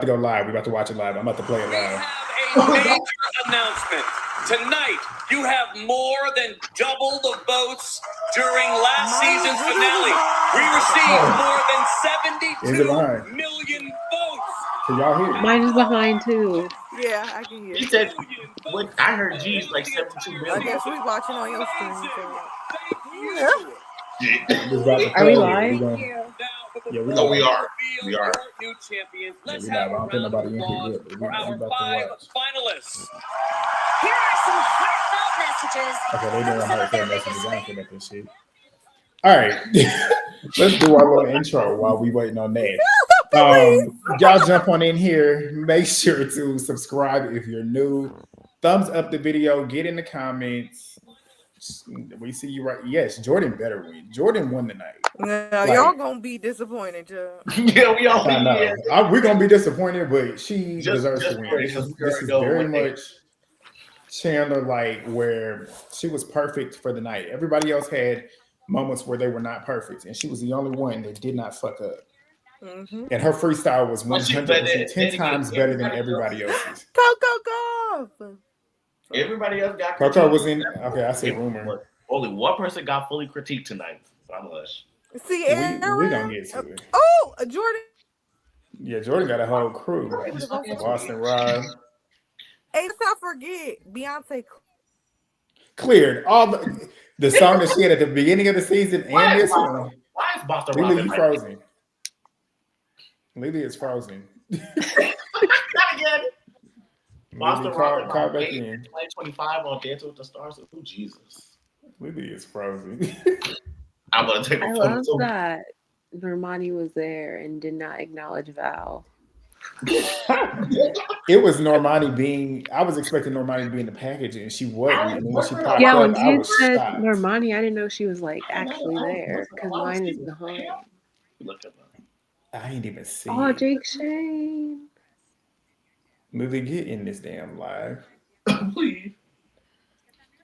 to go live. We're about to watch it live. I'm about to play it live. We have a major announcement. Tonight, you have more than double the votes during last season's finale. We received more than 72 million votes. Can y'all hear it? Mine is behind too. Yeah, I can hear. He said, "What? I heard G's like 72 million." I guess we watching on your stream. Are we live? Yeah, we are. We are. New champions. Yeah, Let's we have live. I don't think nobody in here applause yet. for our 5 finalists. Here are some heartfelt messages. Okay, they doing heartfelt messages. I don't care about this shit. All right, let's do our little intro while we waiting on that. Y'all jump on in here. Make sure to subscribe if you're new. Thumbs up the video. Get in the comments. We see you right. Yes, Jordan better win. Jordan won the night. No, y'all gonna be disappointed, Joe. Yeah, we all know. We're gonna be disappointed, but she deserves to win. This is very much Chandler, like where she was perfect for the night. Everybody else had moments where they were not perfect, and she was the only one that did not fuck up. Mm-hmm. And her freestyle was 110 times better than everybody else's. Go. Everybody else got Coco was in. Okay, I said rumor. Only one person got fully critiqued tonight. So I'm hush. See, we gonna get to it. Oh, Jordan. Yeah, Jordan got a whole crew. Boston Rob. Hey, let's not forget Beyonce cleared all the song that she had at the beginning of the season and this one. Why is Boston Rob frozen? Lily is frozen. Not again. Boston Rob called back in 2025 on Dancing with the Stars. Oh Jesus. Lily is frozen. I'm gonna take a photo. I love that Normani was there and did not acknowledge Val. It was Normani being. I was expecting Normani to be in the package, and she wasn't. And when she popped yeah, up, when you said Normani, I didn't know she was like actually there because mine is behind. I ain't even see. Oh, Jake Shane. Lily, get in this damn live. Please.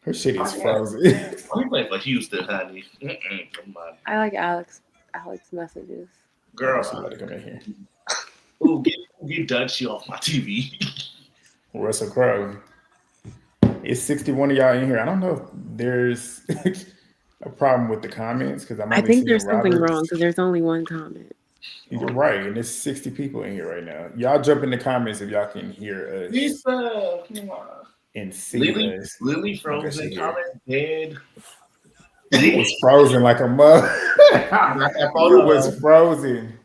Her shit is frozen. I'm playing for Houston, honey. I like Alex messages. Girl, somebody come in here. Ooh, get Dutchie off my TV. Russell Crowe. It's 61 of y'all in here. I don't know if there's a problem with the comments because I think there's something wrong because there's only one comment. You're right, and there's 60 people in here right now. Y'all jump in the comments if y'all can hear us. Lisa, come on. And see us. Lily frozen, comment dead. It was frozen like a mug. It was frozen.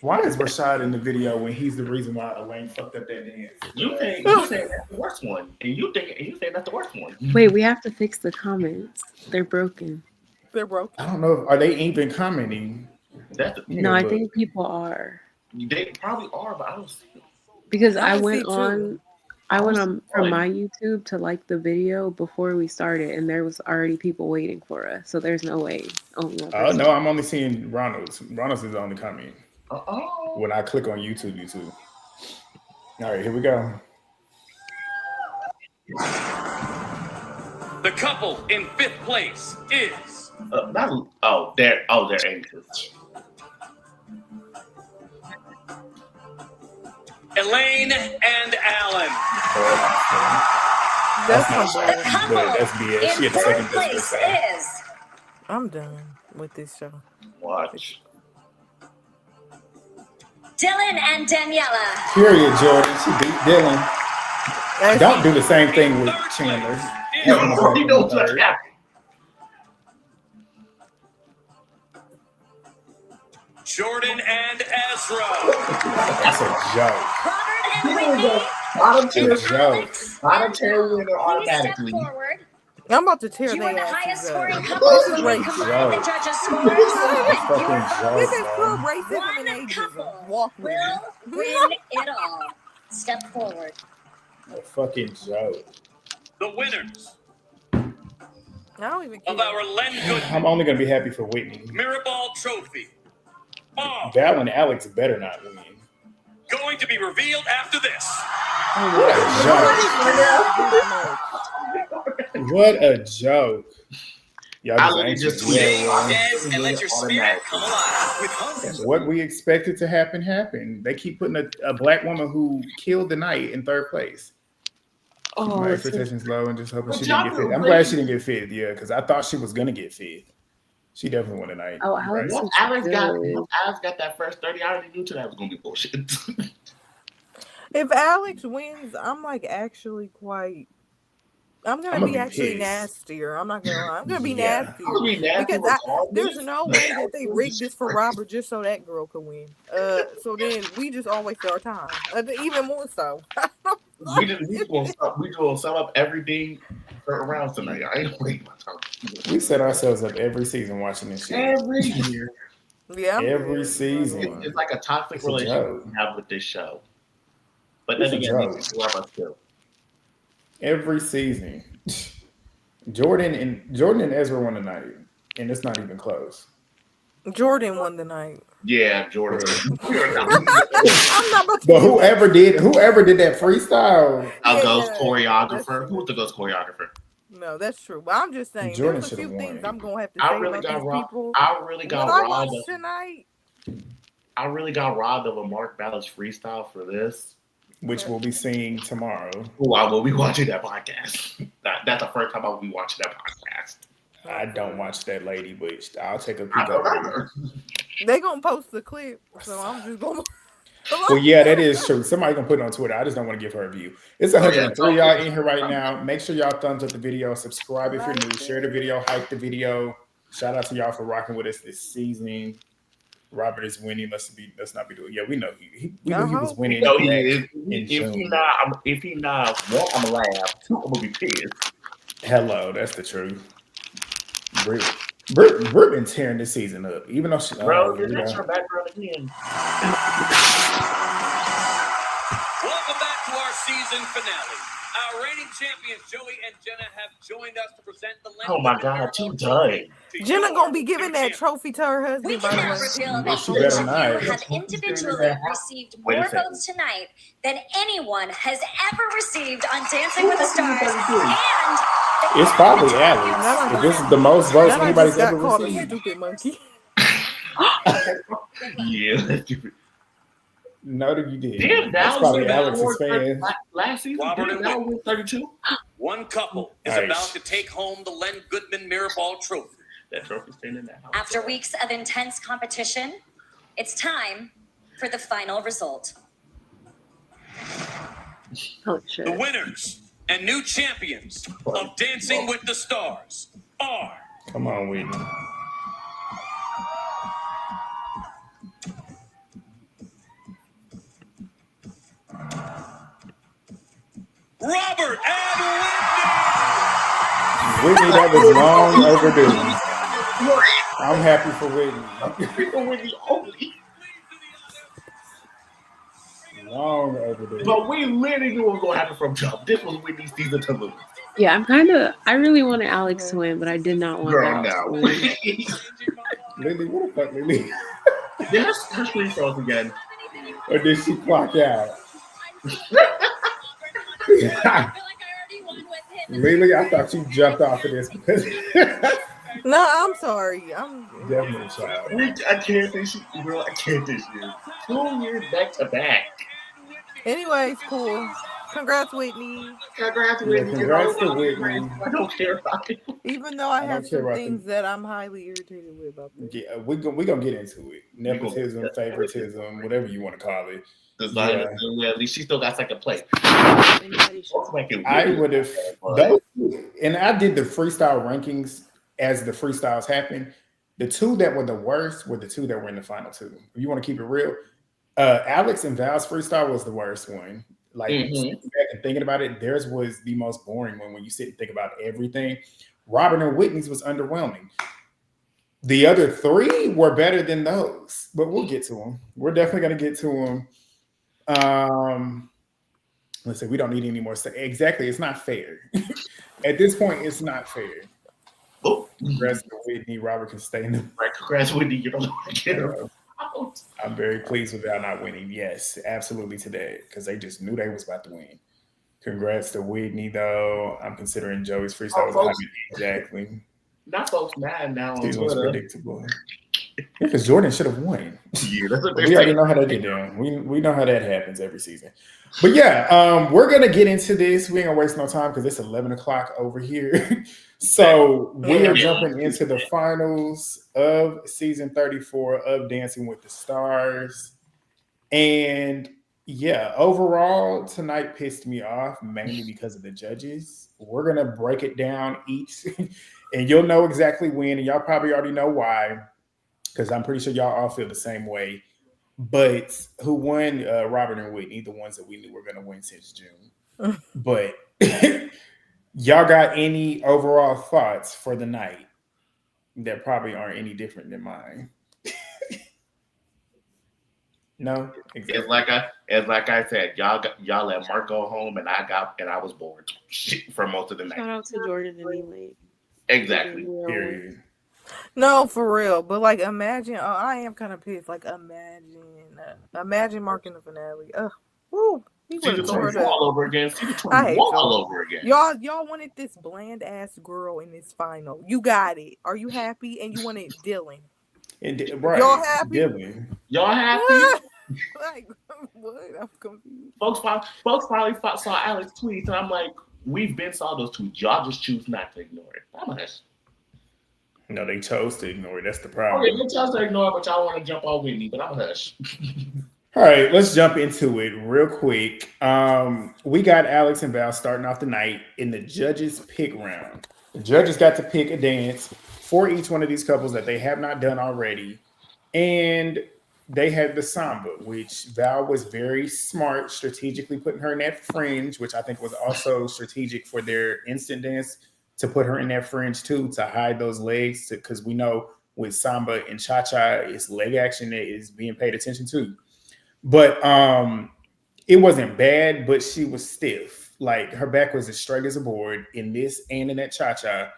Why is Rashad in the video when he's the reason why Elaine fucked up that dance? You think that's the worst one, and you think that's the worst one. Wait, we have to fix the comments. They're broken. They're broken. I don't know. Are they even commenting? No, I think people are. They probably are, but I don't see it. Because I went on from my YouTube to like the video before we started, and there was already people waiting for us. So there's no way. Oh no, I'm only seeing Ronald's. Ronald's is the only comment. When I click on YouTube. All right, here we go. The couple in 5th place is they're anxious. Elaine and Alan. That's BS. She had the second place is. I'm done with this show. Watch. Dylan and Daniella. Period, Jordan. She beat Dylan. Don't do the same thing with Chandler. You know what's happening. Jordan and Ezra. That's a joke. Robert and Whitney. Bottom tier winner automatically. I'm about to tear you their were the asses highest up. scoring couple when we combined the judges' scores. This is pure racism and ageism. Will win it all. Step forward. A fucking joke. The winners I don't even care. of our Len Goodman I'm only gonna be happy for Whitney. Mirrorball Trophy are Val and Alex better not win. going to be revealed after this. What a joke. Y'all I just literally anxious. just tweeted. Dance and let your spirit come alive with hunger. What we expected to happen happened. They keep putting a black woman who killed the night in third place. Oh, My it's so- expectations low and just hoping But she didn't get y'all fifth. I'm glad she didn't get fifth, yeah, because I thought she was gonna get fifth. She definitely won tonight. Oh, Alex right? was Alex good. got that first 30. I already knew that was gonna be bullshit. If Alex wins, I'm like actually quite. I'm gonna be actually pissed. nastier. I'm not gonna lie. I'm gonna be Yeah. nastier I'm gonna be nasty because regardless. there's no way that they rigged this for Robert just so that girl could win. So then we just all wasted our time. Even more so. We gonna sum up everything for rounds tonight. I ain't waiting my time. We set ourselves up every season watching this shit. Every year. Yeah, Every season. It's like a toxic It's a relationship joke. we have with this show. But It's then a again, joke. these people are still. Every season. Jordan and Ezra won tonight, and it's not even close. Jordan won the night. Yeah, Jordan. I'm not about to. But whoever did that freestyle, Our ghost that's choreographer. true. Who's the ghost choreographer? No, that's true. But I'm just saying, Jordan there's a should've few things won. I'm gonna have to I say really about got these robbed. people. I really got What I robbed. watched tonight. I really got robbed of a Mark Ballas freestyle for this. which we'll be seeing tomorrow. Oh, I will be watching that podcast. That's the first time I will be watching that podcast. I don't watch that lady, but I'll take a peek I at don't it. either. They gonna post the clip, so I'm just gonna. Well, yeah, that is true. Somebody gonna put it on Twitter. I just don't want to give her a view. It's 103 y'all in here right now. Make sure y'all thumbs up the video, subscribe if you're new, share the video, hype the video. Shout out to y'all for rocking with us this season. Robert is winning. Let's not be doing. Yeah, we know we knew he was winning. No, he back is. in If June. he not, one, I'm gonna laugh. Two, I'm gonna be pissed. Hello, that's the truth. Britt been tearing this season up, even though she. Bro, that's her background again. Welcome back to our season finale. Our reigning champions, Joey and Jenna, have joined us to present the. Oh my God, too done. Jenna gonna be giving that trophy to her husband. We By the can now way, reveal Yeah, that she each better of not. you have individually received Wait a more second. votes tonight than anyone has ever received on Dancing with the Stars. And It's probably Alex. If this is the most votes Nana anybody's just got ever called a received. stupid monkey. Yeah, that's stupid. No, that you did. Damn, That's that probably was Alex's fan. last season. Robert and That Whitney. was 32. One couple is Nice. about to take home the Len Goodman Mirrorball Trophy. That trophy's staying in that house. after weeks of intense competition, it's time for the final result. Oh shit. The winners and new champions of Dancing with the Stars are Come on, Whitney. Robert and Whitney, that was long overdue. I'm happy for Whitney. People were the only. Long overdue. But we literally knew what was going to happen from jump. This was Whitney's season to lose. Yeah, I really wanted Alex to win, but I did not want Girl, Alex no. to win. Lily, what the fuck, Lily? Did her screen froze again? Or did she clock out? Lily, I thought you jumped off of this because No, I'm sorry. I'm definitely child. I can't think she, bro, I can't think she is. 2 years back to back. Anyways, cool. Congrats, Whitney. Congrats, Yeah, Whitney. congrats to Whitney. I don't care about it. Even though I I have don't care some about things that I'm highly irritated with about this. Yeah, we gonna get into it. Nepotism, favoritism, whatever you want to call it. Designer, yeah, at least she still got second place. I would have those, and I did the freestyle rankings as the freestyles happened. The two that were the worst were the two that were in the final two. If you want to keep it real, Alex and Val's freestyle was the worst one. Like sitting back and thinking about it, theirs was the most boring one when you sit and think about everything. Robert and Whitney's was underwhelming. The other three were better than those, but we'll get to them. We're definitely gonna get to them. Let's say we don't need any more. Exactly, it's not fair. At this point, it's not fair. Oh, Congrats to Whitney. Robert can stay in the. right, congrats, Whitney. You don't get her out. I'm very pleased with y'all not winning. Yes, absolutely today, because they just knew they was about to win. Congrats to Whitney, though. I'm considering Joey's freestyle was exactly. Not folks mad now on Season was Twitter. predictable. Because Jordan should have won. Yeah, that's what We already know how that get down. We know how that happens every season. But yeah, we're gonna get into this. We ain't gonna waste no time because it's 11 o'clock over here. So we are jumping into the finals of season 34 of Dancing with the Stars. And yeah, overall, tonight pissed me off mainly because of the judges. We're gonna break it down each, and you'll know exactly when, and y'all probably already know why, because I'm pretty sure y'all all feel the same way. But who won? Robert and Whitney, the ones that we knew were gonna win since June. But y'all got any overall thoughts for the night that probably aren't any different than mine? No, exactly. It's like I said, y'all let Mark go home, and I was bored for most of the night. Shout out to Jordan and Elaine. Exactly. Period. No, for real. But like, imagine. I am kind of pissed. Like, imagine Mark in the finale. Woo. He would have tore it up all over again. I hate all over again. Y'all wanted this bland ass girl in this final. You got it. Are you happy? And you wanted Dylan. Right. Y'all happy? Dylan. Y'all happy? Like, what? I'm confused. Folks probably saw Alex tweets, and I'm like, we've been saw those tweets. Y'all just choose not to ignore it. I'm a hush. No, they chose to ignore it. That's the problem. Okay, they chose to ignore it, but y'all want to jump on Whitney, but I'm a hush. All right, let's jump into it real quick. We got Alex and Val starting off the night in the judges' pick round. The judges got to pick a dance for each one of these couples that they have not done already. And they had the samba, which Val was very smart, strategically putting her in that fringe, which I think was also strategic for their instant dance to put her in that fringe too, to hide those legs, because we know with samba and cha-cha, it's leg action that is being paid attention to. But it wasn't bad, but she was stiff. Like her back was as straight as a board in this and in that cha-cha.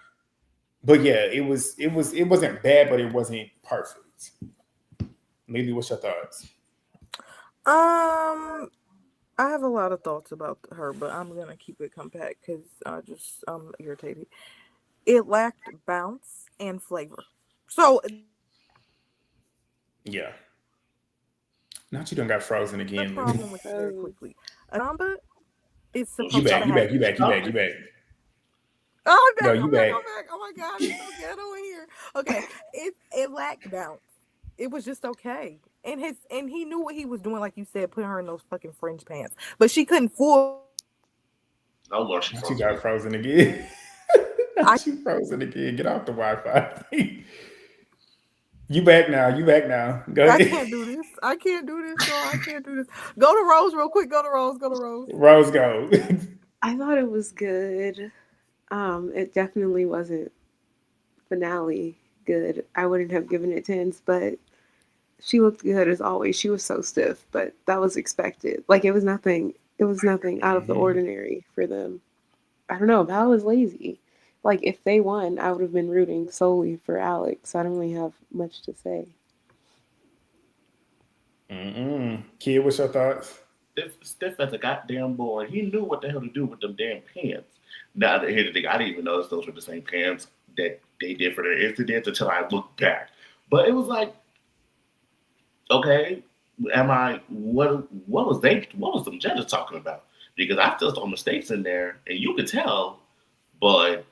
But yeah, it wasn't bad, but it wasn't perfect. Maybe what's your thoughts? I have a lot of thoughts about her, but I'm gonna keep it compact because I'm irritated. It lacked bounce and flavor. So yeah. Not you done got frozen again. The problem with it very quickly. A samba is supposed you back. to Oh, I'm back. Oh, No, you back. Oh my god, it's so ghetto in here. Okay, it lacked bounce. It was just okay, and he knew what he was doing, like you said, putting her in those fucking fringe pants, but she couldn't fool. Oh Lord, she got frozen again. She frozen again. Get off the Wi-Fi. You back now. Go ahead. I can't do this, y'all. I can't do this. Go to Rose real quick. Go to Rose. Rose, go. I thought it was good. It definitely wasn't finale good. I wouldn't have given it 10s, but she looked good as always. She was so stiff, but that was expected. Like it was nothing out of the ordinary for them. I don't know. Val was lazy. Like if they won, I would have been rooting solely for Alex. I don't really have much to say. Kid, what's your thoughts? Stiff as a goddamn board. He knew what the hell to do with them damn pants. Now, here's the thing. I didn't even notice those were the same pants that they did for their incidents until I looked back. But it was like, okay, what was the judges talking about? Because I still saw mistakes in there, and you could tell, but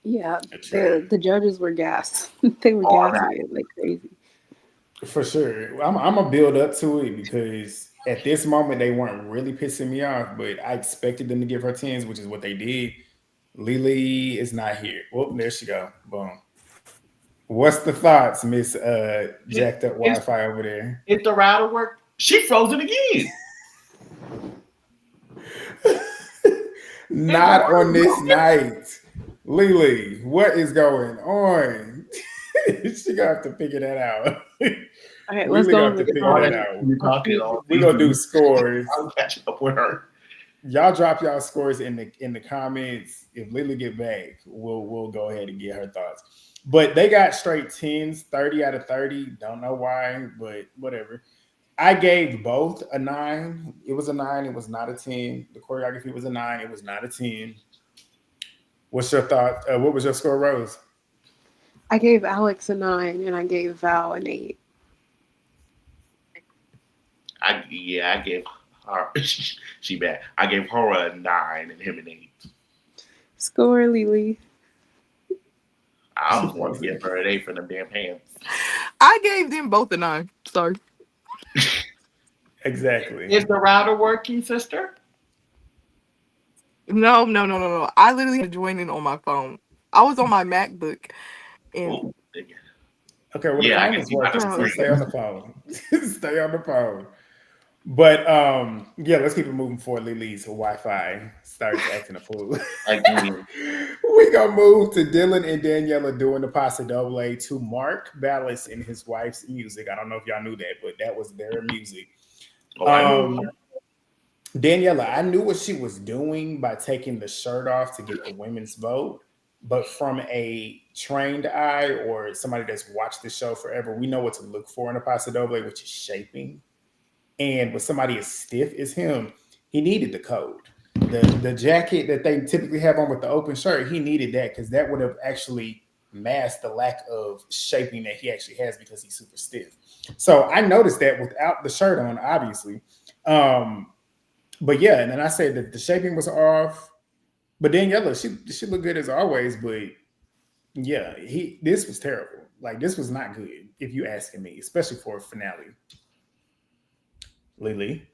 yeah, the judges were gassed. They were gassing it like crazy. For sure. I'm gonna build up to it because at this moment they weren't really pissing me off, but I expected them to give her 10s, which is what they did. Lily is not here. Well, there she go. Boom. What's the thoughts, Miss jacked up Wi-Fi over there? If the router worked, she frozen again. Not on this night. Lily, what is going on? She gonna have to figure that out. Okay, let's go. We're gonna do scores. I'm catching up with her. Y'all drop y'all scores in the comments. If Lily get back, we'll go ahead and get her thoughts. But they got straight 10s, 30 out of 30. Don't know why, but whatever. I gave both a 9. It was a 9. It was not a 10. The choreography was a 9. It was not a 10. What's your thought? What was your score, Rose? I gave Alex a 9 and I gave Val an 8. I gave her she bad. I gave her a 9 and him an 8. Score, Lily. I was going to give her an 8 for them damn pants. I gave them both a 9. Sorry. Exactly. Is the router working, sister? No. I literally had joining on my phone. I was on my MacBook. And Ooh, Okay, well, Yeah, I the phone can is see by the working, so screen. stay on the phone. Stay on the phone. But yeah, let's keep it moving forward. Lily's Wi-Fi starts acting a fool. Again. We gonna move to Dylan and Daniella doing the Paso Doble to Mark Ballas and his wife's music. I don't know if y'all knew that, but that was their music. Oh, I knew. Daniella, I knew what she was doing by taking the shirt off to get the women's vote. But from a trained eye or somebody that's watched the show forever, we know what to look for in a Paso Doble, which is shaping. And with somebody as stiff as him, he needed the code. The jacket that they typically have on with the open shirt, he needed that because that would have actually masked the lack of shaping that he actually has because he's super stiff. So I noticed that without the shirt on, obviously. But yeah, and then I said that the shaping was off. But Daniela, she looked good as always. But yeah, this was terrible. Like this was not good, if you asking me, especially for a finale. Lily.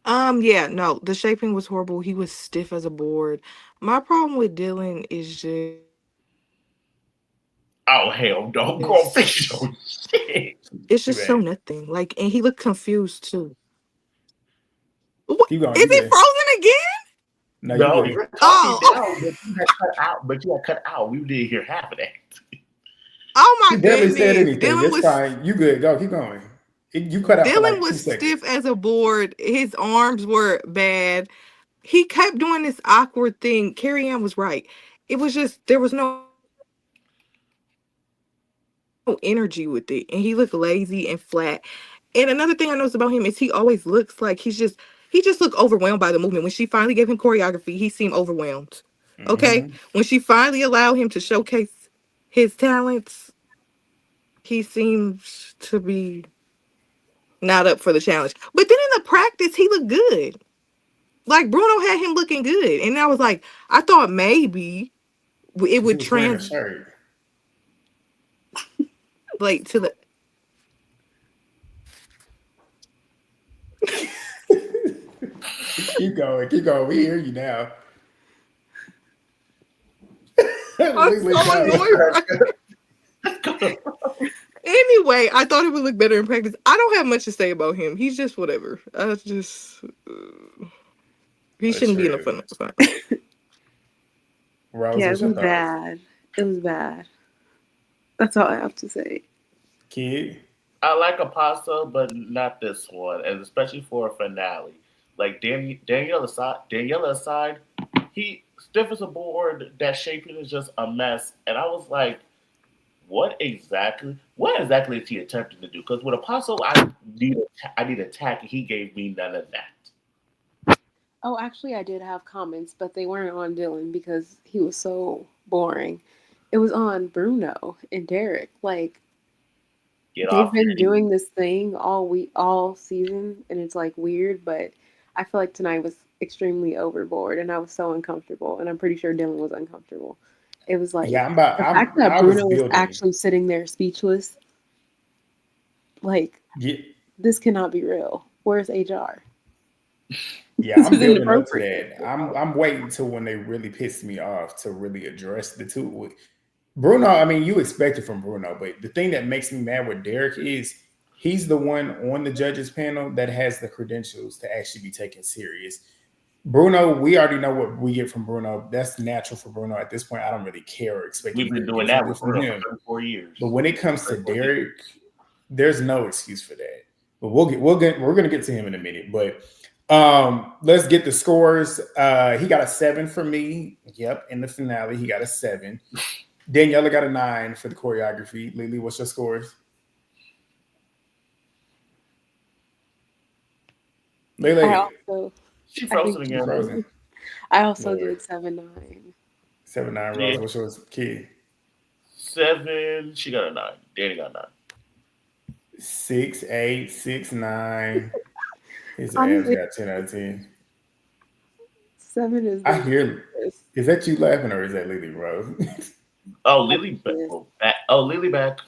yeah, no, the shaping was horrible. He was stiff as a board. My problem with Dylan is just Oh, hell no. Go fix your shit. it's Too just so bad. nothing. Like, and he looked confused too. Keep going. Is You it good. frozen again? No, No, you good. you're talking Oh. down, but you had cut out. We didn't hear half of that. Oh my She barely goodness. said anything. Dylan It's was fine. You good. Go. Keep going. You cut out for Dylan like 2 was seconds. stiff as a board. His arms were bad. He kept doing this awkward thing. Carrie Ann was right. It was just there was no energy with it, and he looked lazy and flat. And another thing I noticed about him is he always looks like he just looked overwhelmed by the movement. When she finally gave him choreography, he seemed overwhelmed. Okay, Mhm. when she finally allowed him to showcase his talents, he seems to be not up for the challenge. But then in the practice, he looked good. Like Bruno had him looking good, and I was like, I thought maybe it 'Cause he would was wearing a translate shirt. to the. Keep going. Keep going. We hear you now. I'm Lily, so go. annoyed. Anyway, I thought it would look better in practice. I don't have much to say about him. He's just whatever. He That's shouldn't be in the true. fun. Rose, Yeah, what's it your was thoughts? bad. It was bad. That's all I have to say. Kid? I like a pasta, but not this one, and especially for a finale. Like Danielle aside, he stiff as a board. That shaping is just a mess, and I was like, what exactly is he attempting to do? Because with Apostle, I need attack, and he gave me none of that. Oh, actually, I did have comments, but they weren't on Dylan because he was so boring. It was on Bruno and Derek. Like, Get they've off your been doing this thing all week, all season, and it's like weird, but I feel like tonight was extremely overboard and I was so uncomfortable. And I'm pretty sure Dylan was uncomfortable. It was like Yeah, the fact that I was Bruno was building. actually sitting there speechless, like, Yeah, this cannot be real. Where's HR? yeah, This I'm is building up to inappropriate. that. I'm waiting till when they really piss me off to really address the two. Bruno, I mean, you expect it from Bruno, but the thing that makes me mad with Derek is he's the one on the judges panel that has the credentials to actually be taken serious. Bruno, we already know what we get from Bruno. That's natural for Bruno at this point. I don't really care or expect We've been anything doing that differently with from Bruno him. for 34 years. But when it comes to Derek, there's no excuse for that. But we're gonna get to him in a minute. But let's get the scores. He got a 7 from me. Yep, in the finale, he got a 7. Daniela got a 9 for the choreography. Lily, what's your scores? I Lily, also, She I frozen think again. frozen. I also Lord. did 7-9. 7'9" Rose. Yeah. What's yours, kid? 7. She got a 9. Danny got a 9. 6'8", 6'9". His abs Honestly, got 10 out of 10. 7 is I the hear. lowest. Is that you laughing or is that Lily Rose? Oh, Lily back. Oh, Lily back.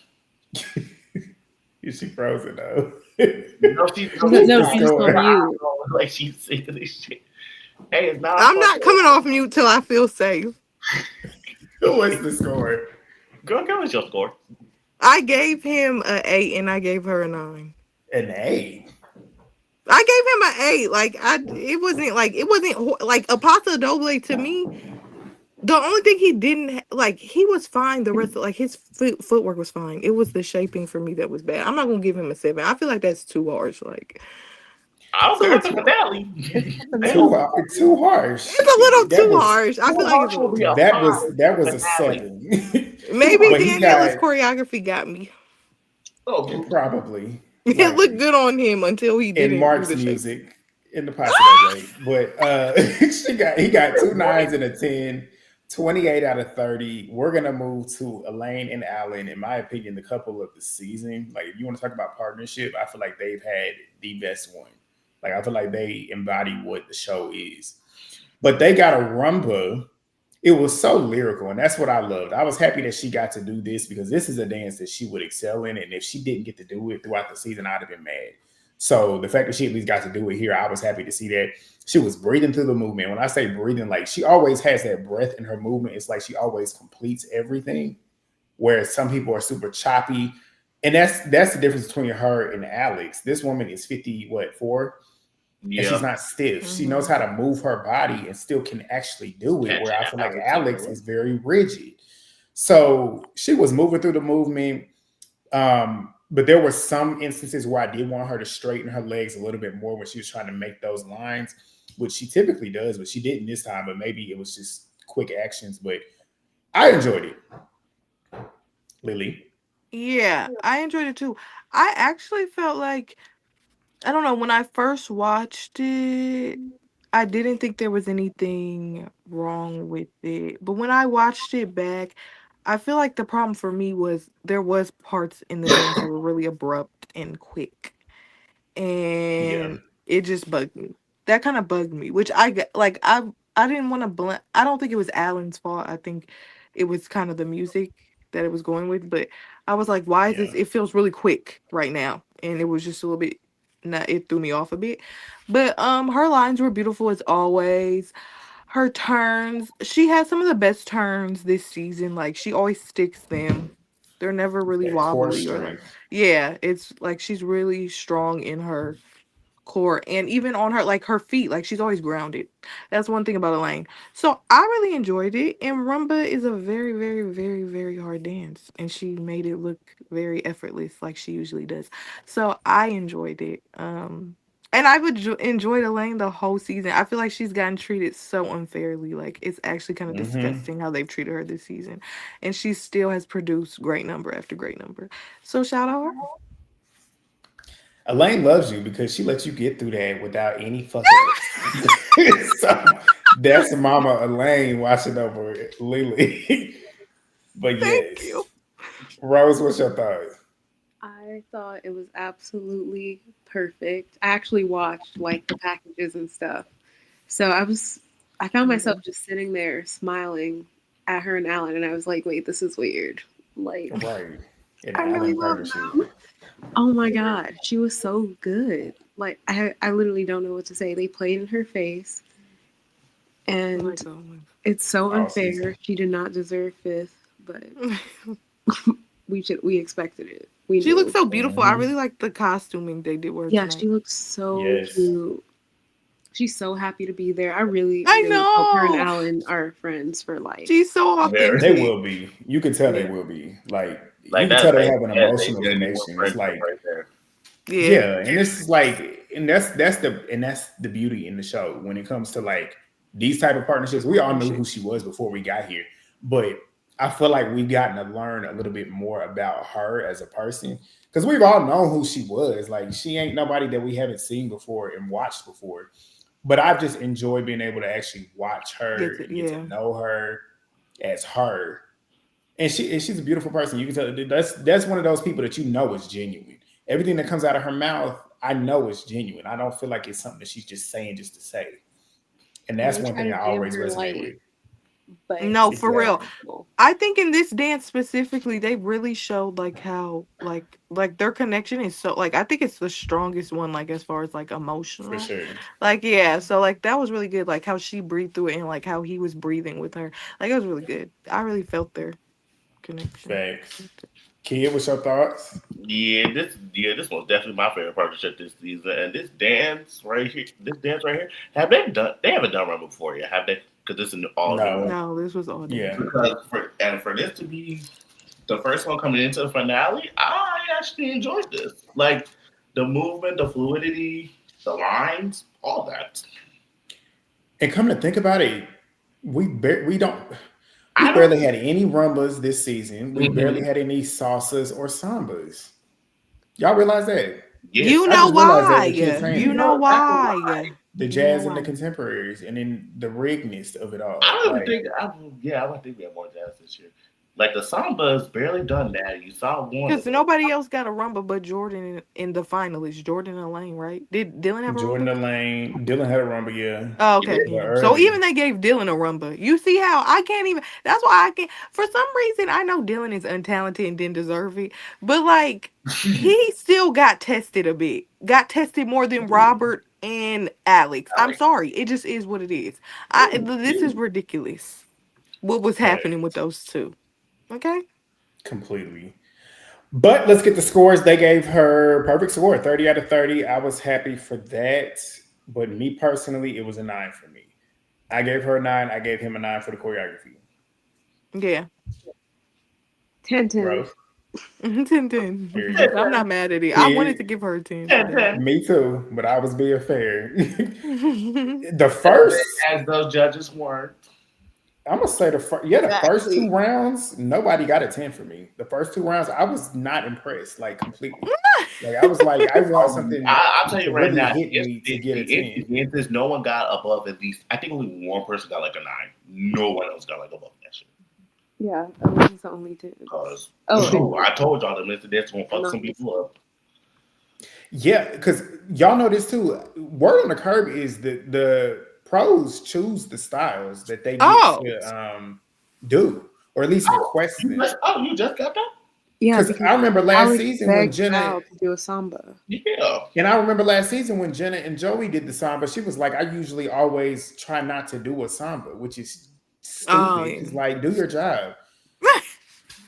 Is she frozen though? No, she's No, the she's just score? on mute. like she's sick of this shit. Hey, it's not. I'm not coming off mute till I feel safe. What's the score? Girl, give us your score. I gave him an 8 and I gave her a 9. An 8. I gave him an 8. Like it wasn't like Apostle Doble to me. The only thing he didn't like, he was fine. The rest of like his footwork was fine. It was the shaping for me that was bad. I'm not gonna give him a 7. I feel like that's too harsh. Like I don't care about the finale. Too harsh. it's a little too harsh. I feel like it's a little. That was a 7. Maybe But Daniella's choreography got me. Oh, probably. It looked good on him until he didn't. In Mark's do the music in the Pasha that way. But he got 2 9s and a 10, 28 out of 30. We're gonna move to Elaine and Alan. In my opinion, the couple of the season. Like if you want to talk about partnership, I feel like they've had the best one. Like I feel like they embody what the show is. But they got a rumba. It was so lyrical, and that's what I loved. I was happy that she got to do this because this is a dance that she would excel in, and if she didn't get to do it throughout the season, I'd have been mad. So the fact that she at least got to do it here, I was happy to see that. She was breathing through the movement. When I say breathing, like she always has that breath in her movement. It's like she always completes everything, whereas some people are super choppy, and that's the difference between her and Alex. This woman is 4? yeah. And she's not stiff. She knows how to move her body and still can actually do it. Where I feel like Alex is very rigid. So she was moving through the movement. But there were some instances where I did want her to straighten her legs a little bit more when she was trying to make those lines, which she typically does, but she didn't this time. But maybe it was just quick actions. But I enjoyed it. Lily. Yeah, I enjoyed it too. I actually felt like, I don't know, when I first watched it, I didn't think there was anything wrong with it. But when I watched it back, I feel like the problem for me was there was parts in the dance that were really abrupt and quick. And it just bugged me. That kind of bugged me, which I didn't want to I don't think it was Alan's fault. I think it was kind of the music that it was going with, but I was like, why is this? It feels really quick right now. And it was just a little bit, it threw me off a bit. But her lines were beautiful as always. Her turns, she has some of the best turns this season. Like she always sticks them. They're never really wobbly or like, yeah, it's like she's really strong in her core and even on her like her feet, like she's always grounded. That's one thing about Elaine. So I really enjoyed it, and rumba is a very, very, very, very hard dance, and she made it look very effortless like she usually does. So I enjoyed it. And I've enjoyed Elaine the whole season. I feel like she's gotten treated so unfairly. Like it's actually kind of disgusting how they've treated her this season, and she still has produced great number after great number. So shout out her. Elaine loves you because she lets you get through that without any fucking. So that's Mama Elaine watching over Lily. But Thank yes, you. Rose, what's your thoughts? I thought it was absolutely perfect. I actually watched like the packages and stuff. So I found myself just sitting there smiling at her and Alan, and I was like, wait, this is weird. Like, Right. And I really love partnership. them. Oh my God, she was so good. Like, I literally don't know what to say. They played in her face, and it's so unfair. She did not deserve 5th, but we expected it. She looked so beautiful. I really like the costuming they did. Yeah, she looks so cute. She's so happy to be there. I really know. hope her and Alan are friends for life. She's so authentic. They will be. You can tell they will be. Like you can tell they have an emotional connection. It's like right there. Yeah, and this is like, and that's the beauty in the show when it comes to like these type of partnerships. We all knew who she was before we got here, but I feel like we've gotten to learn a little bit more about her as a person because we've all known who she was. Like she ain't nobody that we haven't seen before and watched before. But I've just enjoyed being able to actually watch her, get to know her, as her. And she's a beautiful person. You can tell that's one of those people that you know is genuine. Everything that comes out of her mouth, I know is genuine. I don't feel like it's something that she's just saying just to say. And that's one thing I always resonate with. But No, for real. Exactly. I think in this dance specifically, they really showed like how like their connection is so like I think it's the strongest one like as far as like For emotional. sure. Like yeah, so like that was really good. Like how she breathed through it and like how he was breathing with her. Like it was really good. I really felt their connection. Facts. Kid, what's your thoughts? Yeah, this was definitely my favorite partnership this season. And this dance right here, they haven't done Rumble before yet, have they? Because this is all No. No, this was all Yeah. Because for this to be the first one coming into the finale, I actually enjoyed this. Like the movement, the fluidity, the lines, all that. And come to think about it, we barely had any rumbas this season. We barely had any salsas or sambas. Y'all realize that? Yes. You I know just realized that why? with Kid saying You that. know why? The You jazz know and the why. contemporaries, and then the rigness of it all. I don't Like, think I don't think we have more jazz this year. Like the Samba's barely done that. You saw one. Because nobody else got a rumba but Jordan in the finalists. Jordan and Elaine, right? Did Dylan have a Jordan rumba? Elaine, Dylan had a rumba, yeah. Oh, okay. But Yeah. So early. even they gave Dylan a rumba. You see how I can't even. That's why I can't. For some reason, I know Dylan is untalented and didn't deserve it, but like he still got tested a bit. Got tested more than Robert and Alex. I'm sorry. It just is what it is. This is ridiculous. What was happening with those two? Okay. Completely. But let's get the scores. They gave her perfect score, 30 out of 30. I was happy for that. But me personally, it was a 9 for me. I gave her a 9. I gave him a 9 for the choreography. Yeah. 10-10. Rose? 10-10. Here you go. I'm not mad at it. I wanted to give her a 10. for that. Me too, but I was being fair. The first, as those judges weren't. I'm gonna say the first 2 rounds, nobody got a 10 for me. The first 2 rounds, I was not impressed, like completely. Like I was like, I want something. I'll tell you right really now, hit me to get a 10. No one got above at least. I think only one person got like a 9. No one else got like above that shit. Yeah, that was the only 10. Because Oh, I told y'all that this gonna fuck some people up. Yeah, because y'all know this too. Word on the curb is that the pros choose the styles that they get to do, or at least request them. You just got that? yeah. Because I remember last Alex season when begged Jenna Al to do a samba. Yeah. and I remember last season when Jenna and Joey did the samba, she was like, I usually always try not to do a samba, which is stupid. Oh, yeah. It's like, do your job.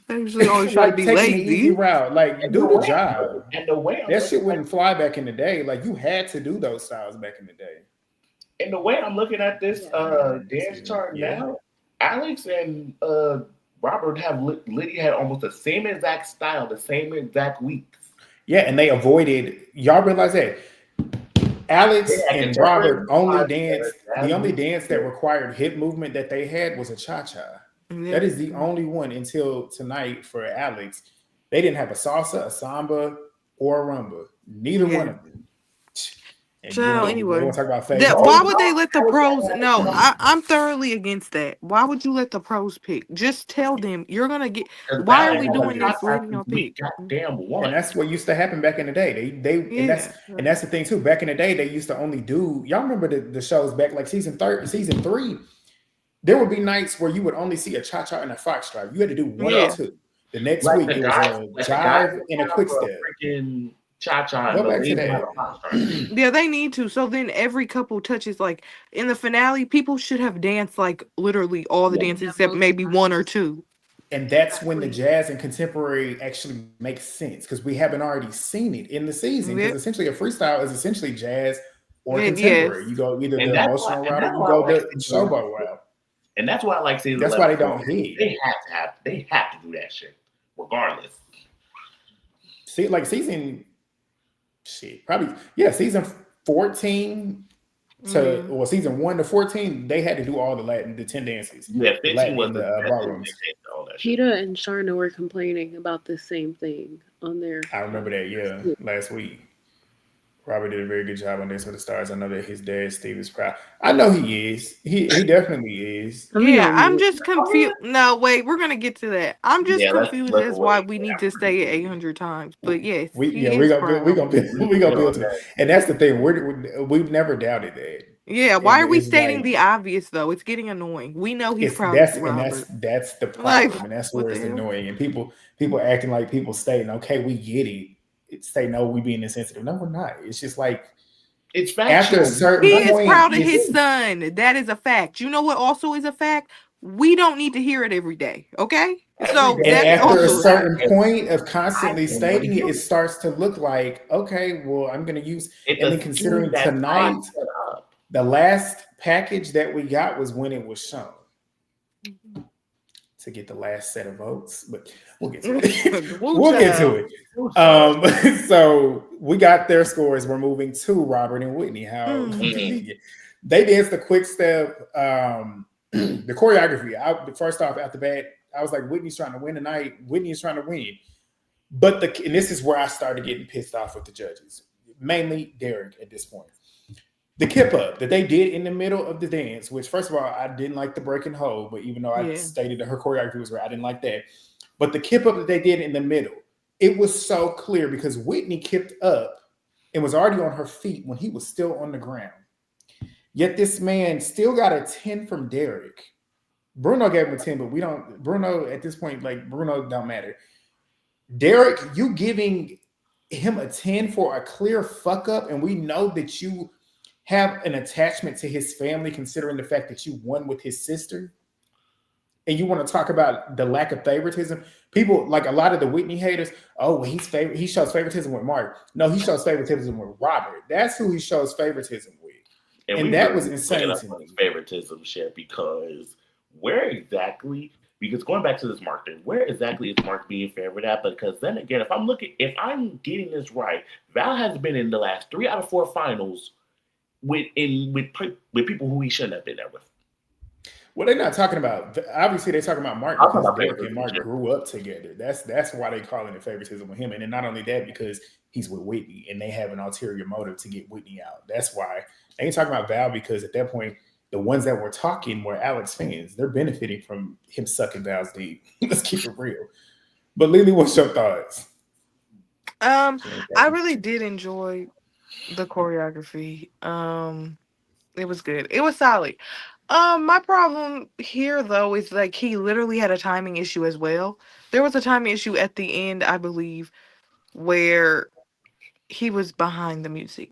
I usually always try to be taking the easy lazy. route. Like, do the job. And the way That shit wouldn't fly back in the day. Like, you had to do those styles back in the day. And the way I'm looking at this dance chart now, Alex and Robert Lydia had almost the same exact style, the same exact weeks. Yeah, and they avoided. Y'all realize that Alex and Robert only danced. The only dance that required hip movement that they had was a cha-cha. Yeah. That is the only one until tonight for Alex. They didn't have a salsa, a samba, or a rumba. Neither one of them. And Child, anyway. we want to talk about Why would they let the pros? No, I'm thoroughly against that. Why would you let the pros pick? Just tell them you're gonna get. Why are we doing this? Letting y'all pick. Goddamn one. And that's what used to happen back in the day. And that's the thing too. Back in the day, they used to only do. Y'all remember the shows back like season 3. There would be nights where you would only see a cha-cha and a foxtrot. You had to do 1 or 2. The next week it was a jive and a quick step. Freaking cha-cha. Go back to that. Yeah, they need to. So then every couple touches, like in the finale, people should have danced like literally all the dances except maybe 1 or 2. And that's when the jazz and contemporary actually makes sense because we haven't already seen it in the season. Because essentially a freestyle is essentially jazz or contemporary. You go either the emotional route or you go the showboat route. And that's why I like season. That's why they don't hit. They have to do that shit, regardless. See, like season 14 to well, season 1 to 14, they had to do all the 10 dances. Yeah, 15 was the ballrooms. Peter and Sharna were complaining about the same thing on their. I remember that, last week. Robert did a very good job on Dance with the Stars. I know that his dad, Steve, is proud. I know he is. He definitely is. Yeah, I'm just confused. No, wait, we're gonna get to that. I'm just confused let's as why wait. we need to say it 800 times. But yes, We he is proud. we gonna build to it. And that's the thing. We've never doubted that. Yeah, why And are we it's stating like the obvious though? It's getting annoying. We know he's it's proud of that's you, and Robert. that's the Like, problem, and that's what where the it's hell? annoying. And people acting like people stating, okay, we get it. Say no, we being insensitive. No, we're not. It's just like It's after a factual. certain He is point, proud of it's his son. That is a fact. You know what also is a fact? We don't need to hear it every day. Okay? So Every and day. that's after a also a fact. certain point of constantly And when stating it, it you, starts to look like, okay, well, I'm going to use. it's And then a scheme considering that's tonight, not set up. the last package that we got was when it was shown to get the last set of votes, but we'll get to it. Woo We'll get to child. it. So we got their scores. We're moving to Robert and Whitney. How convenient. They danced the quick step. The choreography. First off, at the bat, I was like, Whitney's trying to win tonight. Whitney is trying to win. But and this is where I started getting pissed off with the judges, mainly Derek at this point. The kip up that they did in the middle of the dance, which first of all, I didn't like the breaking hold, but even though I stated that her choreography was right, I didn't like that. But the kip up that they did in the middle, it was so clear because Whitney kipped up and was already on her feet when he was still on the ground. Yet this man still got a 10 from Derek. Bruno gave him a 10, but Bruno at this point, like Bruno don't matter. Derek, you giving him a 10 for a clear fuck up, and we know that you have an attachment to his family, considering the fact that you won with his sister, and you want to talk about the lack of favoritism. People like a lot of the Whitney haters. Oh, well, he shows favoritism with Mark. No, he shows favoritism with Robert. That's who he shows favoritism with, and that was insane to me. Favoritism shit because where exactly? Because going back to this Mark thing, where exactly is Mark being favored at? Because then again, if I'm getting this right, Val has been in the last 3 out of 4 finals with people who he shouldn't have been there with. Well, they're not talking about. Obviously, they're talking about Mark because Derek and Mark grew up together. That's why they calling it favoritism with him. And then not only that, because he's with Whitney and they have an ulterior motive to get Whitney out. That's why they ain't talking about Val because at that point, the ones that were talking were Alex fans. They're benefiting from him sucking Val's deep. Let's keep it real. But Lily, what's your thoughts? I really did enjoy the choreography. It was good. It was solid. My problem here though is like he literally had a timing issue as well. There was a timing issue at the end, I believe, where he was behind the music.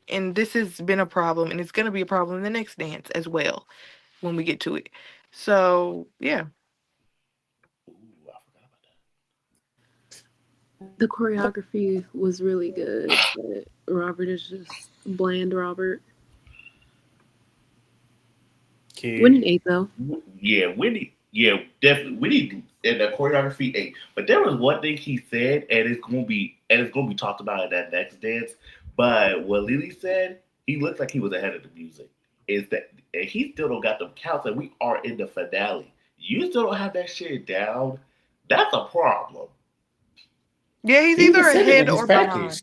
And this has been a problem, and it's gonna be a problem in the next dance as well when we get to it. So yeah. The choreography was really good, but Robert is just bland Robert. Whitney 8 though. Yeah, Whitney. Yeah, definitely. Whitney and the choreography 8. But there was one thing he said, and it's gonna be talked about in that next dance. But what Lily said, he looked like he was ahead of the music. Is that and he still don't got them counts, and we are in the finale. You still don't have that shit down. That's a problem. Yeah, he's either ahead or behind.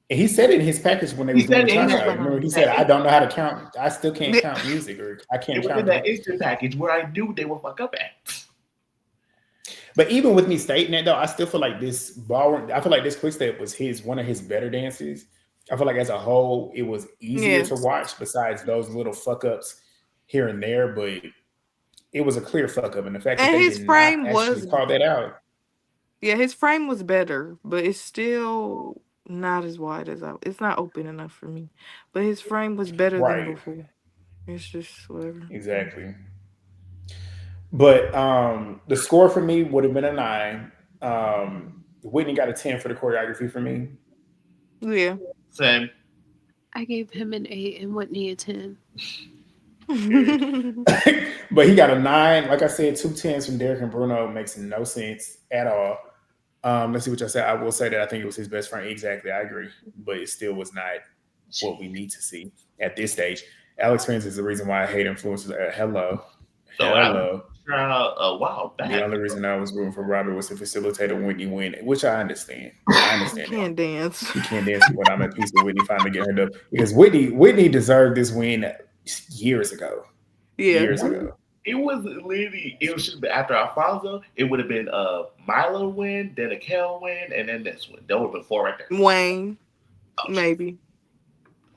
And he said it in his package when they were doing the time. Remember, he said, "I don't know how to count. I still can't count music, or I can't count." It was in that instant package where I knew they would fuck up at. But even with me stating that, though, I still feel like this ballroom. I feel like this quick step was one of his better dances. I feel like as a whole, it was easier to watch. Besides those little fuck ups here and there, but it was a clear fuck up, and the fact that they did not actually call that out. Yeah, his frame was better, but it's still not as wide as it's not open enough for me. But his frame was better than before. It's just whatever. Exactly. But the score for me would have been a 9. Whitney got a 10 for the choreography for me. Yeah. Same. I gave him an 8 and Whitney a 10. But he got a 9. Like I said, 2 10s from Derek and Bruno makes no sense at all. Let's see what y'all said. I will say that I think it was his best friend. Exactly, I agree. But it still was not what we need to see at this stage. Alex fans is the reason why I hate influencers. Hello. trial a while back. The only reason I was rooting for Robert was to facilitate a Whitney win, which I understand. I understand Can't that. dance. He can't dance, but I'm at peace with Whitney finally getting her dub. Because Whitney deserved this win years ago. Yeah. Years ago. It was literally, it should have been after Alfonso, it would have been a Milo win, then a Kel win, and then this one. That would have been 4 right there. Wayne, maybe.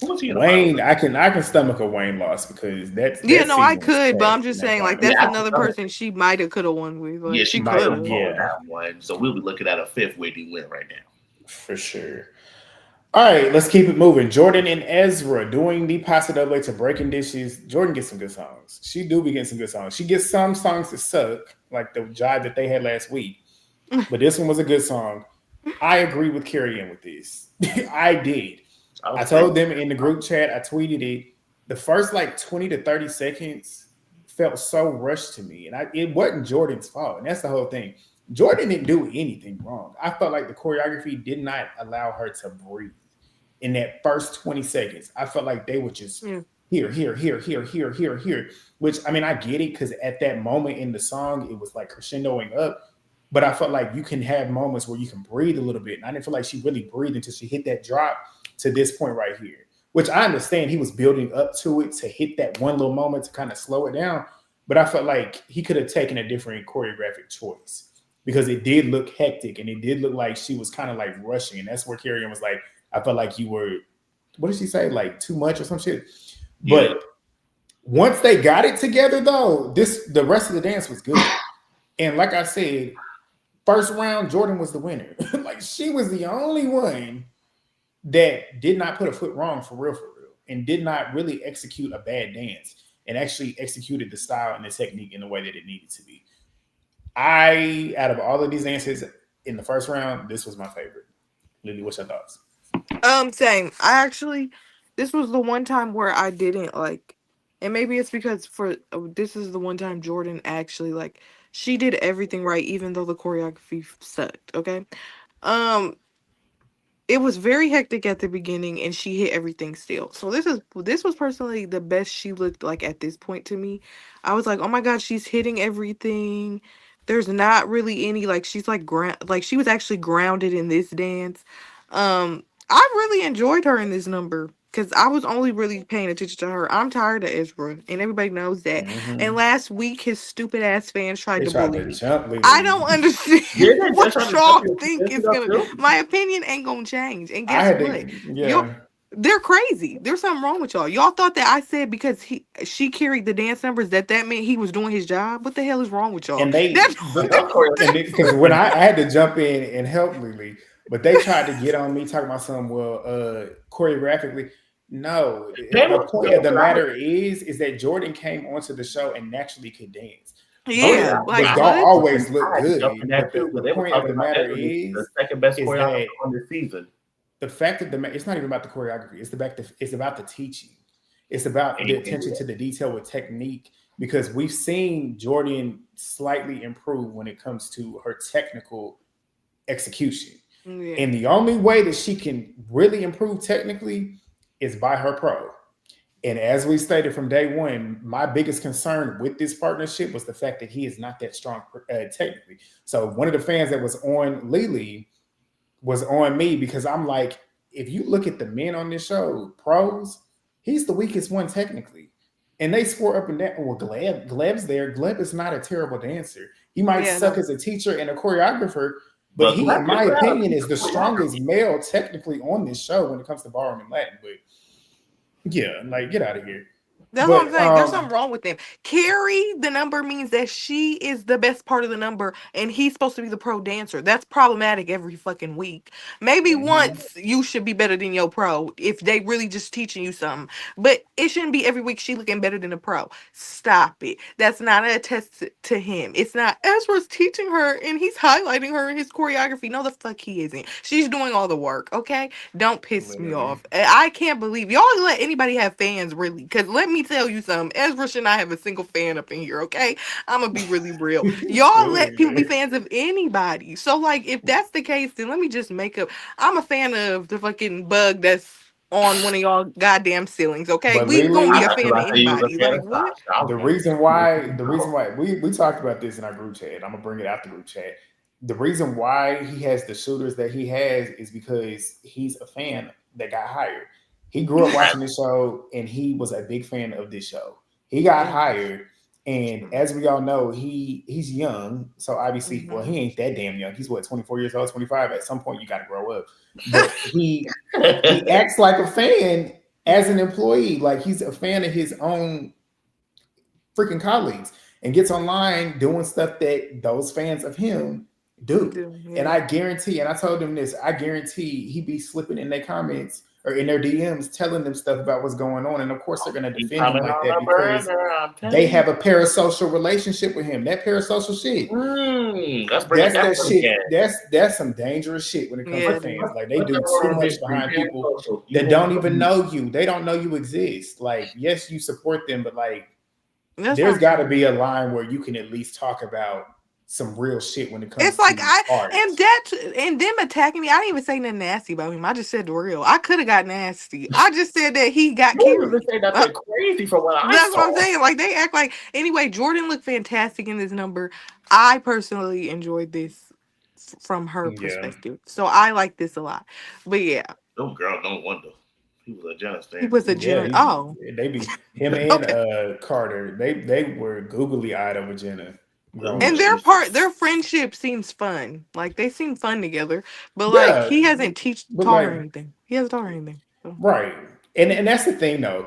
Who was he in Wayne, the I can stomach a Wayne loss because that's Yeah, no, I season was could, but trash I'm just in that saying, like, final. that's Yeah, another person she might have could have won with. Like, Yeah, she might could have have. won that one. So we'll be looking at a 5th Whitney win right now. For sure. All right, let's keep it moving. Jordan and Ezra doing the Pasta Double to Breaking Dishes. Jordan gets some good songs. She do be getting some good songs. She gets some songs that suck, like the jive that they had last week. But this one was a good song. I agree with Carrie Ann with this. I did. I told them in the group chat, I tweeted it. The first like 20 to 30 seconds felt so rushed to me. And it wasn't Jordan's fault. And that's the whole thing. Jordan didn't do anything wrong. I felt like the choreography did not allow her to breathe in that first 20 seconds. I felt like they were just here, which, I mean, I get it because at that moment in the song, it was like crescendoing up. But I felt like you can have moments where you can breathe a little bit. And I didn't feel like she really breathed until she hit that drop to this point right here, which I understand he was building up to it to hit that one little moment to kind of slow it down. But I felt like he could have taken a different choreographic choice because it did look hectic and it did look like she was kind of like rushing. And that's where Carrie Ann was like, I felt like you were, what did she say? Like too much or some shit. Yeah. But once they got it together though, the rest of the dance was good. And like I said, first round, Jordan was the winner. Like she was the only one that did not put a foot wrong for real, and did not really execute a bad dance and actually executed the style and the technique in the way that it needed to be. Out of all of these dances in the first round, this was my favorite. Lily, what's your thoughts? Same. This was the one time where I didn't like, and maybe it's because this is the one time Jordan actually like, she did everything right, even though the choreography sucked. Okay. It was very hectic at the beginning and she hit everything still. So this was personally the best she looked like at this point to me. I was like, oh my God, she's hitting everything. There's not really any, like, she's like she was actually grounded in this dance. I really enjoyed her in this number because I was only really paying attention to her. I'm tired of Ezra, and everybody knows that. Mm-hmm. And last week, his stupid ass fans tried to bully me. Lily. I don't understand Yeah, what that's y'all what think is that's gonna. what- My opinion ain't gonna change. And guess what? They're crazy. There's something wrong with y'all. Y'all thought that I said because she carried the dance numbers that meant he was doing his job. What the hell is wrong with y'all? And because when I had to jump in and help Lily, but they tried to get on me talking about something. Well, choreographically, no. The point of the matter is that Jordan came onto the show and naturally could dance. Yeah, but don't always look good. But the point of the matter is the second best is choreographer that on this season. the fact that it's not even about the choreography. It's about the teaching. It's about the attention to the detail with technique, because we've seen Jordan slightly improve when it comes to her technical execution. Yeah. And the only way that she can really improve technically is by her pro. And as we stated from day one, my biggest concern with this partnership was the fact that he is not that strong technically. So one of the fans that was on Lily was on me, because I'm like, if you look at the men on this show, pros, he's the weakest one technically. And they swore up and down. Well, Gleb's there. Gleb is not a terrible dancer. He might suck as a teacher and a choreographer, but he, in my opinion, is the strongest male technically on this show when it comes to ballroom and Latin. But yeah, like, get out of here. That's what I'm saying. There's something wrong with them. Carry the number means that she is the best part of the number and he's supposed to be the pro dancer. That's problematic every fucking week. Maybe once you should be better than your pro if they really just teaching you something. But it shouldn't be every week she looking better than a pro. Stop it. That's not a test to him. It's not. Ezra's teaching her and he's highlighting her in his choreography. No, the fuck he isn't. She's doing all the work, okay? Don't piss me off. I can't believe y'all let anybody have fans, really. Because let me tell you something. Ezra should not have a single fan up in here, okay? I'm gonna be really real. Y'all let people be fans of anybody. So, like, if that's the case, then let me just make up. I'm a fan of the fucking bug that's on one of y'all goddamn ceilings. Okay, But we gonna be Lily, a fan of anybody. Like what? the reason why we talked about this in our group chat. I'm gonna bring it out the group chat. The reason why he has the shooters that he has is because he's a fan that got hired. He grew up watching this show and he was a big fan of this show. He got hired, and as we all know, he's young. So obviously, well, he ain't that damn young. He's what, 24 years old, 25. At some point, you got to grow up. But he acts like a fan as an employee, like he's a fan of his own freaking colleagues, and gets online doing stuff that those fans of him do. And I guarantee, and I told him this, I guarantee he be slipping in their comments or in their DMs telling them stuff about what's going on. And of course they're going to defend him like that because they have a parasocial relationship with him. That parasocial shit. That's that shit. That's some dangerous shit when it comes to fans. Like they do too much behind people that don't even know you. They don't know you exist. Like, yes, you support them, but like there's got to be a line where you can at least talk about some real shit when it comes to art. And them attacking me. I didn't even say nothing nasty about him. I just said the real. I could have got nasty. I just said that he got carried. That's crazy for what I That's saw. what I'm saying. Like they act like anyway. Jordan looked fantastic in this number. I personally enjoyed this from her perspective, so I like this a lot. But yeah, no girl, no wonder. He was a Jenna fan. He was a Jenna. They be him and Carter. They were googly eyed over Jenna. And their friendship seems fun. Like they seem fun together. But like he hasn't taught her anything. He hasn't taught her anything. So. Right. And that's the thing though.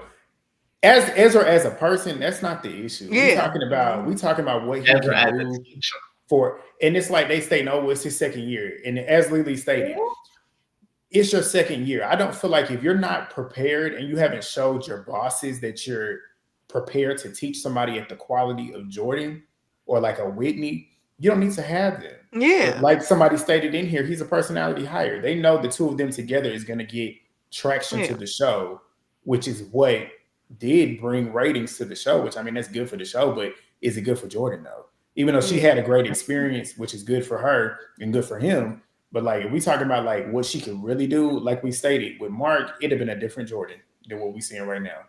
As Ezra as a person, that's not the issue. We talking about what he can do for, and it's like they say, no, it's his second year. And as Lily stated, it's your second year. I don't feel like if you're not prepared and you haven't showed your bosses that you're prepared to teach somebody at the quality of Jordan or like a Whitney, you don't need to have them. Yeah. Like somebody stated in here, he's a personality hire. They know the two of them together is going to get traction to the show, which is what did bring ratings to the show, which I mean, that's good for the show, but is it good for Jordan though? Even though she had a great experience, which is good for her and good for him. But like, if we talking about like what she could really do, like we stated with Mark, it'd have been a different Jordan than what we're seeing right now.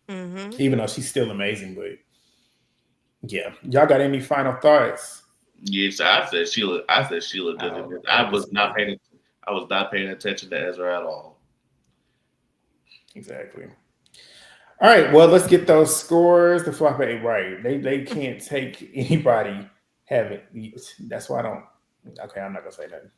Mm-hmm. Even though she's still amazing, but yeah, y'all got any final thoughts? Yes, I said Sheila good. I was not paying attention to Ezra at all. Exactly. All right, well, let's get those scores. The flop eight, right? They can't take anybody have it. That's why I don't. Okay, I'm not gonna say that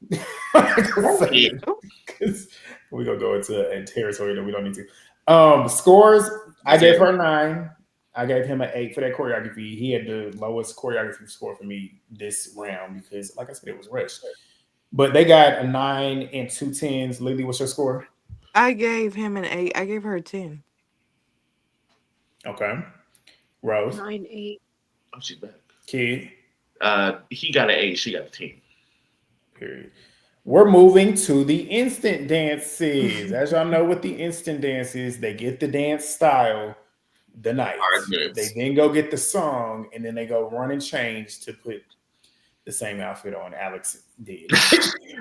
because we're gonna go into a territory that we don't need to. Scores. I gave her 9. I gave him an 8 for that choreography. He had the lowest choreography score for me this round because, like I said, it was rushed. But they got a 9 and 2 10s. Lily, what's your score? I gave him an 8. I gave her a 10. Okay. Rose? 9, 8. Oh, she's back. Kid? He got an 8. She got a 10. Period. We're moving to the instant dances. As y'all know what the instant dance is, they get the dance style the night. They then go get the song, and then they go run and change to put the same outfit on. Alex did.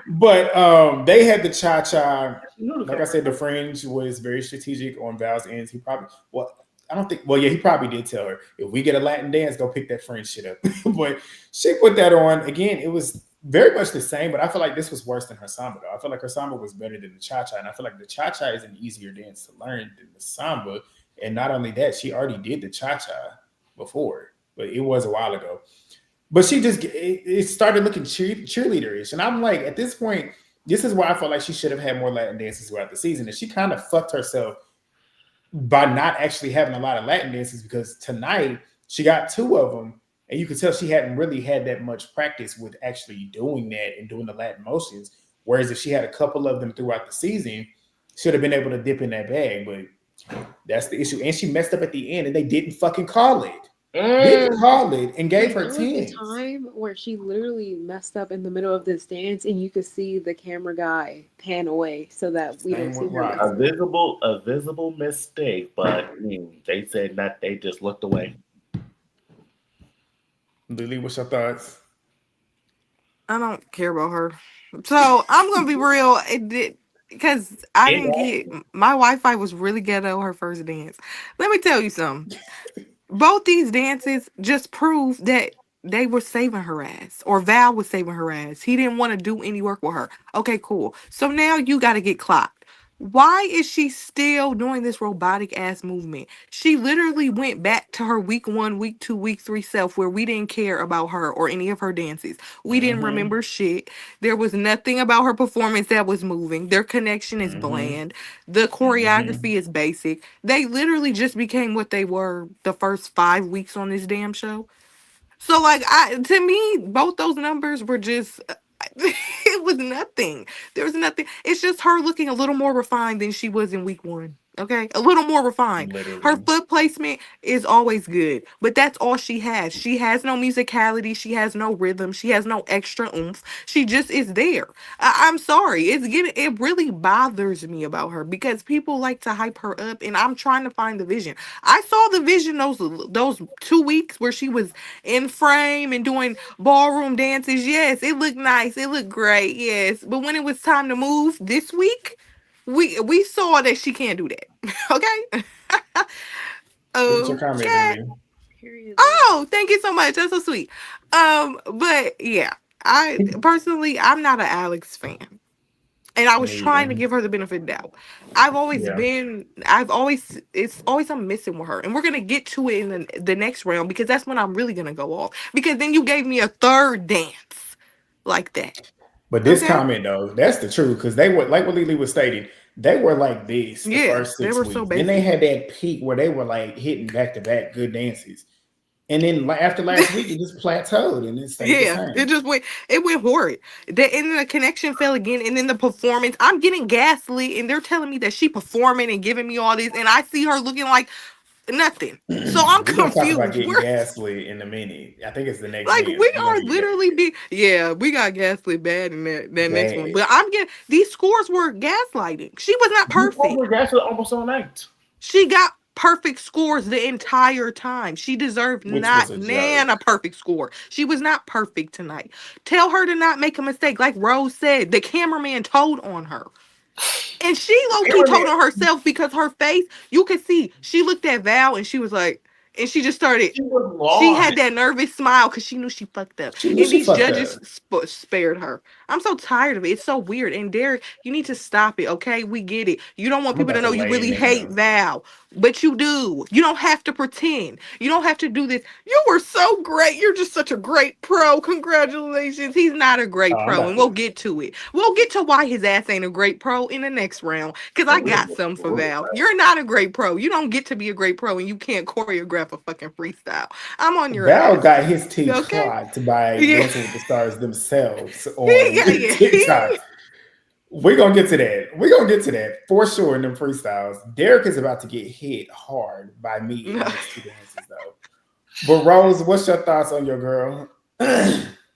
But they had the cha-cha. Like I said, the fringe was very strategic on Val's ends. He probably, he probably did tell her, if we get a Latin dance, go pick that fringe shit up. But she put that on. Again, it was very much the same, but I feel like this was worse than her samba, though. I feel like her samba was better than the cha-cha, and I feel like the cha-cha is an easier dance to learn than the samba. And not only that, she already did the cha-cha before, but it was a while ago. But she just, it started looking cheerleader-ish. And I'm like, at this point, this is why I felt like she should have had more Latin dances throughout the season. And she kind of fucked herself by not actually having a lot of Latin dances, because tonight she got 2 of them. And you could tell she hadn't really had that much practice with actually doing that and doing the Latin motions. Whereas if she had a couple of them throughout the season, should have been able to dip in that bag. But that's the issue. And she messed up at the end and they didn't fucking call it. Didn't call it and gave her 10. There was a time where she literally messed up in the middle of this dance and you could see the camera guy pan away so that we don't see her. A visible mistake, but they said that they just looked away. Lily, what's your thoughts? I don't care about her. So I'm gonna be real. because I It- didn't get my Wi-Fi was really ghetto her first dance. Let me tell you something. Both these dances just prove that they were saving her ass, or Val was saving her ass. He didn't want to do any work with her. Okay, cool. So now you got to get clocked. Why is she still doing this robotic ass movement? She literally went back to her week 1, week 2, week 3 self where we didn't care about her or any of her dances. We didn't remember shit. There was nothing about her performance that was moving. Their connection is bland. The choreography is basic. They literally just became what they were the first 5 weeks on this damn show. So like to me, both those numbers were just it was nothing. There was nothing. It's just her looking a little more refined than she was in week 1. Okay, a little more refined. Her Literally. foot placement is always good, but that's all she has. She has no musicality. She has no rhythm. She has no extra oomph. She just is there. I'm sorry. It really bothers me about her because people like to hype her up, and I'm trying to find the vision. I saw the vision those 2 weeks where she was in frame and doing ballroom dances. Yes, it looked nice. It looked great. Yes, but when it was time to move this week, we saw that she can't do that. Okay. What's your comment, Okay. Emily? Period. Oh, thank you so much. That's so sweet. But yeah, I personally, I'm not an Alex fan. And I was Me trying to either. give her the benefit of the doubt. Yeah. It's always something missing with her. And we're going to get to it in the next round because that's when I'm really going to go off. Because then you gave me a third dance like that. But this Okay? comment though, that's the truth because they were like what Lily was stating. They were like this the Yeah, first they 6 were so weeks. Then they basic. had that peak where they were like hitting back to back good dances, and then after last week it just plateaued and it stayed the Yeah, same. it went horrid. And then the connection fell again, and then the performance. I'm getting gaslit, and they're telling me that she performing and giving me all this, and I see her looking like nothing. So I'm We're gonna talk about confused. getting We're gaslit in a minute. I think it's the next like dance. we We're are gonna get literally we got gaslit bad in that next one. bad. But I'm getting these scores were gaslighting. She was not You perfect. overgassed it almost all night. She got perfect scores the entire time. She deserved Which was not a nan a joke. perfect score. She was not perfect tonight. Tell her to not make a mistake. Like Rose said, the cameraman told on her. And she low-key told on herself because her face, you could see, she looked at Val and she was like, and she just started, She was she lost. had that nervous smile because she knew she fucked up. She knew And she these fucked judges up. spared her. I'm so tired of it. It's so weird. And Derek, you need to stop it, okay? We get it. You don't want I'm people to about to know you lay really into hate him. Val, but you do. You don't have to pretend. You don't have to do this. You were so great. You're just such a great pro. Congratulations. He's not a Oh, great I'm pro, about and we'll to. get to it. We'll get to why his ass ain't a great pro in the next round. Because I got some for Val. You're not a great pro. You don't get to be a great pro, and you can't choreograph a fucking freestyle. I'm on your Val ass. got his teeth Okay? clocked by Yeah. Dancing with the Stars themselves He on got yeah. TikTok. We're gonna get to that. We're gonna get to that for sure in them freestyles. Derek is about to get hit hard by me in the next 2 dances, though. But Rose, what's your thoughts on your girl?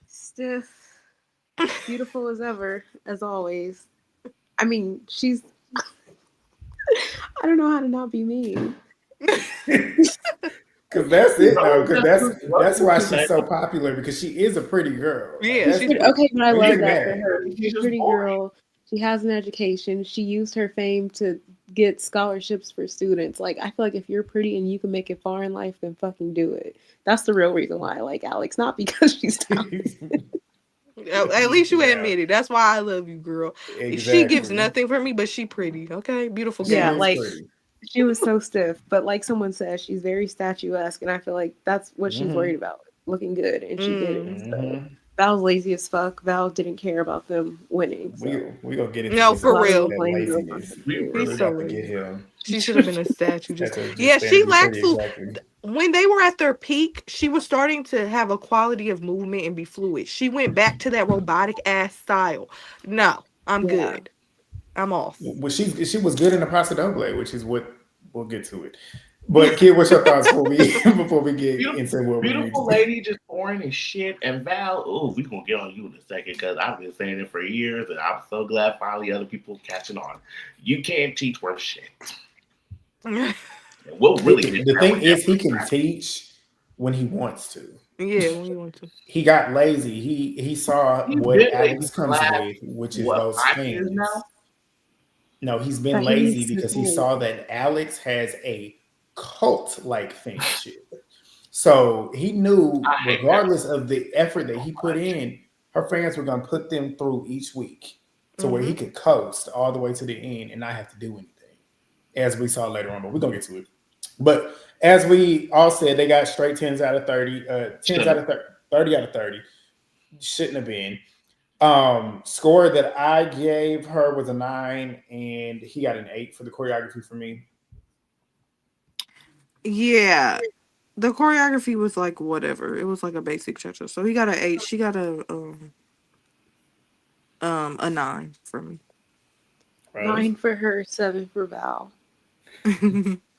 Stiff, beautiful as ever, as always. I mean, she's. I don't know how to not be mean. Because that's it, though. Because that's why she's so popular. Because she is a pretty girl. Like, Yeah, she's Okay, but I we love get that for mad. her. She's a pretty girl. She has an education. She used her fame to get scholarships for students. Like, I feel like if you're pretty and you can make it far in life, then fucking do it. That's the real reason why I like Alex, not because she's talented. At least you Yeah, admit it. That's why I love you, girl. She gives exactly. nothing for me, but she pretty. Okay, beautiful She girl. Yeah, is like pretty. she was so stiff. But like someone said, she's very statuesque, and I feel like that's what she's worried about, looking good, and she did it. So Val's lazy as fuck. Val didn't care about them winning. So. We gonna get into No, this, for real. that laziness. He's We so got to get lazy. him. She should have been a statue. Just Yeah, stand she to be lacks. pretty, exactly. When they were at their peak, she was starting to have a quality of movement and be fluid. She went back to that robotic ass style. No, I'm good. I'm off. Well, she was good in the Pasta Doble, which is what we'll get to it. But kid, what's your thoughts before we get into what we need Beautiful to lady just pouring his shit. And Val, oh, we gonna get on you in a second because I've been saying it for years, and I'm so glad finally other people catching on. You can't teach worth shit. We'll really the thing is he can teach when he wants to. Yeah, when you want to. He got lazy. He saw He's what been Alex lazy comes last, with, which is what, those 5 years things. now? No, he's been But he lazy needs to because he think. saw that Alex has a cult-like fanship. So he knew, I hate that. regardless of the effort that he put in, her fans were going to put them through each week to where he could coast all the way to the end and not have to do anything, as we saw later on. But we're going to get to it. But as we all said, they got straight 10s out of 30, 10s out of 30, 30 out of 30. Shouldn't have been. Score that I gave her was a 9, and he got an 8 for the choreography for me. Yeah. The choreography was like whatever. It was like a basic cha-cha. So he got an 8. She got a 9 from me. Rose? 9 for her, 7 for Val.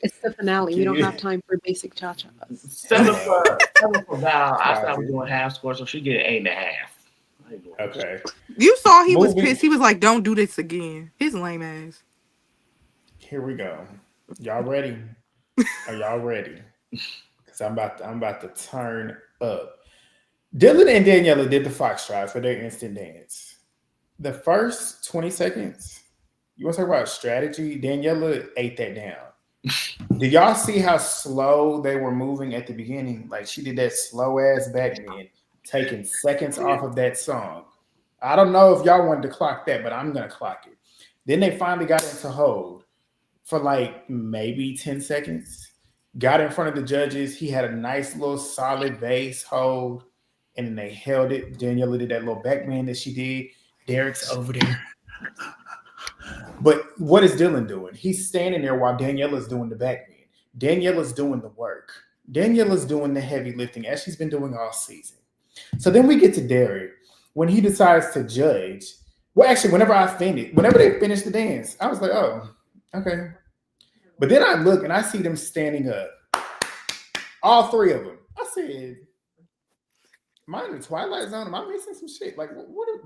It's the finale. We don't have time for basic cha-chas. 7 for Val. I thought we were doing half score, so she get an 8.5. Okay. You saw he was Moving- pissed. He was like, "Don't do this again." His lame ass. Here we go. Y'all ready? Are y'all ready? Because I'm about to turn up. Dylan and Daniella did the foxtrot for their instant dance. The first 20 seconds, you want to talk about strategy? Daniella ate that down. Did y'all see how slow they were moving at the beginning? Like she did that slow ass backbend, taking seconds off of that song. I don't know if y'all wanted to clock that, but I'm gonna clock it. Then they finally got into hold for like maybe 10 seconds. Got in front of the judges. He had a nice little solid base hold, and then they held it. Daniella did that little backbend that she did. Derek's over there. But what is Dylan doing? He's standing there while Daniella's doing the backbend. Daniella's doing the work. Daniella's doing the heavy lifting, as she's been doing all season. So then we get to Derek. When he decides to judge, well, actually, whenever they finish the dance, I was like, oh, okay. But then I look and I see them standing up. All 3 of them. I said, am I in the Twilight Zone? Am I missing some shit? Like,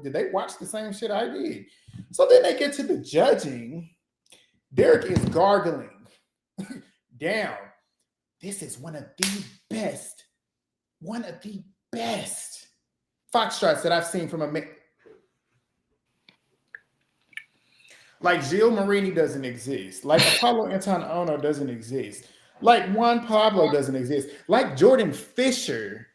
did they watch the same shit I did? So then they get to the judging. Derek is gargling down. This is one of the best foxtrots that I've seen from a man. Like Gilles Marini doesn't exist. Like Apollo Anton doesn't exist. Like Juan Pablo doesn't exist. Like Jordan Fisher.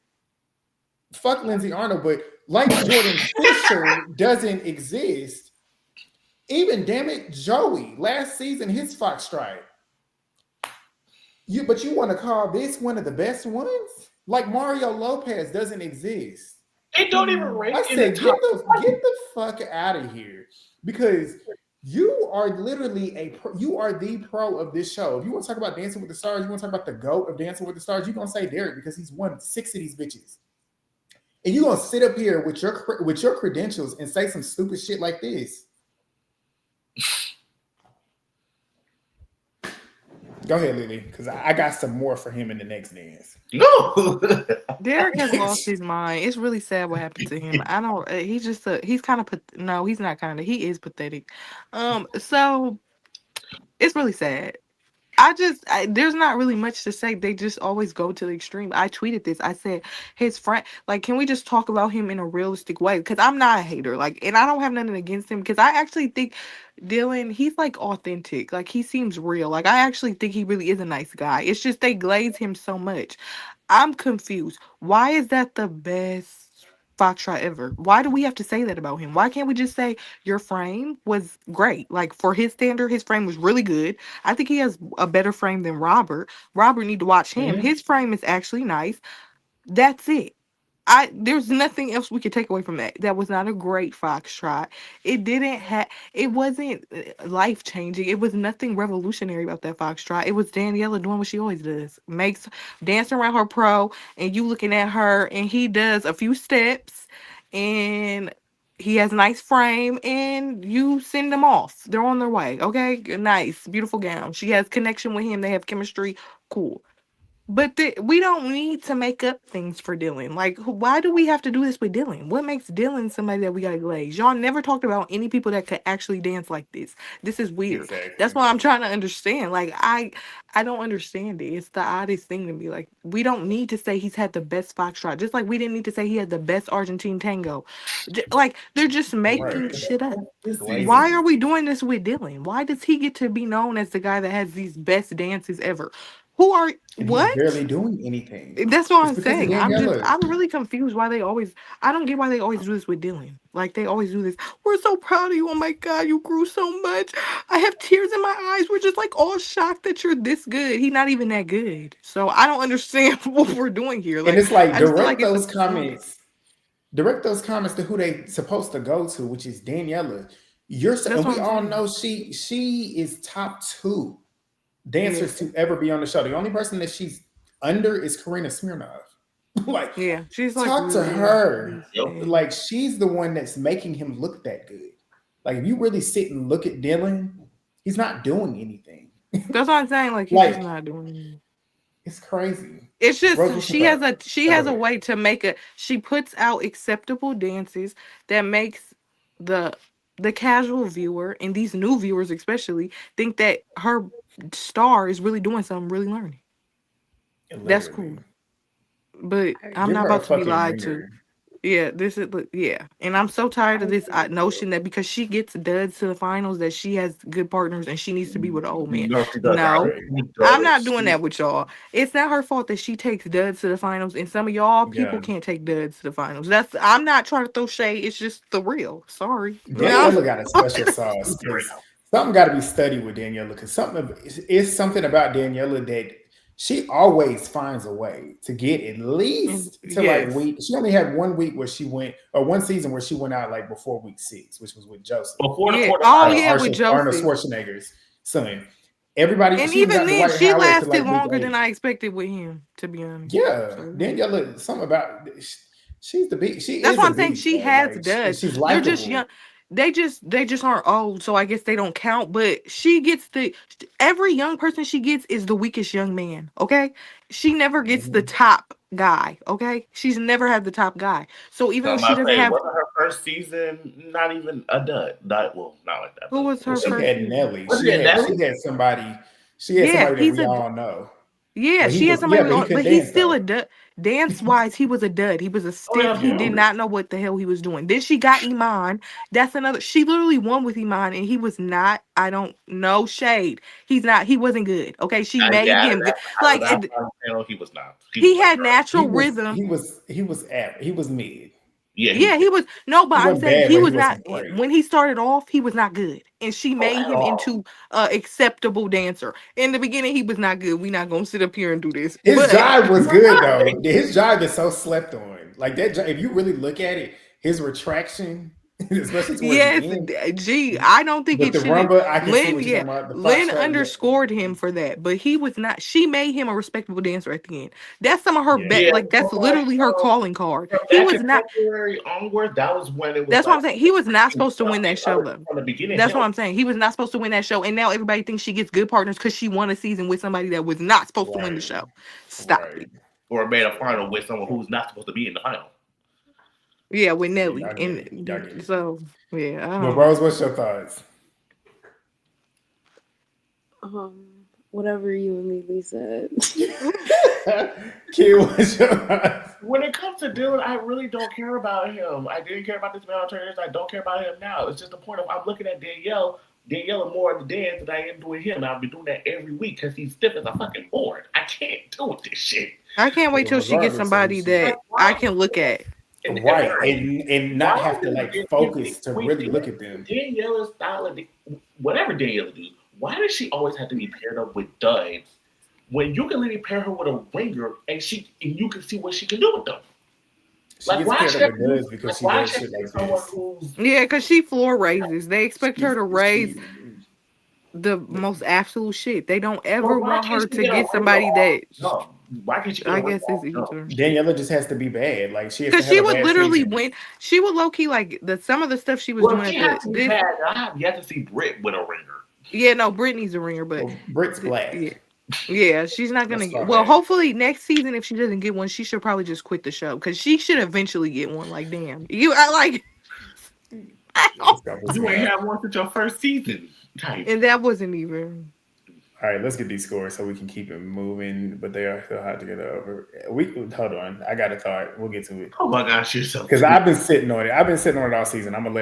Fuck Lindsay Arnold, but like Jordan Fisher doesn't exist. Even, damn it, Joey, last season, his foxtrot. But you want to call this one of the best ones? Like Mario Lopez doesn't exist. It don't even rank. I said, get the fuck out of here, because you are literally the pro of this show. If you want to talk about Dancing with the Stars, you want to talk about the GOAT of Dancing with the Stars, you're gonna say Derek because he's won 6 of these bitches, and you're gonna sit up here with your credentials and say some stupid shit like this. Go ahead, Lily, because I got some more for him in the next dance. No. Derek has lost his mind. It's really sad what happened to him. I don't. He's just he's kind of. No, he's not kind of. He is pathetic. So it's really sad. There's not really much to say. They just always go to the extreme. I tweeted this. I said, his friend, like, can we just talk about him in a realistic way? Because I'm not a hater. Like, and I don't have nothing against him. Because I actually think Dylan, he's like authentic. Like, he seems real. Like, I actually think he really is a nice guy. It's just they glaze him so much. I'm confused. Why is that the best foxtrot ever? Why do we have to say that about him? Why can't we just say your frame was great? Like, for his standard, his frame was really good. I think he has a better frame than Robert. Robert need to watch him. Mm-hmm. His frame is actually nice. That's it. There's nothing else we could take away from that. That was not a great foxtrot. It wasn't life changing. It was nothing revolutionary about that foxtrot. It was Daniella doing what she always does. Dancing around her pro, and you looking at her, and he does a few steps, and he has a nice frame, and you send them off. They're on their way. Okay? Nice. Beautiful gown. She has connection with him. They have chemistry. Cool. But we don't need to make up things for Dylan. Like, why do we have to do this with Dylan? What makes Dylan somebody that we gotta glaze? Y'all never talked about any people that could actually dance like this. This is weird. Exactly. That's what I'm trying to understand. Like, I don't understand it. It's the oddest thing to me. Like, we don't need to say he's had the best foxtrot. Just like we didn't need to say he had the best Argentine tango. Like, they're just making Right. shit up. Glazing. Why are we doing this with Dylan? Why does he get to be known as the guy that has these best dances ever? Who are And what? he's barely doing anything. That's what I'm It's because of saying. Daniela. I'm really confused why they always. I don't get why they always do this with Dylan. Like they always do this. We're so proud of you. Oh my God, you grew so much. I have tears in my eyes. We're just like all shocked that you're this good. He's not even that good. So I don't understand what we're doing here. Like, And it's like I just feel direct like it's those a performance. comments. Direct those comments to who they supposed to go to, which is Daniela. That's And what we I'm all saying. know she is top 2 dancers to ever be on the show. The only person that she's under is Karina Smirnoff. Like, Yeah, she's like talk to really, her. really sad. Like, she's the one that's making him look that good. Like, if you really sit and look at Dylan, he's not doing anything. That's what I'm saying. Like he's Like, just not doing anything. it's crazy. It's just Rose, what's she your has thought? a way to make she puts out acceptable dances that makes the casual viewer and these new viewers especially think that her star is really doing something, really learning. That's cool. Literally. But I'm Give not her a about to be fucking lied to. ringer. Yeah, this is and I'm so tired of this notion that because she gets duds to the finals that she has good partners and she needs to be with an old man. No, she does No, not. I'm not doing that with y'all. It's not her fault that she takes duds to the finals, and some of y'all people Yeah. can't take duds to the finals. I'm not trying to throw shade. It's just the real. Sorry. Daniela got a special sauce. 'Cause something got to be studied with Daniela because it's something about Daniela that she always finds a way to get at least to Yes. like week. She only had 1 week where she went, or one season where she went out like before week 6, which was with Joseph. Before the Yeah. quarter. Oh yeah, with Arnold Josie. Schwarzenegger's son. Everybody, And she even got the then, White she House to lasted like week longer 8. than I expected with him, to be honest. Yeah, So, Daniela, something about she's the beat. She that's is what a I'm saying. beast. She Though. has Like, duds. she's They're just likable. young. They just aren't old, so I guess they don't count. But she gets every young person she gets is the weakest young man. Okay, she never gets the top guy. Okay, she's never had the top guy. So even though she doesn't have, wasn't her first season not even a dud? Not like that. who was her She first had season? Nelly. Was She it had Nelly? somebody. She Yeah, had somebody that he's we a all know. yeah. But he She has was somebody, but he couldn't but he's dance still though. a dud. Dance wise, he was a dud. He was a stiff. yeah, He did not know what the hell he was doing. Then she got Iman. That's another. She literally won with Iman, and he was not. I don't know shade. He's not. He wasn't good. Okay, she made him good. Like he was not. he had He natural was rhythm. he was average. He was mid. Yeah, He was no, but He I'm wasn't saying bad, he but he was not wasn't great. when he started off, he was not good. And she made him into acceptable dancer. In the beginning, he was not good. We're not gonna sit up here and do this. His But jive was good though. His jive is so slept on. Like that. If you really look at it, his retraction, especially towards yes, the end, gee, I don't think with it the should. rumba, I can see Lynn, what you're talking about. The Lynn foxtrot, underscored him for that, but he was not. She made him a respectable dancer at the end. That's some of her Yeah. bet. Like that's literally her calling card. From He that was not. contemporary onward, that was when it was. That's what I'm saying. He was not supposed to win that show though. From the beginning. That's what I'm saying. He was not supposed to win that show, and now everybody thinks she gets good partners because she won a season with somebody that was not supposed to win the show. Stop it. Or made a final with someone who's not supposed to be in the final. Yeah, with Nelly, Y'all get it. Y'all get and it. so yeah. I But don't Rose, what's your thoughts? Whatever you and Lily said. Q, what's your thoughts? When it comes to Dylan, I really don't care about him. I didn't care about this man on Traitors. I don't care about him now. It's just the point of I'm looking at Danielle more in the dance than I am doing him. And I'll be doing that every week because he's stiff as a fucking board. I can't do this shit. I can't wait till she gets Regardless of somebody who she that I can look at. Right, and not have to like focus to really look at them. Daniela's style of whatever Daniella do, why does she always have to be paired up with duds when you can literally pair her with a ringer and you can see what she can do with them? She gets paired up with duds because she does shit like this. Yeah, because she floor raises. They expect her to raise the most absolute shit. They don't ever want her to get somebody that. No. Why can't you? I guess it's easier. Daniella just has to be bad. Like she has to because have she a would bad literally season. win. She would low key like some of the stuff she was doing She at has to be bad. I have yet to see Britt with a ringer. Yeah, no, Brittany's a ringer, but Well, Britt's black. Yeah. Yeah, she's not gonna That's get. far Well, back. hopefully next season, if she doesn't get one, she should probably just quit the show because she should eventually get one. Like, damn, I like, Let's go. Let's You go. ain't had one since your first season. Type. and that wasn't even. All right, let's get these scores so we can keep it moving. But they are still hard to get over. Hold on. I got a thought. We'll get to it. Oh my gosh, you're so Because cute. I've been sitting on it. I've been sitting on it all season. I'm gonna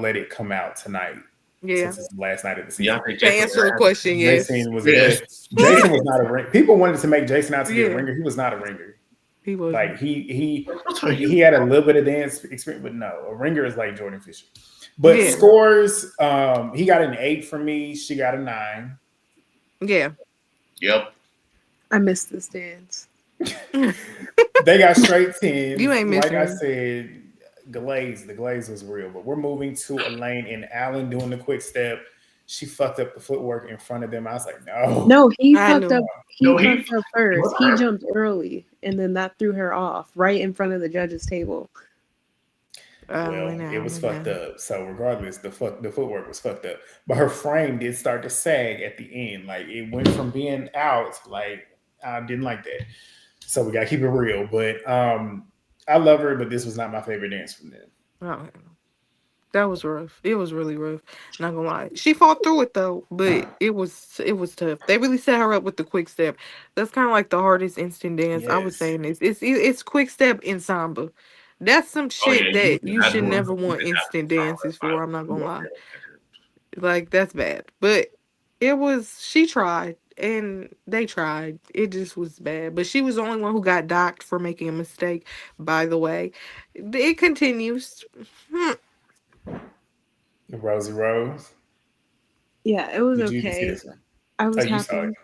let it come out tonight. Yeah. Since it's the last night of the season. Yeah, I think To answer the question, yes. Jason was Yes. good. Jason was not a ringer. People wanted to make Jason out to be Yeah. a ringer. He was not a ringer. He was Like he had a little bit of dance experience, but no, a ringer is like Jordan Fisher. But Yeah. scores, he got an 8 from me. She got a 9. Yeah. Yep. I missed this dance. They got straight 10. You ain't missing. Like I said, the glaze was real. But we're moving to Elaine and Allen doing the quick step. She fucked up the footwork in front of them. I was like, no. No, he I fucked know. up. He fucked up first. He jumped early, and then that threw her off right in front of the judges' table. Well, it was fucked up. So regardless, the footwork was fucked up. But her frame did start to sag at the end. Like it went from being out. Like I didn't like that. So we gotta keep it real. But I love her, but this was not my favorite dance from them. Oh, that was rough. It was really rough. Not gonna lie. She fought through it though, but it was tough. They really set her up with the quick step. That's kind of like the hardest instant dance. I was Yes. saying this. It's quick step in samba. That's some shit that you should never want instant dances for. I'm not gonna lie. Like that's bad. But she tried and they tried. It just was bad. But she was the only one who got docked for making a mistake, by the way. It continues. Rosie Rose. Yeah, it was Did you see okay. this one? I was You saw happy it.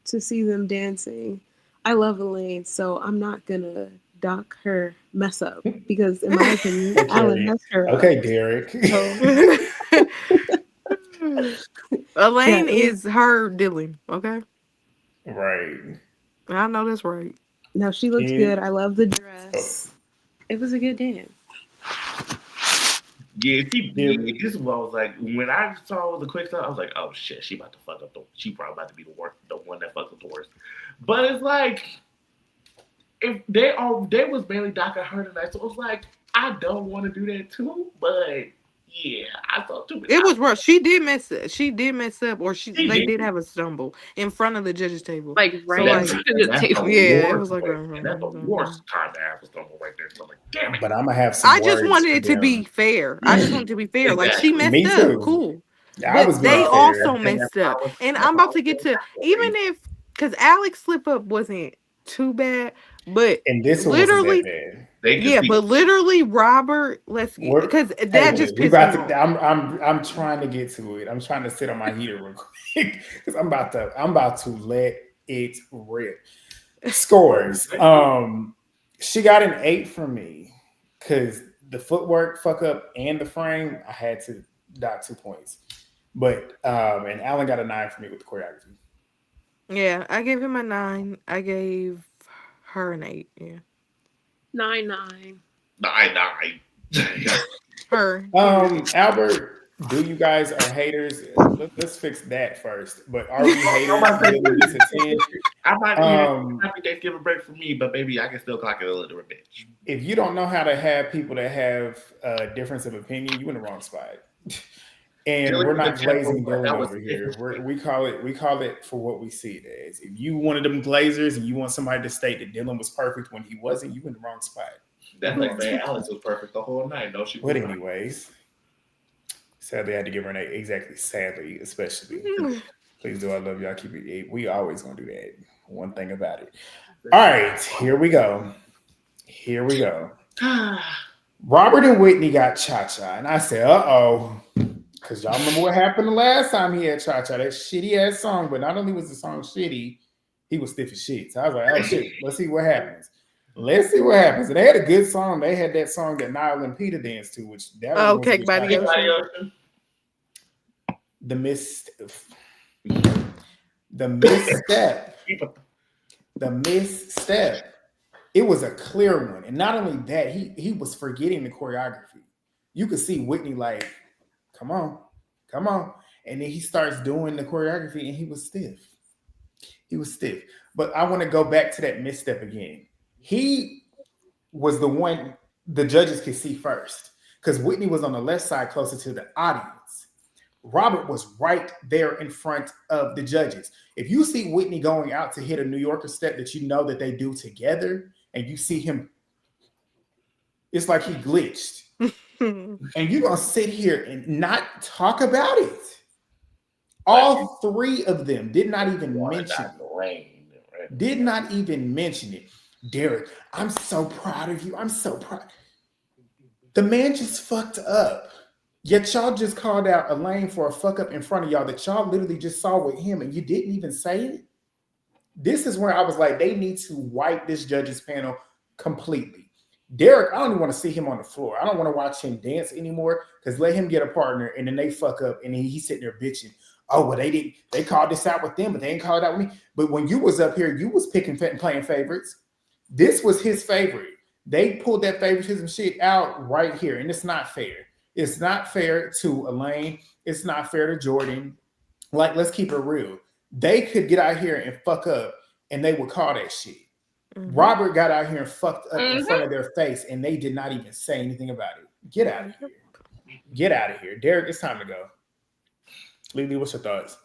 to see them dancing. I love Elaine, so I'm not gonna dock her mess up because, in my opinion, Okay. Alan messed her up. Okay, Derek. Elaine is her Dylan, okay? Right. I know that's right. No, she looks Yeah. good. I love the dress. It was a good dance. Yeah, this is what I was like. When I saw the quick stuff, I was like, "Oh shit, she about to fuck up she probably about to be the one that fucks up the worst." But it's like, if they was barely docking her tonight, so it was like, I don't want to do that too. But yeah, I thought too. It was rough. She did mess up. Or they did. did have a stumble in front of the judges' table. Like right like- to the table. Yeah, it was like that's the worst time to have a stumble right there. So I'm like, damn it. But I'm gonna have some. I just words wanted for it to be them. fair. I just wanted it to be fair. Like she Exactly. messed Me up. too. Cool. I was But being they fair. also messed up. And I'm about to get to because Alex slip up wasn't too bad, but And this one literally, wasn't that bad. but literally Robert, because that just we pissed me about to. off. I'm trying to get to it. I'm trying to sit on my heater real quick because I'm about to let it rip. Scores. She got an 8 from me because the footwork fuck up and the frame. I had to dock 2 points, but and Alan got a 9 from me with the choreography. Yeah, I gave him a 9. I gave her an 8. Yeah, 9-9. 9-9. her. Albert, do you guys are haters? Let's fix that first. But are we haters? Giving this a 10? I might be happy Thanksgiving break for me, but maybe I can still clock it a little bit. If you don't know how to have people that have a difference of opinion, you're in the wrong spot. And we're not glazing Dylan over here. We call it for what we see it as. If you one of them glazers and you want somebody to state that Dylan was perfect when he wasn't, you in the wrong spot. That's like saying Alex was perfect the whole night. No, she But wasn't. anyways, sadly I had to give her an 8. Exactly, sadly, especially. Please do. I love y'all. Keep it 8. We always gonna do that. One thing about it. All right, here we go. Robert and Whitney got cha-cha, and I said, uh-oh. Because y'all remember what happened the last time he had cha-cha, that shitty-ass song. But not only was the song shitty, he was stiff as shit. So I was like, oh, shit, let's see what happens. And they had a good song. They had that song that Niall and Peter danced to, which that was Cake by the Ocean. The misstep. It was a clear one. And not only that, he was forgetting the choreography. You could see Whitney like, come on. And then he starts doing the choreography and he was stiff. He was stiff. But I want to go back to that misstep again. He was the one the judges could see first because Whitney was on the left side closer to the audience. Robert was right there in front of the judges. If you see Whitney going out to hit a New Yorker step that you know that they do together, and you see him, it's like he glitched. And you're going to sit here and not talk about it. All three of them did not even mention it. Did not even mention it. Derek, I'm so proud of you. I'm so proud. The man just fucked up. Yet y'all just called out Elaine for a fuck up in front of y'all that y'all literally just saw with him and you didn't even say it. This is where I was like, they need to wipe this judges panel completely. Derek, I don't even want to see him on the floor. I don't want to watch him dance anymore because let him get a partner and then they fuck up and then he's sitting there bitching. Oh, well, they called this out with them, but they ain't called it out with me. But when you was up here, you was picking and playing favorites. This was his favorite. They pulled that favoritism shit out right here, and it's not fair. It's not fair to Elaine. It's not fair to Jordan. Like, let's keep it real. They could get out here and fuck up, and they would call that shit. Mm-hmm. Robert got out here and fucked up in front of their face, and they did not even say anything about it. Get out of here. Get out of here. Derek, it's time to go. Leavitt, what's your thoughts?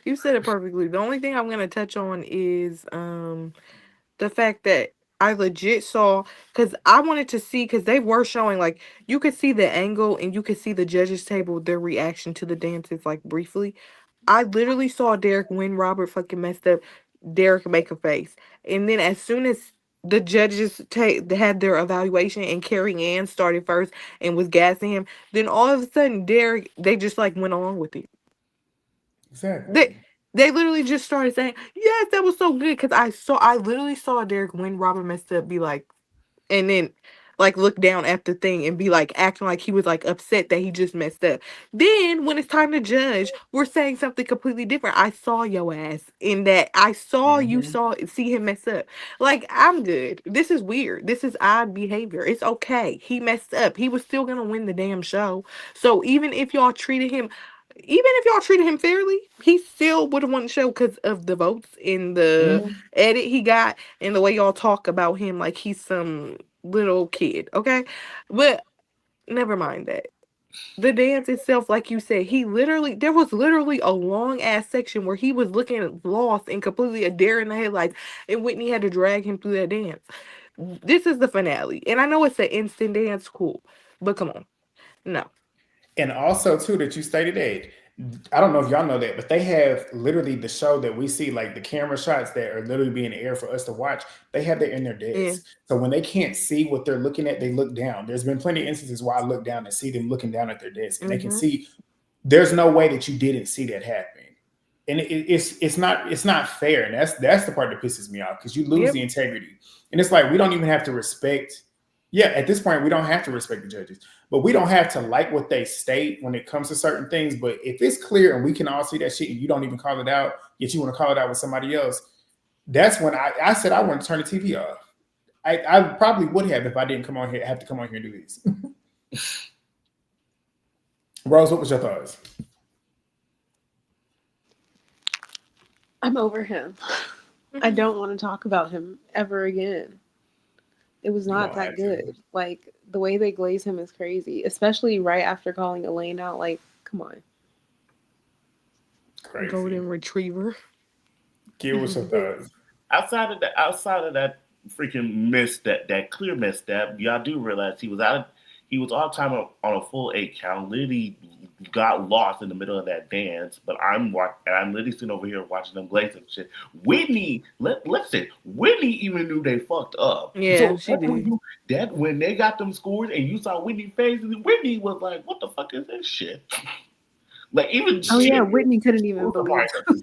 You said it perfectly. The only thing I'm going to touch on is the fact that I legit saw, because I wanted to see, because they were showing, like, you could see the angle and you could see the judges table, their reaction to the dances, like, briefly. I literally saw Derek when Robert fucking messed up, Derek make a face. And then as soon as the judges had their evaluation and Carrie Ann started first and was gassing him, then all of a sudden Derek, they just like went along with it. Exactly. They literally just started saying, yes, that was so good. Because I literally saw Derek when Robert messed up be like, and then like look down at the thing and be like acting like he was like upset that he just messed up. Then when it's time to judge, we're saying something completely different. I saw your ass in that. I saw you see him mess up. Like, I'm good. This is weird. This is odd behavior. It's okay. He messed up. He was still gonna win the damn show. So even if y'all treated him fairly, he still would have won the show because of the votes in the edit he got and the way y'all talk about him like he's some little kid, okay? But never mind that. The dance itself, like you said, there was literally a long ass section where he was looking lost and completely a deer in the headlights, and Whitney had to drag him through that dance. This is the finale, and I know it's an instant dance, cool, but come on, no. And also, too, that you stated that, I don't know if y'all know that, but they have literally the show that we see, like the camera shots that are literally being aired for us to watch. They have that in their desk. Yeah. So when they can't see what they're looking at, they look down. There's been plenty of instances where I look down and see them looking down at their desk, and they can see. There's no way that you didn't see that happen, and it's not fair. And that's the part that pisses me off because you lose the integrity. And it's like we don't even have to respect. Yeah, at this point, we don't have to respect the judges, but we don't have to like what they state when it comes to certain things. But if it's clear and we can all see that shit and you don't even call it out, yet you want to call it out with somebody else, that's when I said I want to turn the TV off. I probably would have if I didn't have to come on here and do this. Rose, what was your thoughts? I'm over him. I don't want to talk about him ever again. It was not that good. Like, the way they glaze him is crazy, especially right after calling Elaine out. Like, come on. Crazy. Golden retriever. Give us your thoughts. Outside of that freaking that clear misstep, y'all do realize he was all time on a full 8 count. Literally got lost in the middle of that dance. But I'm literally sitting over here watching them glaze and shit. Whitney, listen, Whitney even knew they fucked up. Yeah, so she did. When they got them scores and you saw Whitney's face, Whitney was like, "What the fuck is this shit?" Like even. Oh yeah, Whitney couldn't even believe it.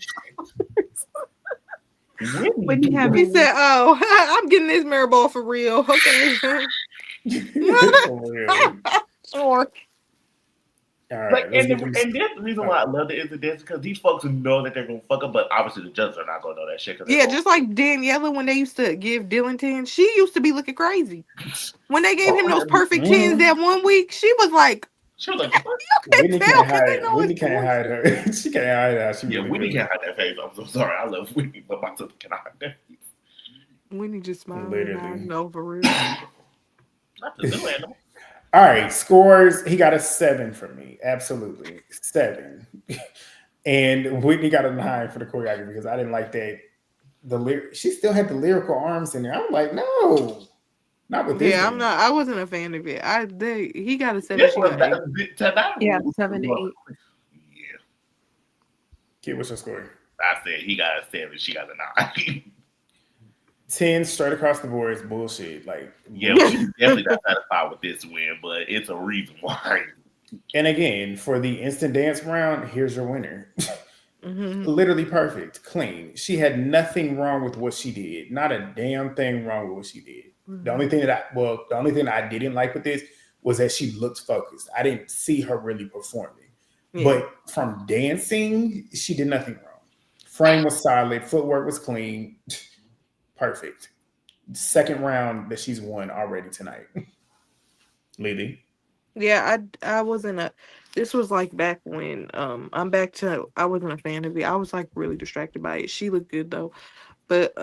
Whitney he said, "Oh, I'm getting this mirror ball for real." Okay. Sure. Right, like, and that's the reason why I love the instant dance because these folks know that they're gonna fuck up, but obviously the judges are not gonna know that shit. Yeah, just like Daniella when they used to give Dylan 10, she used to be looking crazy. When they gave him those perfect 10s that one week, she was like, She was like, Whitney tell can't 'cause they hide. know Whitney it's can't hide her. She can't hide how she yeah, really Whitney feels. can't hide that face. I'm so sorry. I love Whitney, but my sister cannot hide that face. Whitney just smiling Literally. and no for real. Not the zoo animal. All right, scores. He got a 7 from me. Absolutely. 7. And Whitney got a 9 for the choreography because I didn't like that. She still had the lyrical arms in there. I'm like, no, not with this. Yeah, one. I wasn't a fan of it. He got a 7. This She was got 8. tonight. Yeah, 7 to 8. Yeah, Kid, what's your score? I said he got a 7. She got a 9. 10 straight across the board is bullshit. Like, Yeah, we definitely not satisfied with this win, but it's a reason why. and again, for the instant dance round, here's your winner. Mm-hmm. Literally perfect, clean. She had nothing wrong with what she did. Not a damn thing wrong with what she did. Mm-hmm. The only thing that I didn't like with this was that she looked focused. I didn't see her really performing. Yeah. But from dancing, she did nothing wrong. Frame was solid, footwork was clean. Perfect. Second round that she's won already tonight. Lily. Yeah, I wasn't this was like back when I wasn't a fan of it. I was like really distracted by it. She looked good though. But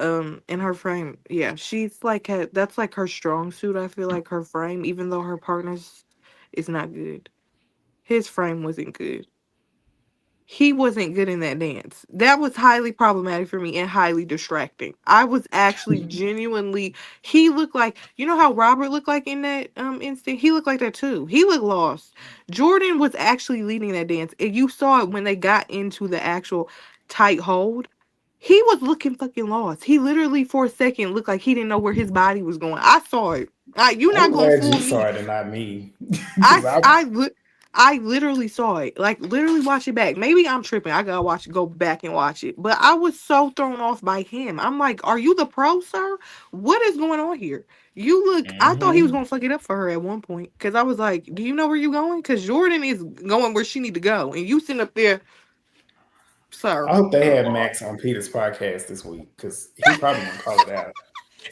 in her frame, yeah, she's like that's like her strong suit. I feel like her frame, even though her partner's is not good. His frame wasn't good. He wasn't good in that dance. That was highly problematic for me and highly distracting. I was actually genuinely. He looked like, you know how Robert looked like in that instant. He looked like that too. He looked lost. Jordan was actually leading that dance, and you saw it when they got into the actual tight hold. He was looking fucking lost. He literally for a second looked like he didn't know where his body was going. I saw it. You're not I'm gonna glad fool you me. saw it and not me. 'Cause I literally saw it. Like literally watch it back. Maybe I'm tripping. I gotta go back and watch it. But I was so thrown off by him. I'm like, are you the pro, sir? What is going on here? You look I thought he was gonna fuck it up for her at one point. Cause I was like, do you know where you're going? Cause Jordan is going where she need to go. And you sitting up there, sir. I hope they had Max on Peter's podcast this week because he probably gonna call it out.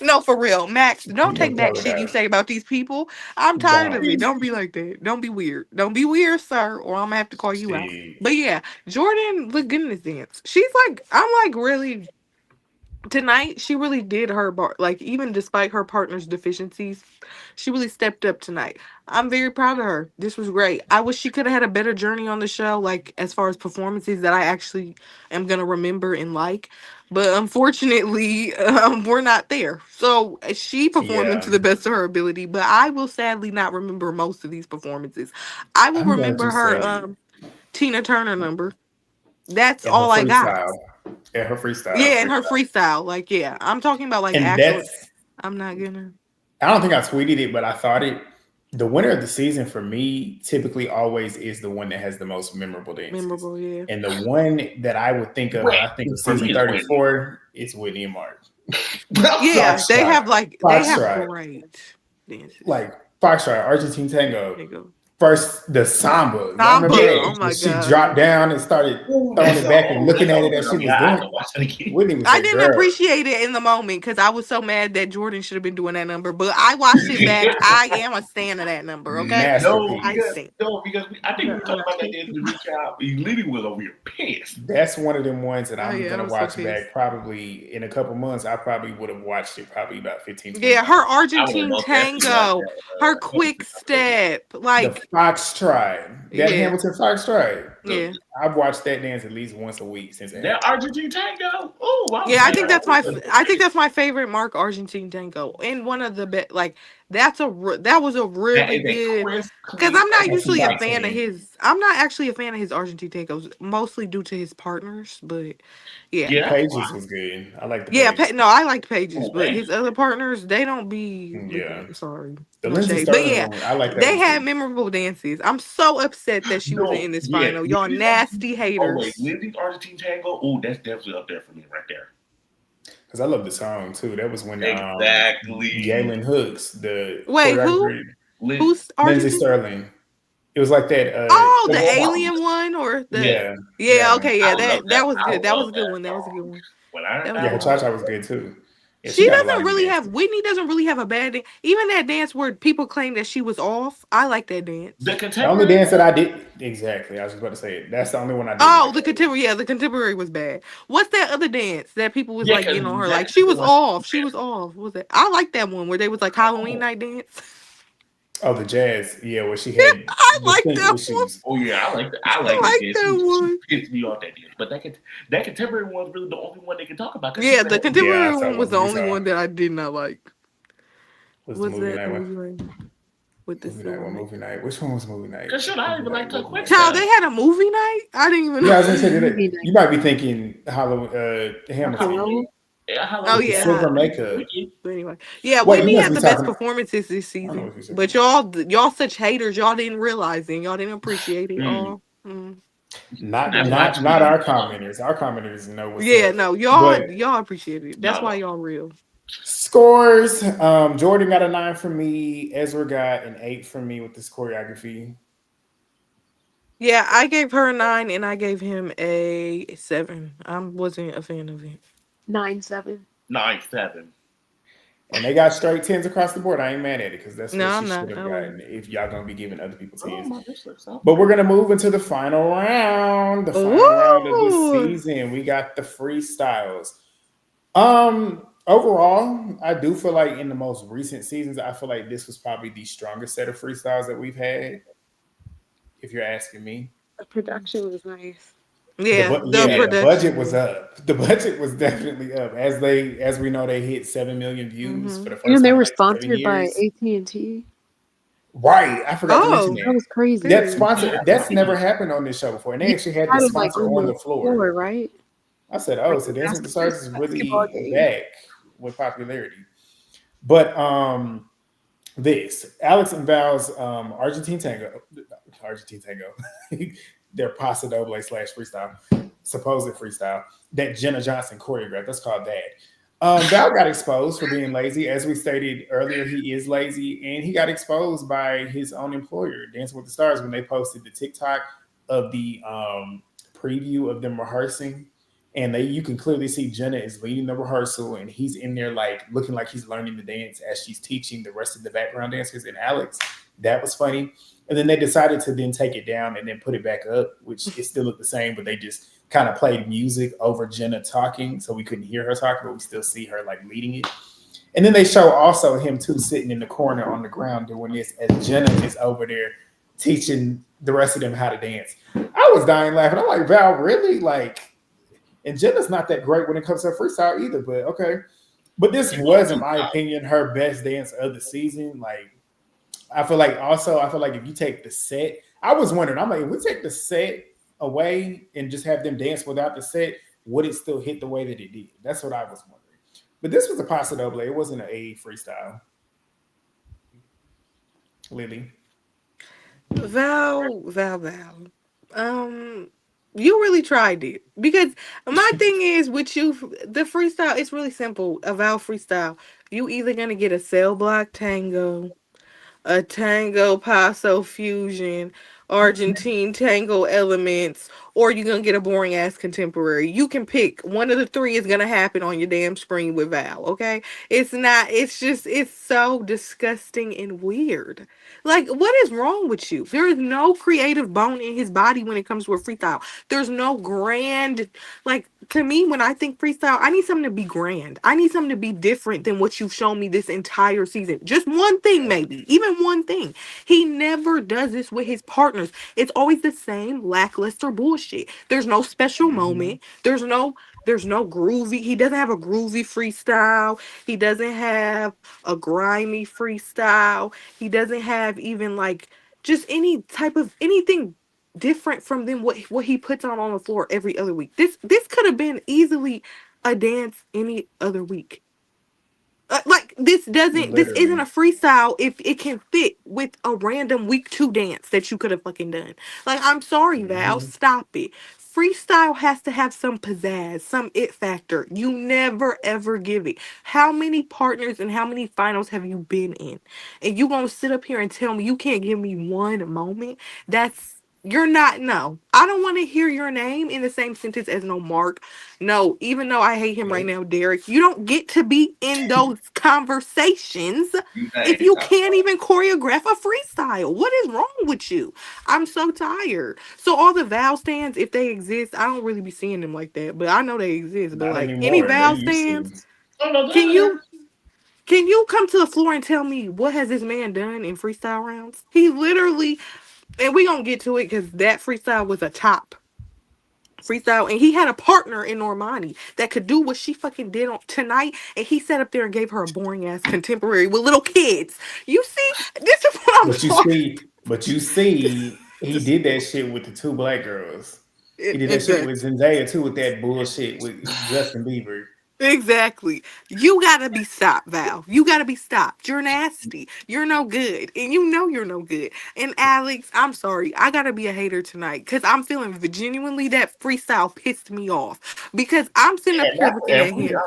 No, for real. Max, don't He take gonna back call it shit you out. say about these people. I'm tired of Don't. it. Don't be like that. Don't be weird. Don't be weird, sir, or I'm gonna have to call you out. Shit. But yeah, Jordan looked good in this dance. I'm like really tonight. She really did her part. Like even despite her partner's deficiencies, she really stepped up tonight. I'm very proud of her. This was great. I wish she could have had a better journey on the show, like as far as performances that I actually am gonna remember and like. But unfortunately, we're not there. So she performed to Yeah. the best of her ability. But I will sadly not remember most of these performances. I will I'm glad remember you her said Tina Turner number. That's in her all I got. freestyle. In her freestyle. Yeah, and her freestyle. Like, yeah, I'm talking about like And actual. that's I'm not gonna. I don't think I tweeted it, but I thought it. The winner of the season for me typically always is the one that has the most memorable dances. Memorable, yeah. And the one that I would think of, when I think of season 34, is Whitney and Mark. Yeah, they have Foxtrot. great dances. Like Foxtrot, Argentine Tango. There you go. First, the samba. Samba, Remember oh my she God. dropped down and started throwing it back and looking at it as she was doing. Whitney was I like, didn't girl. appreciate it in the moment because I was so mad that Jordan should have been doing that number. But I watched it back. I am a fan of that number. Okay, Masterpiece. Because I think we talked about that in the recap. Lily was over here pissed. That's one of them ones that I'm yeah, gonna I'm so watch pissed. back probably in a couple months. I probably would have watched it probably about 15. Yeah, her I Argentine would've tango, watched that, her quick step, like the Foxtrot. That Yeah. Hamilton Foxtrot. yeah. I've watched that dance at least once a week since that Argentine tango. Oh, wow. Yeah, I think that's my favorite Mark Argentine tango, and one of the best. Like that was a really good. Because I'm not usually a fan of his. I'm not actually a fan of his Argentine tangos, mostly due to his partners. But yeah, Pages was good. I like the Pages. No, I liked Pages, but his other partners they don't be. Yeah. I'm sorry. The No Lindsay shade. But Sterling yeah, one, I like that. they one had too. memorable dances. I'm so upset that she wasn't in this final. Y'all nasty haters. Oh wait, Lindsay's Argentine tango. Oh, that's definitely up there for me right there. Because I love the song too. That was when Exactly. Galen Hooks, the Wait, who? Who's Lindsay Argentine? Sterling. It was like that. The alien one or the yeah. Okay, yeah, I love that was I good. That was a love good that one. That was a song. good one. When I Yeah, Cha Cha was good too. Yeah, she She got a lot doesn't of really dance. have Whitney doesn't really have a bad dance. Even that dance where people claim that she was off. I like that dance. The The only contemporary dance that one? I did exactly, I was just about to say it. That's the only one I didn't Oh, like. the contemporary, yeah, the contemporary was bad. What's that other dance that people was Yeah, like because getting on her? that Like she contemporary was one. off. She was off. What was it? I like that one where they was like Halloween night dance. Oh, the jazz, yeah, where she had I like distinct that one. issues. Oh yeah, I like that. I like I that like dance. that She one. pissed me off that dance. But that contemporary one's really the only one they can talk about because she Yeah, been the having Yeah, I contemporary saw one what was the we only saw one that I did not like. was the Was movie that night the one. movie right with the Movie night one. silhouette? Movie night. Which one was movie night? because shit, I Movie even night. liked her Movie quick night. Child, they step. had a movie night. I didn't even Yeah, I know. was gonna say Movie that. night. You might be thinking Halloween, Hamilton Hello? Yeah, Oh with the yeah. silver makeup. But anyway, yeah, Wait, you Whitney must had be the best talking. performances this I don't know season. what you said. But y'all such haters. Y'all didn't realize it. Y'all didn't appreciate it. Mm. Oh, mm. Not That's why I not not tweeted our it all. commenters. Our commenters know what's Yeah, up. no, But y'all appreciate it. That's why No, y'all real. scores. Jordan got a 9 from me. Ezra got an 8 from me with this choreography. Yeah, I gave her a 9 and I gave him a 7. I wasn't a fan of it. 9-7. 9-7. And they got straight tens across the board. I ain't mad at it because that's No, what she I'm should not. have I gotten wasn't. if y'all gonna be giving other people Oh tens. my goodness, But okay. we're gonna move into the final round. The final round of this Ooh. season. We got the freestyles. Overall, I do feel like in the most recent seasons, I feel like this was probably the strongest set of freestyles that we've had. If you're asking me, The production was nice. Yeah, the yeah, the budget production was was. up. The budget was definitely up as we know they hit 7 million views for Hmm. the first And they time in were like 7 sponsored by years. AT&T. Right, I forgot to mention Oh, That that. was crazy. That period. sponsor that's never happened on this show before, and Yeah, they actually had had the it like sponsor on on the the floor. floor, right? I said, "Oh, Like so the Dancing with the Stars is basketball really game. back with popularity." But this Alex and Val's Argentine Tango, their Pasta Doble slash freestyle, supposed freestyle that Jenna Johnson choreographed. Let's call that. Val got exposed for being lazy. As we stated earlier, he is lazy, and he got exposed by his own employer, Dancing with the Stars, when they posted the TikTok of the preview of them rehearsing. And you can clearly see Jenna is leading the rehearsal, and he's in there like looking like he's learning the dance as she's teaching the rest of the background dancers. And Alex, that was funny. And then they decided to then take it down and then put it back up, which it still looked the same, but they just kind of played music over Jenna talking, so we couldn't hear her talking, but we still see her like leading it. And then they show also him too sitting in the corner on the ground doing this as Jenna is over there teaching the rest of them how to dance. I was dying laughing. I'm like, Val, really? Like, and Jenna's not that great when it comes to her freestyle either, but okay. But this She going was, in too my high. opinion, her best dance of the season. Like, I feel like if you take the set, I was wondering, I'm like, if we take the set away and just have them dance without the set, would it still hit the way that it did? That's what I was wondering. But this was a Pasta Doble. It wasn't an A freestyle. Lily. Val. Um, you really tried it because my thing is with you, the freestyle. It's really simple. A Val freestyle. You either gonna get a cell block tango, a tango paso fusion, Argentine tango elements, or you're gonna get a boring ass contemporary. You can pick one of the three is gonna happen on your damn screen with Val, okay? It's not, it's just, it's so disgusting and weird. Like, what is wrong with you? There is no creative bone in his body when it comes to a freestyle. There's no grand, like, to me, when I think freestyle, I need something to be grand. I need something to be different than what you've shown me this entire season. Just one thing, maybe. Even one thing. He never does this with his partners. It's always the same lackluster bullshit. There's no special Mhm. moment. There's no groovy. He doesn't have a groovy freestyle. He doesn't have a grimy freestyle. He doesn't have even like just any type of anything different from them what he puts on the floor every other week. This could have been easily a dance any other week. Like this isn't a Literally. freestyle if it can fit with a random week 2 dance that you could have fucking done. Like, I'm sorry, Val, Mhm. stop it. Freestyle has to have some pizzazz, some it factor. You never ever give it. How many partners and how many finals have you been in? And you gonna sit up here and tell me you can't give me one moment? That's You're not, no. I don't want to hear your name in the same sentence as no Mark. No, even though I hate him right now, Derek, you don't get to be in those conversations if you can't even choreograph a freestyle. What is wrong with you? I'm so tired. So all the Val stands, if they exist, I don't really be seeing them like that, but I know they exist. But Not like any anymore. They Val used stands, to. Oh, no, can you come to the floor and tell me what has this man done in freestyle rounds? He literally, and we gonna get to it because that freestyle was a top freestyle, and he had a partner in Normani that could do what she fucking did on tonight, and he sat up there and gave her a boring ass contemporary with little kids. You see, this is what I'm talking. But you see, he did that shit with the two black girls. He did that shit Exactly. with Zendaya too, with that bullshit with Justin Bieber. Exactly. You gotta be stopped, Val. You gotta be stopped. You're nasty. You're no good. And you know you're no good. And Alex, I'm sorry. I gotta be a hater tonight. Because I'm feeling genuinely that freestyle pissed me off. Because I'm sitting up here looking at him.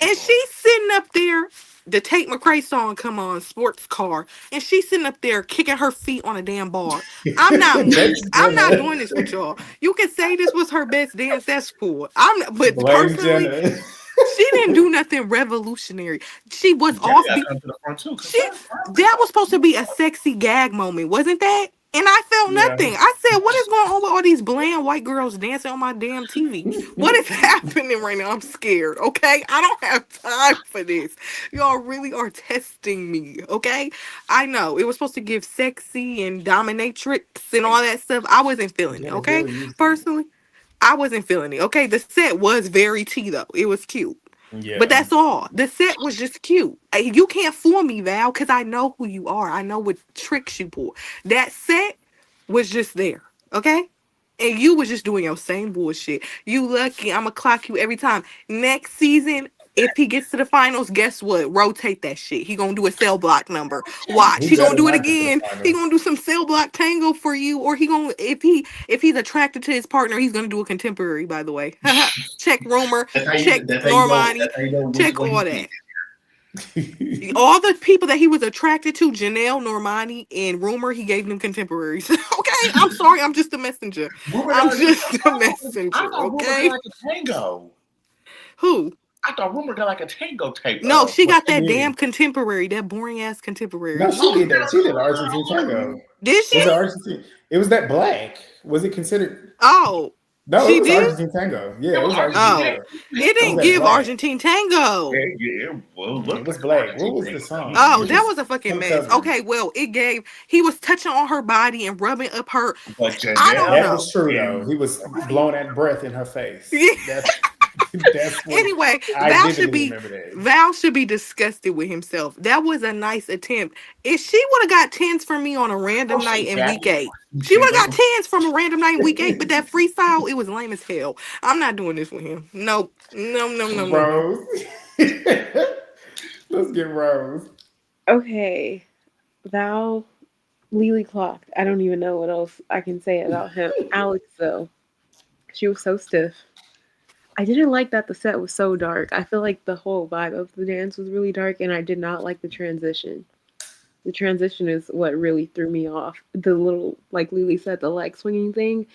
And she's sitting up there. The Tate McRae song come on, sports car. And she's sitting up there kicking her feet on a damn bar. I'm not moved. I'm not doing this with y'all. You can say this was her best dance. That's cool. But Blame personally, Jenna. she didn't do nothing revolutionary. She was off. Come to the front too. That was supposed to be a sexy gag moment, wasn't that? And I felt nothing. I said, what is going on with all these bland white girls dancing on my damn TV? What is happening right now? I'm scared, okay? I don't have time for this. Y'all really are testing me, okay? I know. It was supposed to give sexy and dominatrix and all that stuff. I wasn't feeling it, okay? Personally, I wasn't feeling it, okay? The set was very tea, though. It was cute. Yeah. But that's all. The set was just cute. You can't fool me, Val, because I know who you are. I know what tricks you pull. That set was just there, okay? And you was just doing your same bullshit. You lucky. I'ma clock you every time. Next season, if he gets to the finals, guess what? Rotate that shit. He gonna do a cell block number. Watch. He gonna do it again. He gonna do some cell block tango for you. Or he gonna if he's attracted to his partner, he's gonna do a contemporary, by the way. Check rumor, check Normani, check all that. All the people that he was attracted to, Janelle, Normani, and Rumor, he gave them contemporaries. Okay, I'm sorry, I'm just a messenger. I'm just a messenger. Okay. Like a tango. Who? I thought Rumor got like a tango tape. No, she got that damn contemporary, that boring ass contemporary. No, she did that. She did Argentine tango. Did she? It was that black. Was it considered? Oh. No, she it was did? Argentine tango. Yeah, it was Argentine tango. It didn't give black. Argentine tango. Well, look, it was black. What was the song? Oh, that was a fucking mess. Okay, well, he was touching on her body and rubbing up her. I don't know. That was true, though. He was blowing that breath in her face. Yeah. Anyway, Val should be disgusted with himself. That was a nice attempt. If she would have got 10s from me on a random night in week 8, she would have got 10s from a random night in week 8. But that freestyle, it was lame as hell. I'm not doing this with him. No. Rose. Let's get Rose. Okay, Val, Leavitt clocked. I don't even know what else I can say about him. Alex, though, she was so stiff. I didn't like that the set was so dark. I feel like the whole vibe of the dance was really dark, and I did not like the transition. The transition is what really threw me off. The little, like Lily said, the leg swinging thing.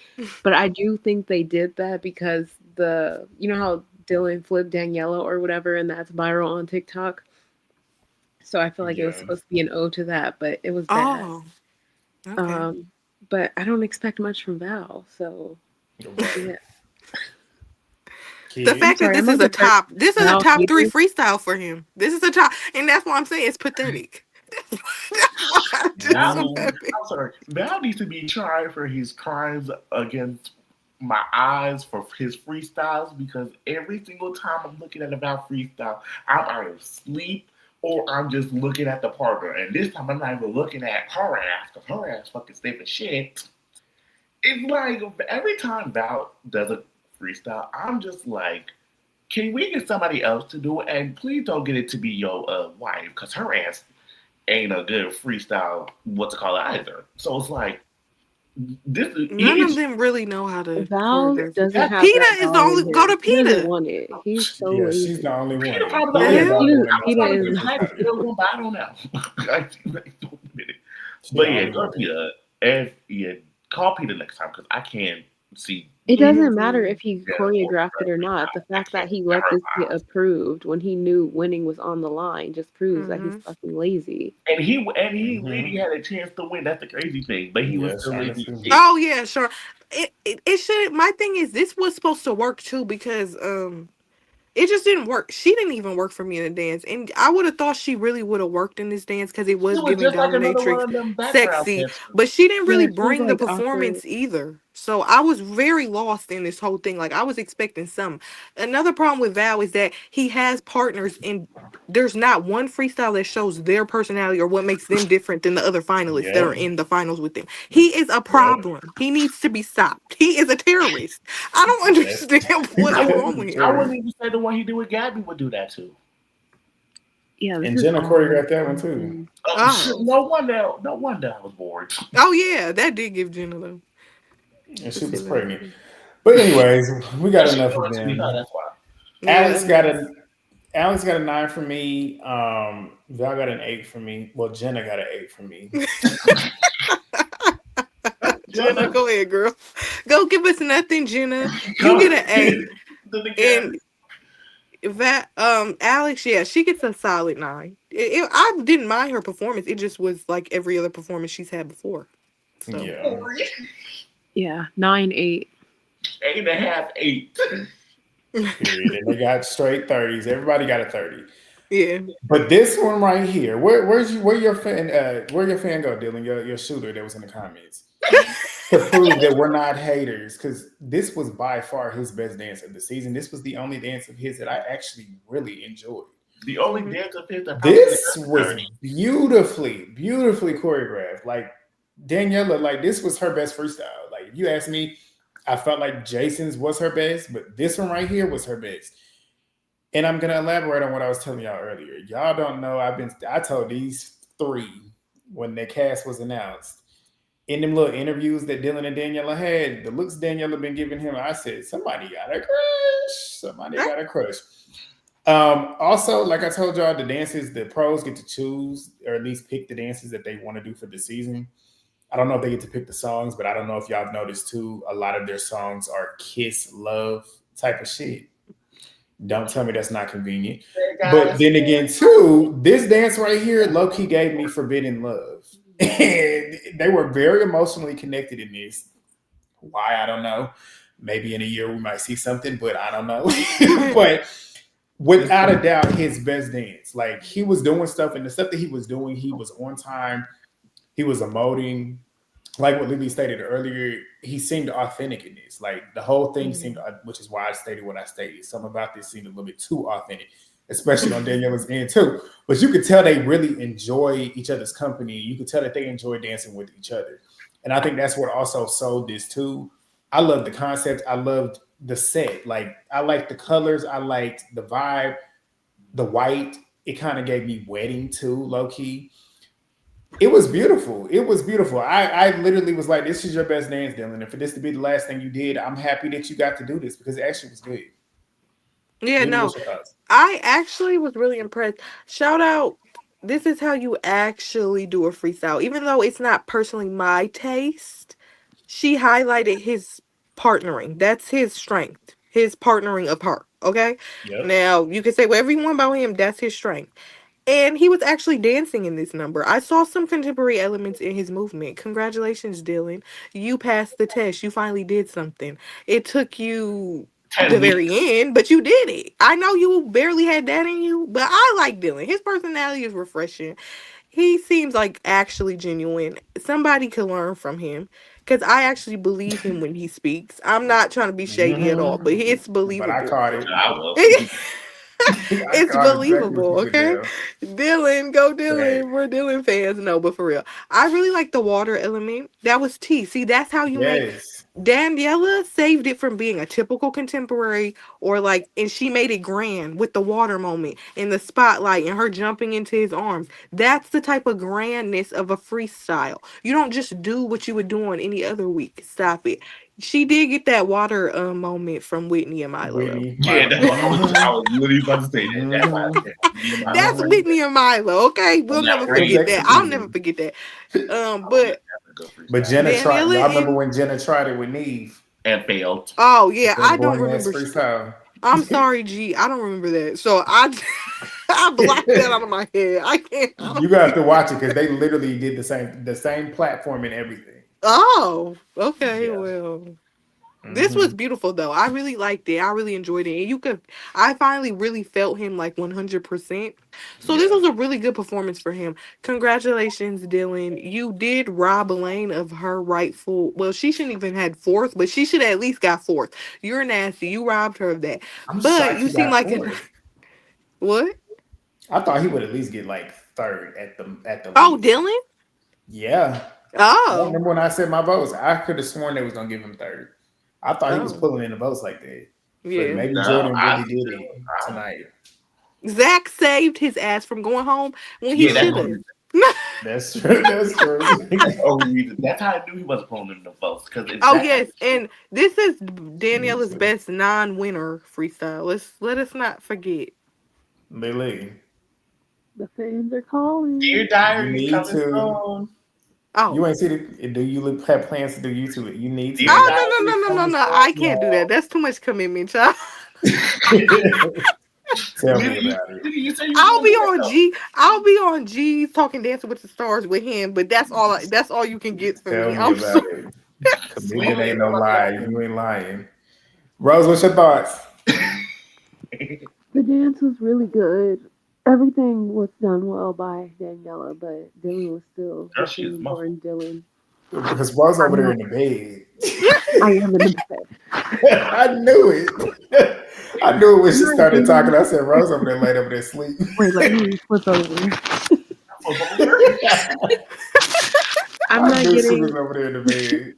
But I do think they did that because you know how Dylan flipped Daniella or whatever, and that's viral on TikTok? So I feel like it was supposed to be an ode to that, but it was bad. Oh, okay. But I don't expect much from Val, so yeah. The fact that this is a top 3 freestyle for him. This is a top, and that's why I'm saying it's pathetic. I'm sorry. Val needs to be tried for his crimes against my eyes for his freestyles, because every single time I'm looking at a Val freestyle, I'm either asleep or I'm just looking at the partner. And this time I'm not even looking at her ass, because her ass fucking stiff as shit. It's like every time Val does a freestyle, I'm just like, can we get somebody else to do it? And please don't get it to be your wife, because her ass ain't a good freestyle either. So it's like, none of them really know how to. Val doesn't have Peta is the only. Go to Peta. He doesn't want it. He's so lazy. She's the only one. Peta is. I don't know. But yeah, go to Peta. And yeah, call Peter next time because I can't see. It doesn't matter if he Yeah, choreographed it or not. The fact that he let this get approved when he knew winning was on the line just proves that he's fucking lazy. And he really had a chance to win. That's the crazy thing. But he was still lazy. Oh yeah, sure. It should. My thing is, this was supposed to work too because it just didn't work. She didn't even work for me in the dance, and I would have thought she really would have worked in this dance because it was giving dominatrix, sexy, but she didn't really bring the performance either. So I was very lost in this whole thing. Like I was expecting some. Another problem with Val is that he has partners, and there's not one freestyle that shows their personality or what makes them different than the other finalists that are in the finals with them. He is a problem. He needs to be stopped. He is a terrorist. I don't understand what's wrong with him. I wouldn't even say the one he did with Gabby would do that too. Yeah, and Jenna choreographed that one too. No wonder I was bored. Oh yeah, that did give Jenna though. And she was pregnant. But anyways, we got enough of them. That's why. Alex got a 9 for me. Val got an 8 for me. Well, Jenna got an 8 for me. Jenna, go ahead, girl. Go give us nothing, Jenna. You get an 8. And that Alex, yeah, she gets a solid 9. I didn't mind her performance. It just was like every other performance she's had before. So. Yeah, 9, 8. 8.5, 8. Period. And they got straight 30s. Everybody got a 30. Yeah. But this one right here, where your fan go, Dylan? Your shooter that was in the comments. To prove that we're not haters, because this was by far his best dance of the season. This was the only dance of his that I actually really enjoyed. The only dance of his that this was beautifully choreographed. Like Daniella, like this was her best freestyle. Like if you ask me, I felt like Jason's was her best, but this one right here was her best. And I'm gonna elaborate on what I was telling y'all earlier. Y'all don't know. I told these 3 when the cast was announced. In them little interviews that Dylan and Daniella had, the looks Daniella been giving him, I said, somebody got a crush. Also, like I told y'all, the dances, the pros get to choose or at least pick the dances that they want to do for the season. I don't know if they get to pick the songs, but I don't know if y'all have noticed too, a lot of their songs are kiss, love type of shit. Don't tell me that's not convenient. But then again, too, this dance right here, low-key gave me Forbidden Love. And they were very emotionally connected in this. Why? I don't know. Maybe in a year we might see something, but I don't know. But without a doubt, his best dance. Like he was doing stuff, and the stuff that he was doing, he was on time. He was emoting. Like what Lily stated earlier, he seemed authentic in this. Like the whole thing seemed, which is why I stated what I stated. Something about this seemed a little bit too authentic, especially on Daniella's end too. But you could tell they really enjoy each other's company. You could tell that they enjoy dancing with each other. And I think that's what also sold this too. I loved the concept. I loved the set. Like I liked the colors. I liked the vibe, the white. It kind of gave me wedding too, low key. It was beautiful. It was beautiful. I literally was like, this is your best dance, Dylan. And for this to be the last thing you did, I'm happy that you got to do this because it actually was good. Yeah, no. I actually was really impressed. Shout out. This is how you actually do a freestyle. Even though it's not personally my taste, she highlighted his partnering. That's his strength. His partnering of her. Okay? Yep. Now, you can say whatever you want about him. That's his strength. And he was actually dancing in this number. I saw some contemporary elements in his movement. Congratulations, Dylan. You passed the test. You finally did something. It took you the very end, but you did it. I know you barely had that in you, but I like Dylan. His personality is refreshing. He seems like actually genuine. Somebody could learn from him because I actually believe him when he speaks. I'm not trying to be shady at all, but it's believable. But I caught it. It's believable, okay? Dylan, go Dylan. Right. We're Dylan fans. No, but for real. I really like the water element. That was tea. See, that's how you make... Daniella saved it from being a typical contemporary and she made it grand with the water moment and the spotlight and her jumping into his arms. That's the type of grandness of a freestyle. You don't just do what you would do on any other week. Stop it. She did get that water moment from Whitney and Milo. Yeah, I was literally about to say that. That's Whitney and Milo, okay? We'll never forget that. I'll never forget that. But But Jenna tried. Daniella I remember and- when Jenna tried it with Neve. And failed. Oh yeah, I don't Boring ass remember. freestyle. I'm sorry, G. I don't remember that. So I blocked that out of my head. I can't. You got to have to watch it because they literally did the same platform and everything. Oh, okay. Yeah. Well, this was beautiful though. I really liked it. I really enjoyed it. And I finally really felt him like 100%. So this was a really good performance for him. Congratulations, Dylan. You did rob Elaine of her rightful. Well, she shouldn't even had fourth, but she should have at least got fourth. You're nasty. You robbed her of that. I'm But shocked you he seem got like fourth. What? I thought he would at least get like third at the. Oh, least. Dylan. Yeah. Oh. I remember when I said my votes, I could have sworn they was gonna give him third. I thought he was pulling in the votes like that. Yeah. But maybe Jordan really did it tonight. Zach saved his ass from going home when he should have. That's true. That's true. That's how I knew he wasn't pulling in the votes. Yes, and this is Daniella's best non-winner freestyle. Let us not forget. Lily. The fans are calling. Dear Diary, You coming need to- soon. Oh, You ain't see it. Do you have plans to do YouTube? You need to. no! I can't do that. That's too much commitment, child. Tell me about it. I'll be on G talking Dancing with the Stars with him, but that's all you can get from Tell me. me I'm about sorry. it. Commitment ain't no lie. You ain't lying. Rose, what's your thoughts? The dance was really good. Everything was done well by Daniella, but Dylan was still born Dylan. Because Rose over there in the bed. I am in the bed. I knew it. I knew it when she started talking. I said, Rose over there laid over there sleep. Wait, let me flip over. I'm not She getting was over there in the bed.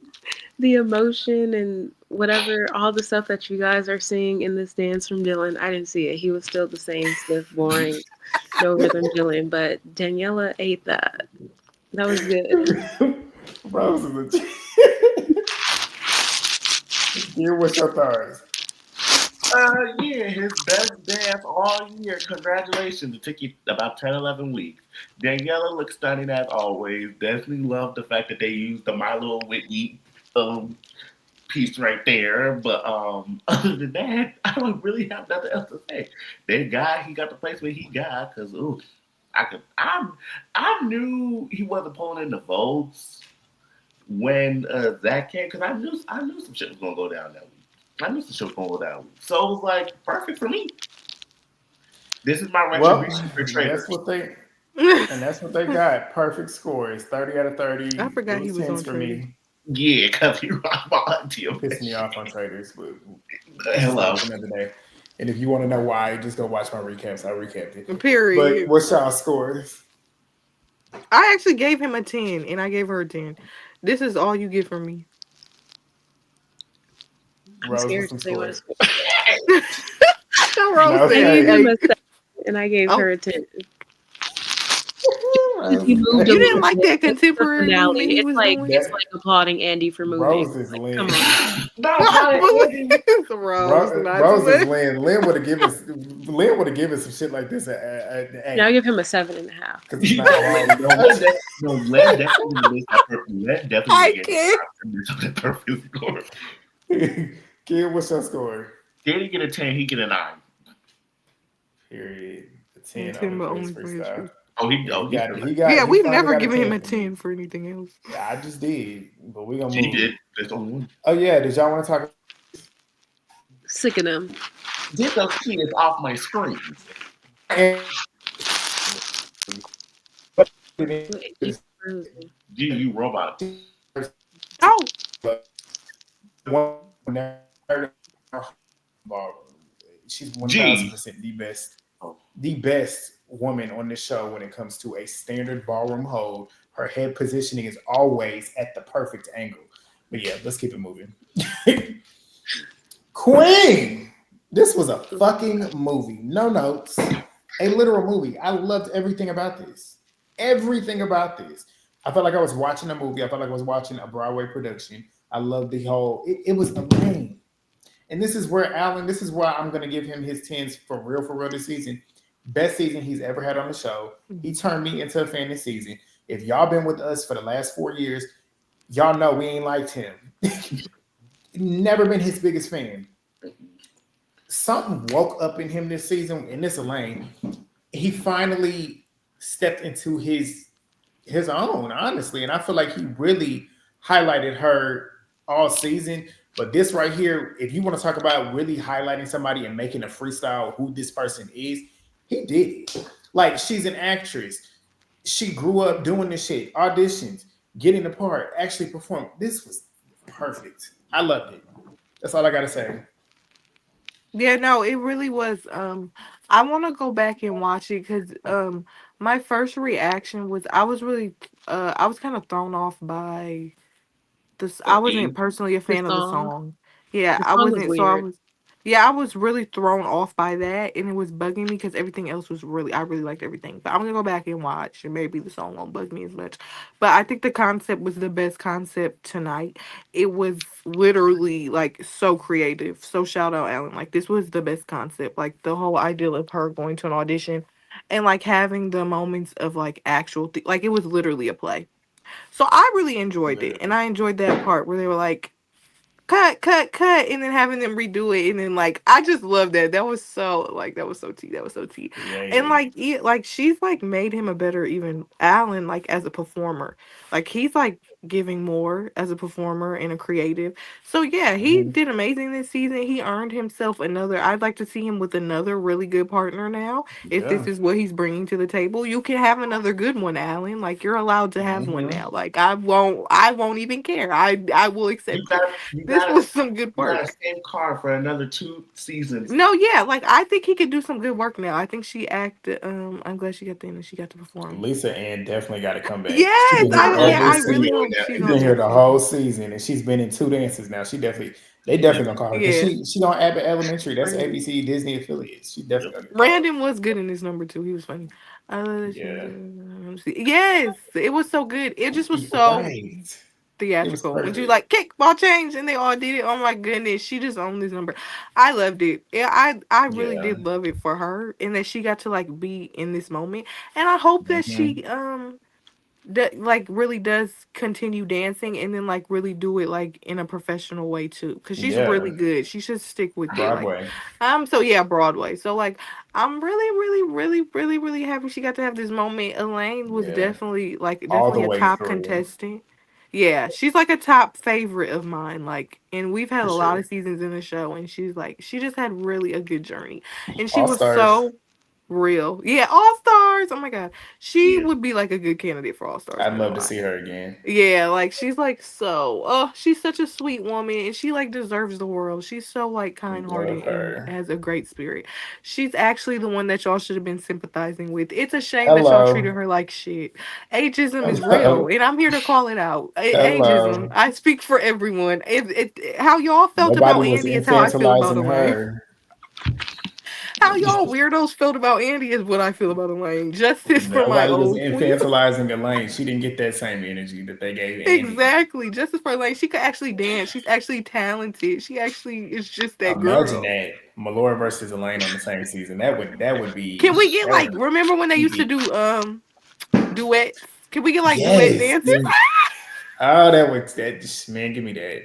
the emotion and whatever, all the stuff that you guys are seeing in this dance from Dylan. I didn't see it. He was still the same stiff, boring, no rhythm Dylan. But Daniella ate that. That was good. Rose is a Dear, what's your thoughts? Yeah, his best dance all year. Congratulations. It took you about 10, 11 weeks. Daniella looks stunning as always. Definitely love the fact that they used the My Little Whitney piece right there. But other than that, I don't really have nothing else to say. That guy, he got the placement he got because I knew he wasn't pulling in the votes when that came because I knew some shit was gonna go down that week. I knew some shit was gonna go down. So it was like perfect for me. This is my retribution for Traitors. That's what they got. Perfect scores. 30 out of 30. I forgot he was on for Traitors. me. Yeah, because he rocked my idea. Pissed me off on Traitors, but hello. Another day. And if you want to know why, just go watch my recaps. I recapped it. Period. But what's y'all scores? I actually gave him a 10, and I gave her a 10. This is all you get from me. I'm scared to say what it's for. Rose I gave him a 7, and I gave her a 10. You didn't like that contemporary finale. movie? It's like applauding Andy for moving. Rose is Lynn. Come on. Rose is Lynn. Lynn would have given some shit like this at Now I give him a 7.5. Len definitely. I can't. Kid, what's your score? Did he get a 10? He get a 9. Period. A 10 but on only the for his freestyle. He got it. Yeah, we've never given him a 10 for anything else. Yeah, I just did, but we gonna He move. did. There's only one. Oh yeah, did y'all want to talk? Sick of them. Get those kids off my screen. You robot. Oh. She's 1,000% the best woman on the show when it comes to a standard ballroom hold. Her head positioning is always at the perfect angle. But yeah, let's keep it moving. Queen! This was a fucking movie. No notes. A literal movie. I loved everything about this. Everything about this. I felt like I was watching a movie. I felt like I was watching a Broadway production. I loved the whole, it was Elaine. And this is where this is why I'm going to give him his 10s for real this season. Best season he's ever had on the show. He turned me into a fan this season. If y'all been with us for the last 4 years, y'all know we ain't liked him. Never been his biggest fan. Something woke up in him this season, in this Elaine. He finally stepped into his own, honestly. And I feel like he really highlighted her all season. But this right here, if you want to talk about really highlighting somebody and making a freestyle who this person is, he did it. Like, she's an actress. She grew up doing this shit, auditions, getting the part, actually perform. This was perfect. I loved it. That's all I gotta say. Yeah, no, it really was. I want to go back and watch it because my first reaction was I was kind of thrown off by this. I wasn't personally a The fan of the song. song. Yeah, The I song was wasn't. So I weird. was. Yeah, I was really thrown off by that, and it was bugging me because everything else was I really liked everything. But I'm gonna go back and watch, and maybe the song won't bug me as much. But I think the concept was the best concept tonight. It was literally like so creative. So shout out Alan. Like this was the best concept. Like the whole idea of her going to an audition, and like having the moments of like actual like it was literally a play. So I really enjoyed it, and Literally. I enjoyed that part where they were like, "Cut, cut, cut," and then having them redo it, and then like I just love that. That was so like that was so tea. That was so tea, and Creative. like like she's like made him a better even Alan like as a performer. Like he's like giving more as a performer and a creative. So yeah, he Mhm. did amazing this season. He earned himself another. I'd like to see him with another really good partner now. If this Yeah. is what he's bringing to the table, you can have another good one, Alan. Like you're allowed to have one Mhm. now. Like I won't even care. I will You accept it. got you This got was some good you got to work. save Carr for another 2 seasons. No, yeah, like I think he could do some good work now. I think she acted. I'm glad she got the end and she got to perform. Lisa Ann definitely got to come back. She's Yes, been here I hope every I she's really season. doing hope that. she's She's on been here next the whole season. season, and she's been in 2 dances now. They Yep. definitely gonna call her because Yeah, she on Abbott Elementary. That's Brandon. ABC Disney affiliates. She definitely Yep. gonna get called. Brandon was good in this number too. He was funny. I love that she was Yeah, good. Let me see. Yes, it was so good. It just was so right. It was theatrical. When you perfect. like kickball change and they all did it. Oh my goodness, she just owned this number. I loved it. Yeah, I really Yeah. did love it for her and that she got to like be in this moment. And I hope that Hmm. she that like really does continue dancing and then like really do it like in a professional way too because she's really Yeah. good. She should stick with it. Like Broadway. so yeah, Broadway. So like I'm really happy she got to have this moment. Elaine was Yeah. All the definitely a way top through contestant. Yeah, she's like a top favorite of mine. Like, and we've had for a lot sure. of seasons in the show, and she's like, she just had really a good journey, and she All was stars. so real. Yeah, All Stars. Oh my God, she Yeah. would be like a good candidate for All Stars. I'd Not gonna love to lie. see her again. Yeah, like she's like so. Oh, she's such a sweet woman, and she like deserves the world. She's so like kind Love hearted and her. has a great spirit. She's actually the one that y'all should have been sympathizing with. It's a shame that y'all treated Hello. her like shit. Ageism is real, Hello. and I'm here to call it out. Ageism. Hello. I speak for everyone. How y'all felt Nobody about was Andy is how I feel about infantilizing Elaine. her. How y'all weirdos felt about Andy is what I feel about Elaine. Justice for my Nobody was old queen. infantilizing Elaine. She didn't get that same energy that they gave Andy. Exactly. Justice for Elaine. She could actually dance. She's actually talented. She actually is just that Imagine girl. that Malora versus Elaine on the same season. That would Can be we get that would like be remember when they used to epic. do duets? Can we get like duet Yes. dances? Oh, that just man, give me that.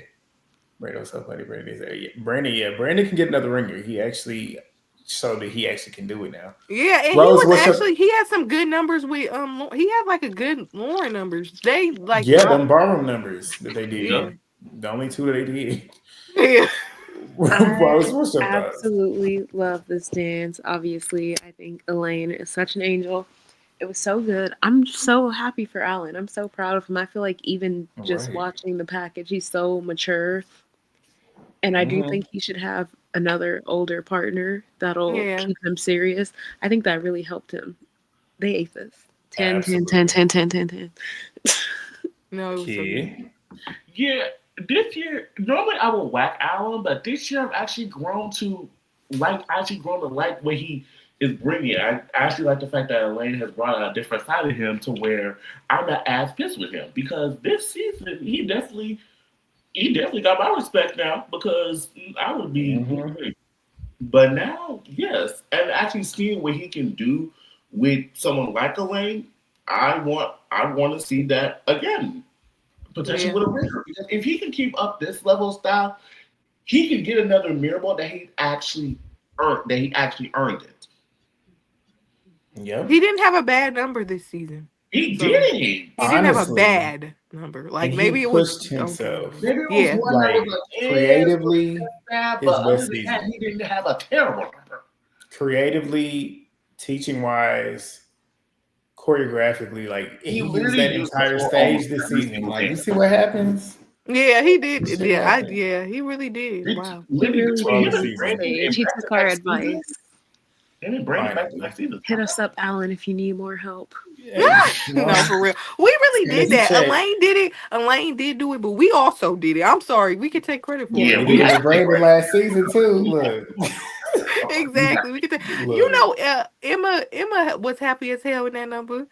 Brado's so funny. Brandon can get another ringer. He actually showed that he actually can do it now. Yeah, and Rose, what's up? he had some good numbers with he had like a good Lauren numbers. They like Yeah, my them ballroom numbers that they yeah. did. The only 2 that they did. Yeah. Rose, I what's your thoughts? absolutely love this dance. Obviously, I think Elaine is such an angel. It was so good. I'm so happy for Alan. I'm so proud of him. I feel like even just Right. watching the package, he's so mature. And I do Hmm. think he should have another older partner that'll Yeah. keep him serious. I think that really helped him. They ate this. 10, 10, 10, Absolutely. 10, 10, 10, 10. No, it was so good. Kid. Yeah, this year normally I would whack Allen, but this year I've actually grown to like what he is bringing. I actually like the fact that Elaine has brought out a different side of him to where I'm not as pissed with him because this season he definitely got my respect now because I would be. Hmm. But now, yes, and actually seeing what he can do with someone like Elaine, I want to see that again. potentially with a Richter. Because if he can keep up this level of style, he can get another mirror ball that he actually earned. That he actually earned it. Yep. He didn't have a bad number this season. He did. He didn't have a Honestly. bad number. Like And maybe he it was pushed himself. okay. Maybe it was Yeah. one that Like, was like creatively, bad, his but other best than that, season. he didn't have a terrible number. Creatively, teaching wise, choreographically, like he used literally that used entire the whole stage almost this every season. single Like, you dance. see what happens? Yeah, he did. Shit Yeah, happened. he really did. Wow. He Literally really between him did and use the Brandon stage. and He took our back-to-back seasons, advice. him and Brandon Finally. back-to-back seasons. Hit us up, Alan, if you need more help. No, for real. We really Send us did a that. check. Elaine did it. Elaine did do it, but we also did it. I'm sorry. We can take credit for Yeah, We it. did it had with Brandon last season too. Look. Exactly. We could take, Look. you know, Emma was happy as hell in that number.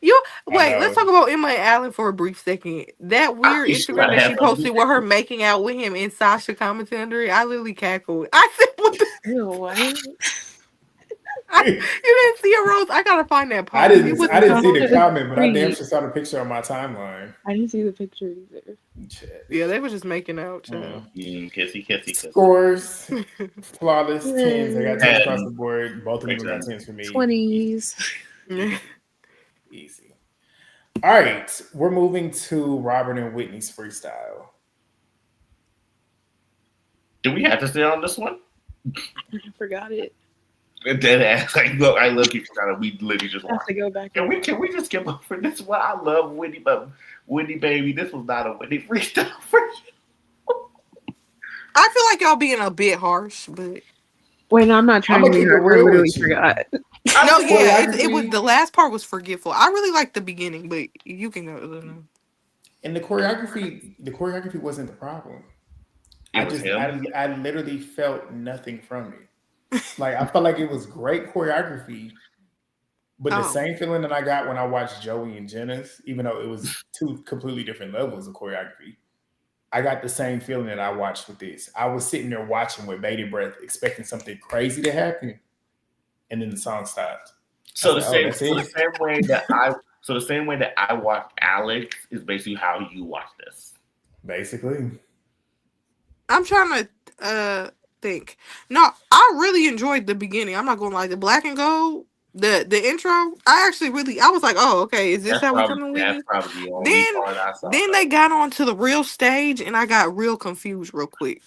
I Wait, let's know. talk about Emma and Allen for a brief second. That weird think she Instagram gotta that have she fun. posted with her making out with him and Sasha commented under it, I literally cackled. I said, what the Ew, what? you didn't see it, Rose? I gotta find that post. I It didn't was see the so comment, but I damn sweet. sure saw the picture on my timeline. I didn't see the picture either. Shit. yeah, they were just making out. child. Kissy. Scores, flawless 10s. I got 10s 10. across the board. Both of them got 10s for me. 20s. Easy. All right, we're moving to Robert and Whitney's freestyle. Do we have to stay on this one? I forgot it. Dead ass. Like, look, I look, you kind of, we literally just I have watched. to go back. Can we just skip over this one? I love Whitney, but Whitney, baby, this was not a Whitney freestyle for you. I feel like y'all being a bit harsh, but Wait, no, I'm not trying I'ma to be keep it hurt. I real literally with you. forgot. no, yeah, it was choreography- the last part was forgetful. I really liked the beginning, but you can go. And the choreography wasn't the problem. It was him. I literally felt nothing from it. Like, I felt like it was great choreography, but the same feeling that I got when I watched Joey and Jenna's, even though it was two completely different levels of choreography, I got the same feeling that I watched with this. I was sitting there watching with bated breath, expecting something crazy to happen, and then the song stopped. So I the was like, same way that I watched Alex is basically how you watch this. Basically. I'm trying to think. No, I really enjoyed the beginning. I'm not gonna lie. The black and gold, the intro, I was like, oh, okay, is this how we coming with That's it? probably the only part I saw. Then they got onto the real stage and I got real confused real quick.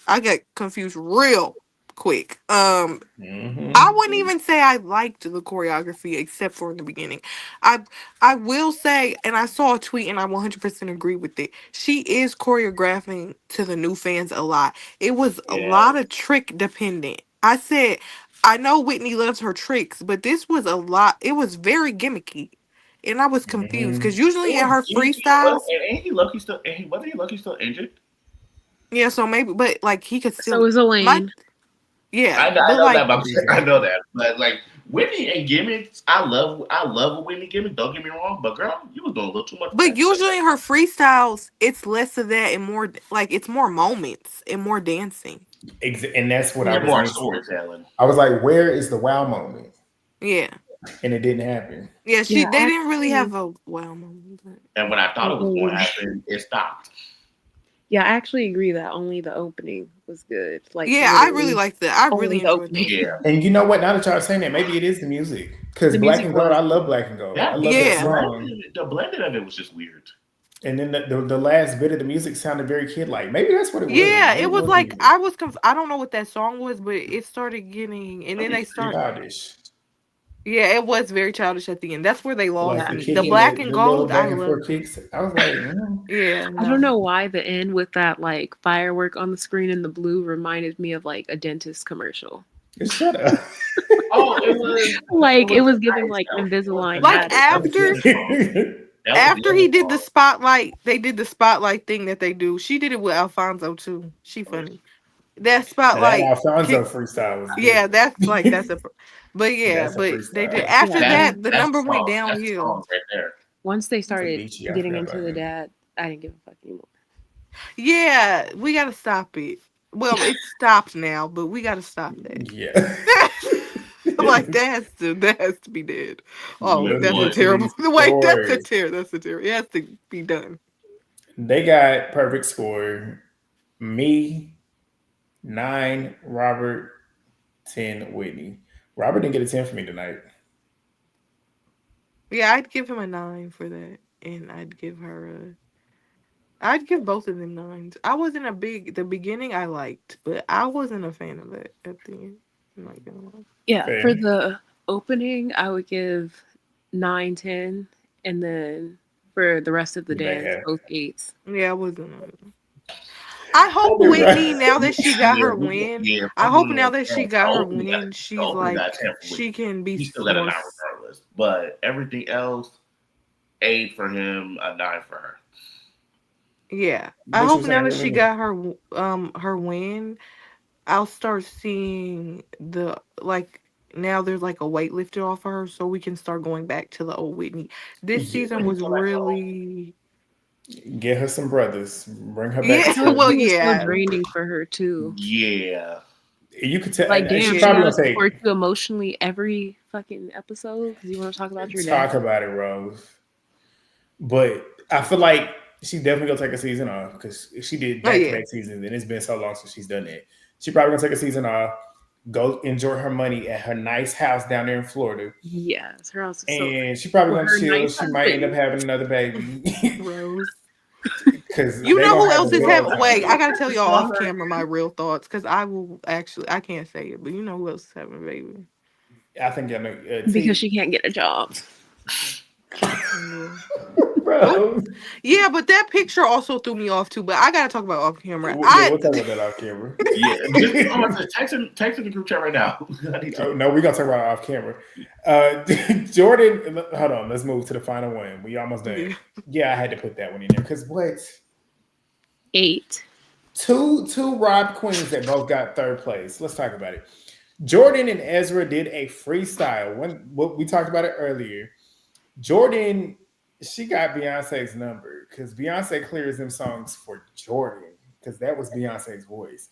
I wouldn't even say I liked the choreography except for in the beginning. I will say, and I saw a tweet and I 100% agree with it. She is choreographing to the new fans a lot. It was a lot of trick dependent. I said, I know Whitney loves her tricks, but this was a lot. It was very gimmicky. And I was confused because usually in her freestyles, wasn't he lucky still injured? yeah. So maybe, but like he could still. So is Elaine. Yeah, I but know like, that. I know that. But like Whitney and gimmicks, I love a Whitney gimmick. Don't get me wrong, but girl, you was doing a little too much. but usually in her freestyles, it's less of that and more like it's more moments and more dancing. And that's what I was more missing. storytelling. I was like, where is the wow moment? Yeah. And it didn't happen. Yeah, Yeah, they didn't really have a wow moment. But... And when I thought it was going to happen, it stopped. Yeah, I actually agree that only the opening was good. Like, yeah, I really liked that. I really enjoyed it. Yeah. And you know what? Now that y'all are saying that, maybe it is the music. Because Black and Gold, I love Black and Gold. I love that song. The blending of it was just weird. And then the last bit of the music sounded very kid-like. Maybe that's what it was. Yeah, it was like I was I don't know what that song was, but it started getting, and then they started. Childish. Yeah, it was very childish at the end. That's where they lost Like me. The Black and Gold, I love. I was like, yeah. I don't know why the end with that like firework on the screen in the blue reminded me of like a dentist commercial. Shut up. Oh, it was like it was giving like Invisalign. Like after he did the spotlight, they did the spotlight thing that they do. She did it with Alfonso too. She funny. That spotlight. That Alfonso freestyle was good. Yeah, that's a. But yeah, but they did. After that, the number went downhill. Right there. Once they started getting into the dad, I didn't give a fuck anymore. Yeah, we gotta stop it. Well, it stopped now, but we gotta stop that. Yeah. Like that has to be dead. Oh, that's a terrible. Wait, that's a terrible. It has to be done. They got perfect score. Me, 9, Robert, 10, Whitney. Robert didn't get a 10 for me tonight. Yeah, I'd give him a 9 for that, and I'd give both of them 9s. I wasn't the beginning I liked, but I wasn't a fan of it at the end. I'm not gonna lie. Yeah, Fair. for the opening, I would give 9, 10, and then for the rest of the The back dance, half. both 8s. Yeah, I wasn't. I hope You're Whitney, right. now that she got Yeah, her win, yeah. I I'm hope doing now it. that she The got her opening got win, the she's opening like, got 10 for she Whitney. can be He still got a more. 9 regardless, but everything else, 8 for him, a 9 for her. Yeah, What I you hope was now saying, that she Whitney? got her win, I'll start seeing now there's like a weight lifted off of her, so we can start going back to the old Whitney. This Yeah. season was really Get her some brothers. Bring her back yeah. to I feel like school. Well, it was so yeah, draining for her too. Yeah. You could tell. Like, And she damn, Yeah. she probably gotta gonna take support you emotionally every fucking episode because you want to talk about your talk dad. about it, Rose. But I feel like she definitely gonna take a season off because she did oh back to yeah, back seasons, and it's been so long since she's done that. She probably gonna take a season off, go enjoy her money at her nice house down there in Florida, Yes, her house is so and she probably with gonna her chill. nice She might end up husband. having another baby Rose. because You they know gonna who have a else is world having? together. Wait, I gotta tell y'all off camera my real thoughts because I will actually I can't say it, but you know who else is having a baby? I think y'all know. Because T, she can't get a job. Yeah. bro. Yeah, but that picture also threw me off too. But I gotta talk about off camera. Yeah, we'll talk about that off camera. Yeah. Just text in the group chat right now. I need Oh, to. no, we're gonna talk about it off camera. Jordan, hold on, let's move to the final one. We almost done. Yeah. Yeah, I had to put that one in there because what? 8. Two Rob queens that both got third place. Let's talk about it. Jordan and Ezra did a freestyle. What we talked about it earlier. Jordan, she got Beyonce's number because Beyonce clears them songs for Jordan because that was Beyonce's voice.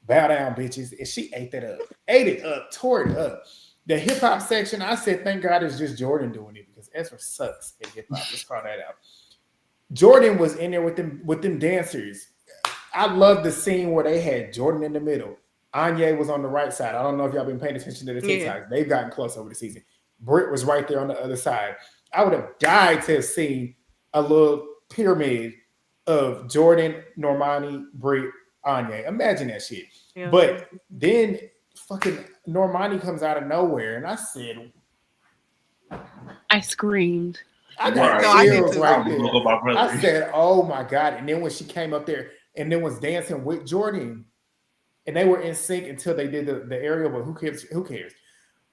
Bow down, bitches. And she ate it up, tore it up. The hip hop section, I said, thank God it's just Jordan doing it because Ezra sucks at hip hop. Let's call that out. Jordan was in there with them dancers. I love the scene where they had Jordan in the middle. Anya was on the right side. I don't know if y'all been paying attention to the TikToks. Yeah. They've gotten close over the season. Britt was right there on the other side. I would have died to have seen a little pyramid of Jordan, Normani, Britt, Anya. Imagine that shit. Yeah. But then fucking Normani comes out of nowhere, and I said, I screamed. I got Right. No, I did chills too. right Look there. at my brother. I said, oh my God. And then when she came up there and then was dancing with Jordan, and they were in sync until they did the aerial, but who cares? Who cares?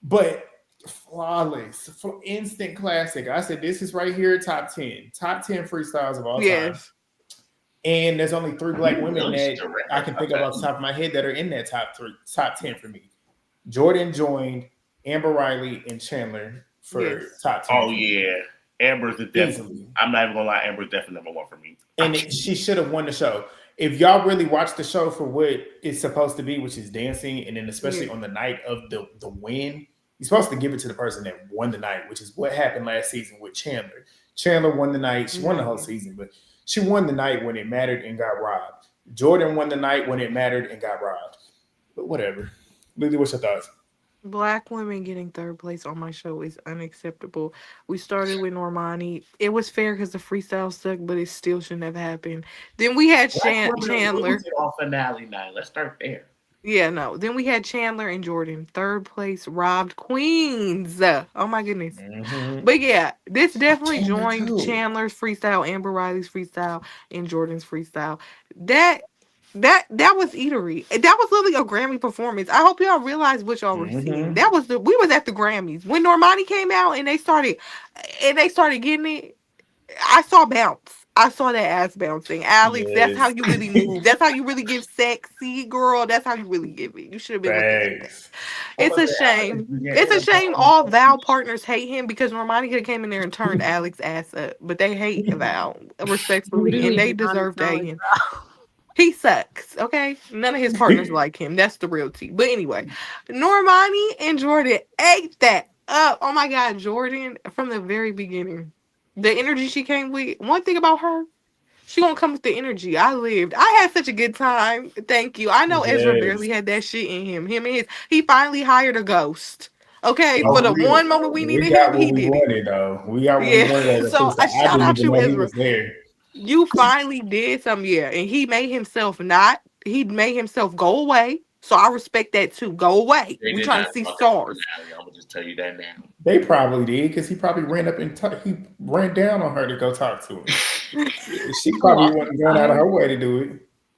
But flawless, instant classic. I said, this is right here, top 10 freestyles of all time. Yes. And there's only 3 black women Really that should I can think of off the top of my head that are in that top 10 for me. Jordan joined Amber Rylee and Chandler for Yes. top 10. Oh yeah, Amber's the definitely. Easily. I'm not even gonna lie, Amber's definitely number 1 for me. And she should have won the show. If y'all really watch the show for what it's supposed to be, which is dancing, and then especially on the night of the win, you're supposed to give it to the person that won the night, which is what happened last season with Chandler. Chandler won the night. She won the whole season, but she won the night when it mattered and got robbed. Jordan won the night when it mattered and got robbed. But whatever. Lily, what's your thoughts? Black women getting third place on my show is unacceptable. We started with Normani. It was fair because the freestyle sucked, but it still shouldn't have happened. Then we had Chandler. On finale night. Let's start there. Yeah, no. Then we had Chandler and Jordan. Third place, robbed queens. Oh my goodness. Mm-hmm. But yeah, this definitely Chandler joined too. Chandler's freestyle, Amber Riley's freestyle, and Jordan's freestyle. That was eatery. That was literally a Grammy performance. I hope y'all realize what y'all were seeing. That was we was at the Grammys when Normani came out and they started getting it. I saw bounce. I saw that ass bouncing. Alex, that's how you really move. That's how you really give sexy, girl. That's how you really give it. You should have been looking at that. It's a shame. It's a shame all Val partners hate him because Normani could have came in there and turned Alex ass up. But they hate Val, respectfully, and they deserve dating. He sucks, okay? None of his partners like him. That's the real tea. But anyway, Normani and Jordan ate that up. Oh my God, Jordan, from the very beginning. The energy she came with. One thing about her, She gonna come with the energy. I lived. I had such a good time. Thank you. I know Ezra Yes. barely had that shit in him. He finally hired a ghost. Okay, Oh, for the one moment we we needed got him, what he we did it. wanted though. We got what we Yeah. wanted as a So police. I I shout didn't out even you, know he Ezra. was there. You finally did something, yeah. And he made himself not. He made himself go away. So I respect that too. Go away. They We did trying not to see fuck up the stars. finale. I'm gonna just tell you that now. They probably did because he probably ran up and he ran down on her to go talk to him. She probably wasn't going out of her way to do it.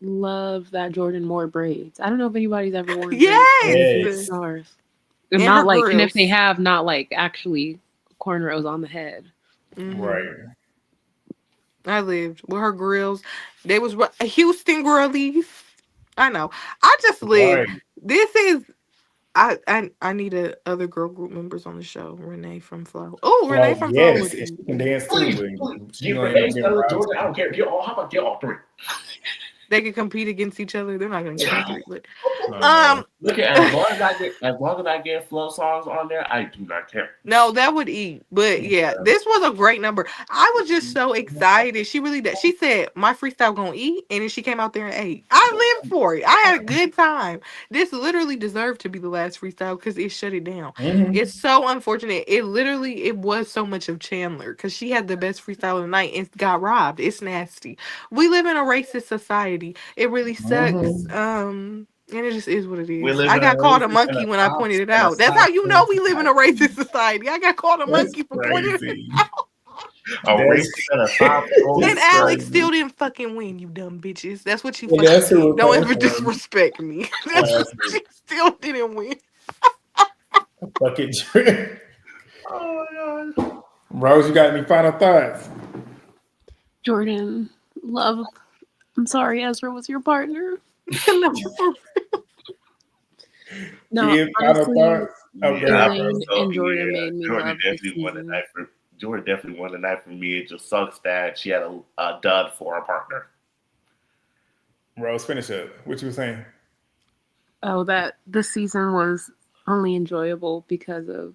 Love that Jordan Moore braids. I don't know if anybody's ever worn braids. Yes. Stars. And And not her like, and if grills. they have, not like actually cornrows on the head. Mhm. Right. I lived with her grills. They was Houston girlies. I know. I just lived. Right. This is. I need other girl group members on the show. Renee from Flow. Oh, Renee Well, from Flow yes, would and be. she can dance too. Please, But she's get gonna end Renee, up getting Stella, robbed. Jordan. I don't care. Get all. How about get all three? They could compete against each other. They're not gonna get all three, but No. Look at as long as I get flow songs on there, I do not care. no, that would eat. But yeah, this was a great number. I was just so excited. She really did. She said my freestyle gonna eat, and then she came out there and ate. I lived for it. I had a good time. This literally deserved to be the last freestyle because it shut it down. Mhm. It's so unfortunate. It was so much of Chandler because she had the best freestyle of the night and got robbed. It's nasty. We live in a racist society. It really sucks. And it just is what it We is. live I in got a called a racist monkey and a when I soft- pointed it and a out. That's how soft you know we society. live in a racist society. I got called a That's monkey for pointing it crazy. out. A racist and a soft. And That's Alex crazy. still didn't fucking win, you dumb bitches. That's what you And fucking that's who did. we're Don't coming ever from. disrespect me. That's what Classic. she still didn't win. Fucking trip. Oh my god. Rose, you got any final thoughts? Jordan, love. I'm sorry, Ezra was your partner. No, Kids, final honestly, thoughts? Oh, go ahead. Elaine and Jordan made me Jordan love this definitely won the season. night for Jordan definitely won the night for me. It just sucks that she had a dud for a partner. Rose, finish up. What you were saying? Oh, that this season was only enjoyable because of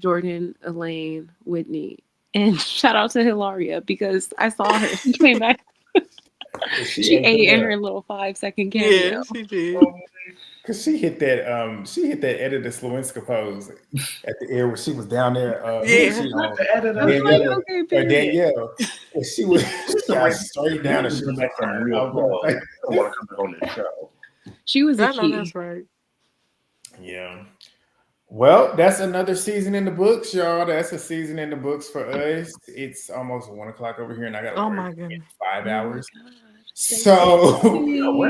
Jordan, Elaine, Whitney, and shout out to Hilaria because I saw her. She came back. She ate in her little 5-second cameo. Yeah, she did. Cause she hit that Editor Slowinska pose at the air where she was down there. Yeah. She on? The editor. I was like, Daniella, okay, period. Danielle. And she was got straight down and she was like, some real clothes. I don't want to come back on this show. She was a I know key. that's right. yeah. Well, that's another season in the books, y'all. That's a season in the books for us. It's almost 1:00 over here, and I got to Oh work my in goodness. 5 hours. God. So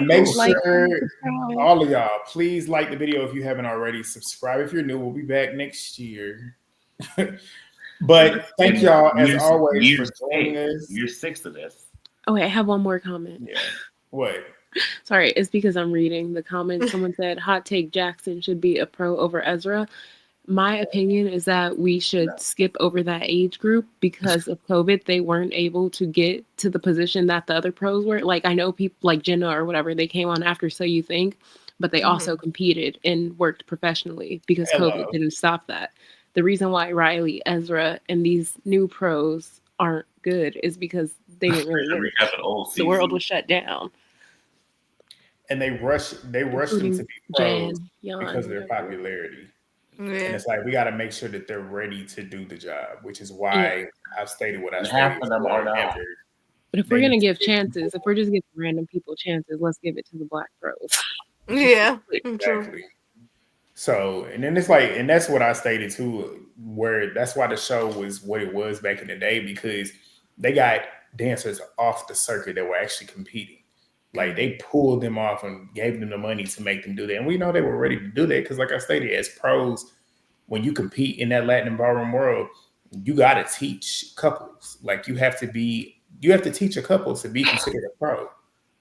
make Like, sure all of y'all, please like the video if you haven't already. Subscribe if you're new. We'll be back next year. But thank y'all as always for joining us. Year 6 of this. Oh wait, I have one more comment. Yeah. What? Sorry, it's because I'm reading the comments. Someone said hot take Jackson should be a pro over Ezra. My opinion is that we should skip over that age group because of COVID. They weren't able to get to the position that the other pros were. Like, I know people like Jenna or whatever, they came on after So You Think, but they also competed and worked professionally because COVID didn't stop that. The reason why Rylee, Ezra, and these new pros aren't good is because they didn't really work. The world was shut down. And they rushed them to be pros because of their popularity. Yeah. And it's like we got to make sure that they're ready to do the job, which is why I've stated what I stated. Half of them are not. But if we're gonna give chances, if we're just giving random people chances, let's give it to the black pros. Yeah. Exactly. So, and then it's like, and that's what I stated too, where that's why the show was what it was back in the day, because they got dancers off the circuit that were actually competing. Like they pulled them off and gave them the money to make them do that. And we know they were ready to do that because, like I stated, as pros, when you compete in that Latin ballroom world, you got to teach couples. Like you have to teach a couple to be considered a pro.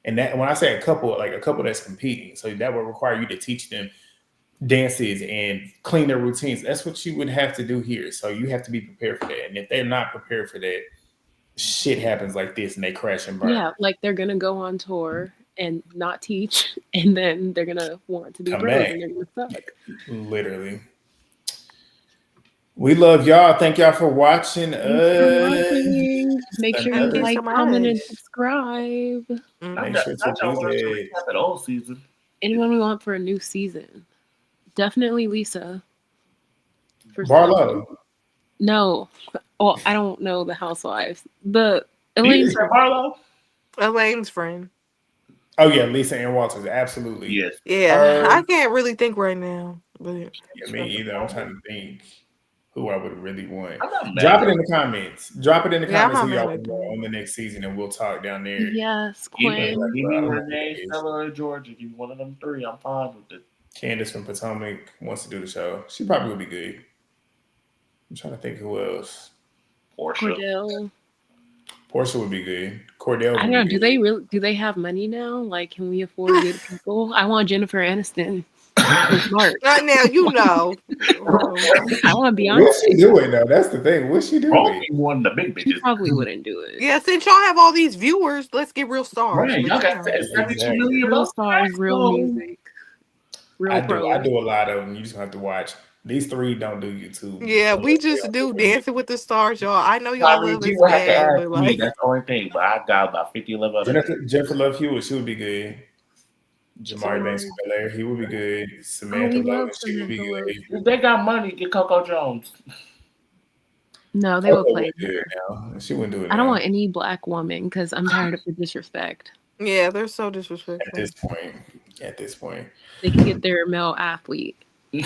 And that when I say a couple, like a couple that's competing, so that would require you to teach them dances and clean their routines. That's what you would have to do here. So you have to be prepared for that. And if they're not prepared for that, shit happens like this and they crash and burn. Yeah, like they're gonna go on tour and not teach, and then they're gonna want to be pros and they're gonna suck. Literally. We love y'all. Thank y'all for watching us. Make sure Thank you you like, so comment, and much. subscribe. Make sure to y'all do want us to that. recap the old season. Anyone we want for a new season? Definitely Lisa. For Barlow. no, well, I don't know the housewives. The You Elaine's said Barlow? Elaine's friend. Oh yeah, Lisa Ann Walters, absolutely. Yes. Yeah, I can't really think right now. But Yeah, me either. I'm trying to think who I would really want. I'm not mad. Drop it in the comments. Drop it in the Yeah, I'm comments not who y'all mad would at want that. on the next season, and we'll talk down there. yes, Give me Quinn. Renee, Stella, or Georgia. Give me one of them three. I'm fine with it. Candace from Potomac wants to do the show. She probably would be good. I'm trying to think who else. Cordell. Portia would be good. Cordell would I don't know. be Do good. they really have money now? Like, can we afford good people? I want Jennifer Aniston with Mark. Not now, you know. I want What's she Beyonce. doing though? That's the thing. What's she doing? Probably one of the big She bitches. probably wouldn't do it. Yeah, since y'all have all these viewers, let's get real stars. Right, But, y'all you got know. 72 million Real votes. stars, real music, real I pros. do a lot of them. You just have to watch. These three don't do YouTube. Yeah, we Unless they just on do YouTube. Dancing with the Stars, y'all. I know y'all love You this will have to game, ask but me. like, That's the only thing. But I got about 50 other. Jennifer Love Hewitt, she would be good. Jamari Banks Belair, he would be good. Samantha we love Love, she would be Samantha good. If they got money, get Coco Jones. No, they would Coco play. would do it now. She wouldn't do it. I don't now. want any black woman because I'm tired of the disrespect. yeah, they're so At disrespectful. this point. They can get their male athlete, and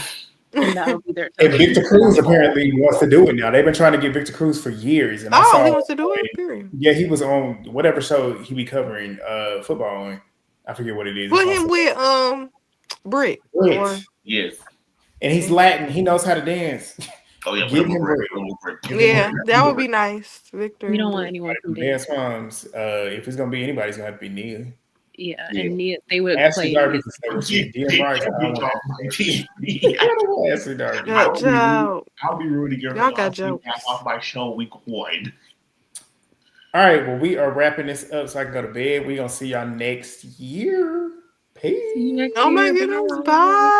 that'll be their. And Victor Cruz apparently wants to do it now. They've been trying to get Victor Cruz for years. And I saw he wants to do it? Period. Yeah, he was on whatever show he be covering football on. I forget what it is. Put It's him on with Britt. Britt. Or, Yes. And he's Latin. He knows how to dance. Oh yeah. Give him Britt. yeah, that would be nice. Victor. We don't and want Britt. anyone from Dance dance. moms. If it's gonna be anybody, it's gonna have to be Nia. Yeah, and they would Ashley play. Darby can stay with you. Dear Mark, I don't want Ashley Darby. I'll be rooting for Y'all got jokes. off my show week 1. All right, well, we are wrapping this up so I can go to bed. We're gonna see y'all next year. Peace. See you next Oh my year. goodness, Bye. bye.